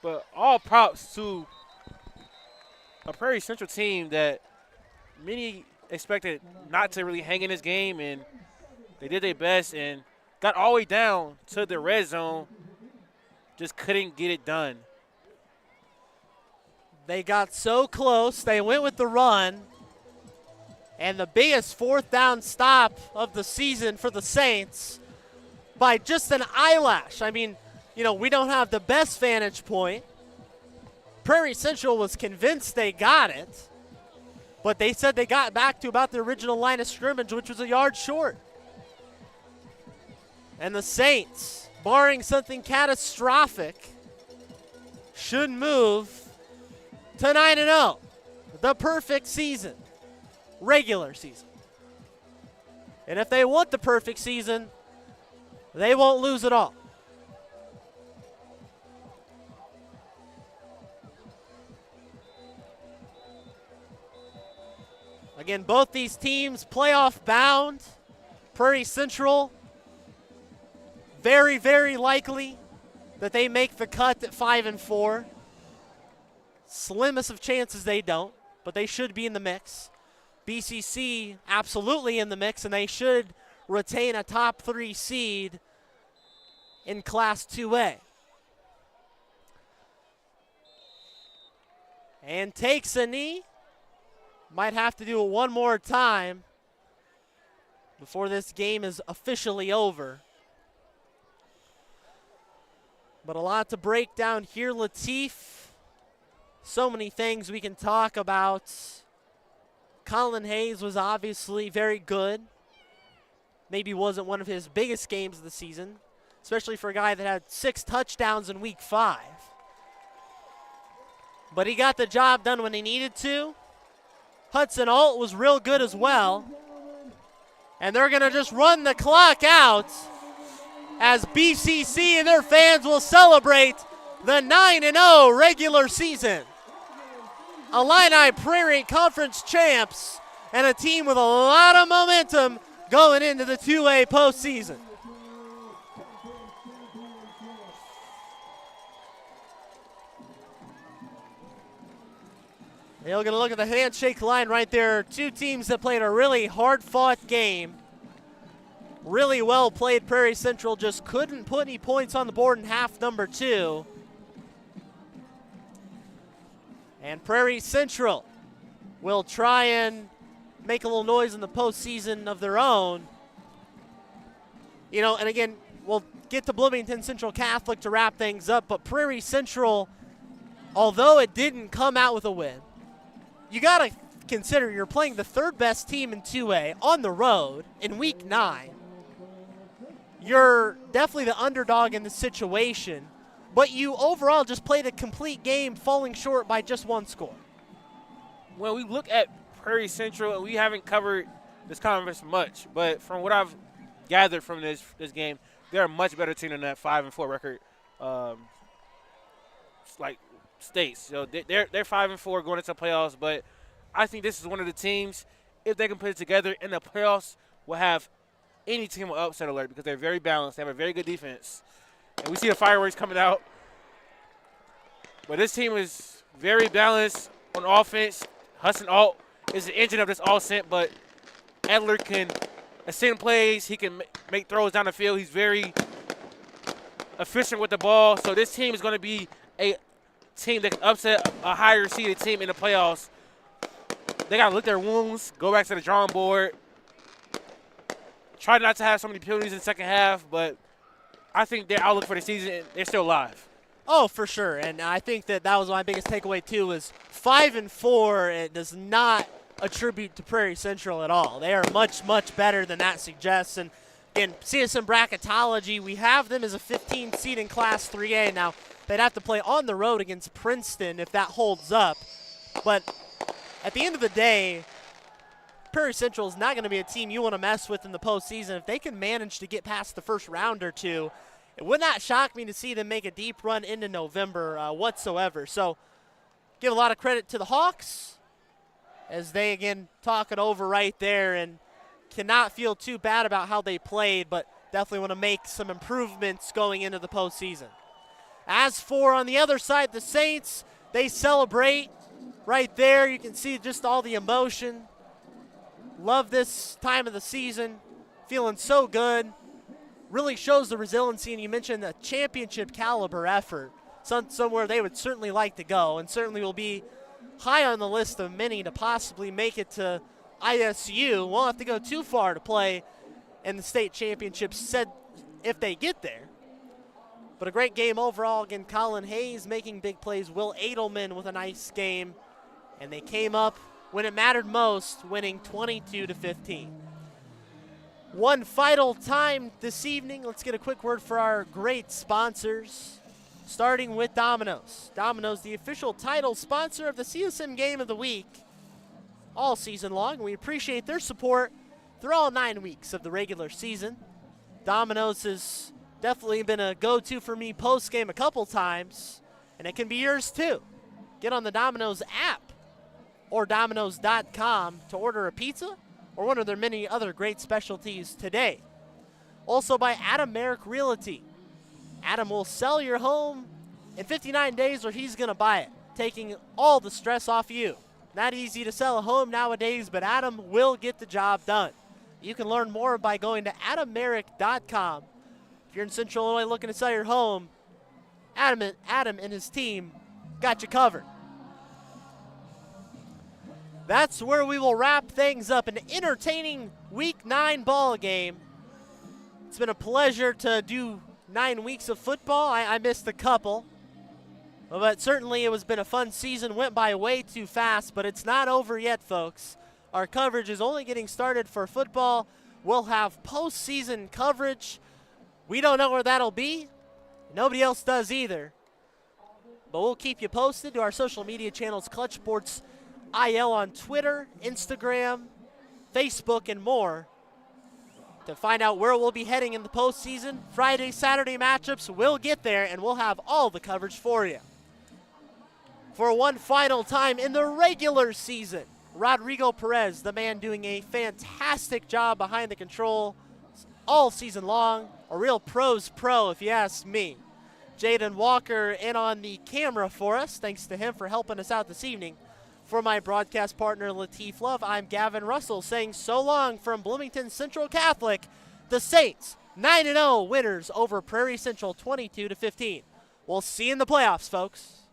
But all props to a Prairie Central team that many expected not to really hang in this game, and they did their best and got all the way down to the red zone, just couldn't get it done. They got so close. They went with the run. And the biggest 4th down stop of the season for the Saints by just an eyelash. I mean, you know, we don't have the best vantage point. Prairie Central was convinced they got it, but they said they got back to about the original line of scrimmage, which was a yard short. And the Saints, barring something catastrophic, should move to 9-0. The perfect season, regular season. And if they want the perfect season, they won't lose at all. Again, both these teams playoff bound. Prairie Central, very, very likely that they make the cut at 5-4. Slimmest of chances they don't, but they should be in the mix. BCC absolutely in the mix, and they should retain a top 3 seed in Class 2A. And takes a knee. Might have to do it one more time before this game is officially over. But a lot to break down here. Latif So many things we can talk about. Colin Hayes was obviously very good. Maybe wasn't one of his biggest games of the season, especially for a guy that had 6 touchdowns in week 5. But he got the job done when he needed to. Hudson Alt was real good as well. And they're going to just run the clock out as BCC and their fans will celebrate the 9-0 regular season. Illini Prairie Conference champs and a team with a lot of momentum going into the 2A postseason. You're going to look at the handshake line right there. 2 teams that played a really hard-fought game. Really well played. Prairie Central just couldn't put any points on the board in half number 2. And Prairie Central will try and make a little noise in the postseason of their own. You know, and again, we'll get to Bloomington Central Catholic to wrap things up, but Prairie Central, although it didn't come out with a win, you got to consider you're playing the 3rd best team in 2A on the road in week 9. You're definitely the underdog in the situation, but you overall just played a complete game, falling short by just 1 score. When we look at Prairie Central, we haven't covered this conference much, but from what I've gathered from this game, they're a much better team than that 5-4 record states. So they're 5-4 going into playoffs, but I think this is one of the teams, if they can put it together in the playoffs, will have any team on upset alert because they're very balanced. They have a very good defense. And we see the fireworks coming out. But this team is very balanced on offense. Hudson Alt is the engine of this offense, but Edler can ascend plays. He can make throws down the field. He's very efficient with the ball. So this team is going to be a team that can upset a higher seeded team in the playoffs. They got to lick their wounds, go back to the drawing board, try not to have so many penalties in the second half, but I think their outlook for the season, they're still alive. Oh, for sure, and I think that was my biggest takeaway too, is 5-4, it does not attribute to Prairie Central at all. They are much, much better than that suggests, and in CSM bracketology, we have them as a 15 seed in Class 3A. Now, they'd have to play on the road against Princeton if that holds up, but at the end of the day, Prairie Central is not going to be a team you want to mess with in the postseason. If they can manage to get past the first round or two, it would not shock me to see them make a deep run into November whatsoever. So give a lot of credit to the Hawks as they, again, talk it over right there and cannot feel too bad about how they played, but definitely want to make some improvements going into the postseason. As for on the other side, the Saints, they celebrate right there. You can see just all the emotion. Love this time of the season. Feeling so good. Really shows the resiliency, and you mentioned a championship caliber effort. Somewhere they would certainly like to go, and certainly will be high on the list of many to possibly make it to ISU. Won't have to go too far to play in the state championships said if they get there. But a great game overall. Again, Colin Hayes making big plays. Will Edelman with a nice game. And they came up when it mattered most, winning 22-15. One final time this evening, let's get a quick word for our great sponsors, starting with Domino's. Domino's, the official title sponsor of the CSM Game of the Week all season long. We appreciate their support through all 9 weeks of the regular season. Domino's has definitely been a go-to for me post-game a couple times, and it can be yours too. Get on the Domino's app or Domino's.com to order a pizza or one of their many other great specialties today. Also by Adam Merrick Realty. Adam will sell your home in 59 days or he's going to buy it, taking all the stress off you. Not easy to sell a home nowadays, but Adam will get the job done. You can learn more by going to adammerrick.com. If you're in Central Illinois looking to sell your home, Adam and his team got you covered. That's where we will wrap things up. An entertaining Week 9 ball game. It's been a pleasure to do 9 weeks of football. I missed a couple. Well, but certainly it has been a fun season. Went by way too fast, but it's not over yet, folks. Our coverage is only getting started for football. We'll have postseason coverage. We don't know where that'll be. Nobody else does either. But we'll keep you posted to our social media channels, Clutch Sports IL on Twitter, Instagram, Facebook, and more to find out where we'll be heading in the postseason. Friday, Saturday matchups, we'll get there, and we'll have all the coverage for you. For one final time in the regular season, Rodrigo Perez, the man doing a fantastic job behind the control all season long. A real pro's pro, if you ask me. Jaden Walker in on the camera for us. Thanks to him for helping us out this evening. For my broadcast partner, Lateef Love, I'm Gavin Russell saying so long from Bloomington Central Catholic. The Saints, 9-0 winners over Prairie Central 22-15. We'll see you in the playoffs, folks.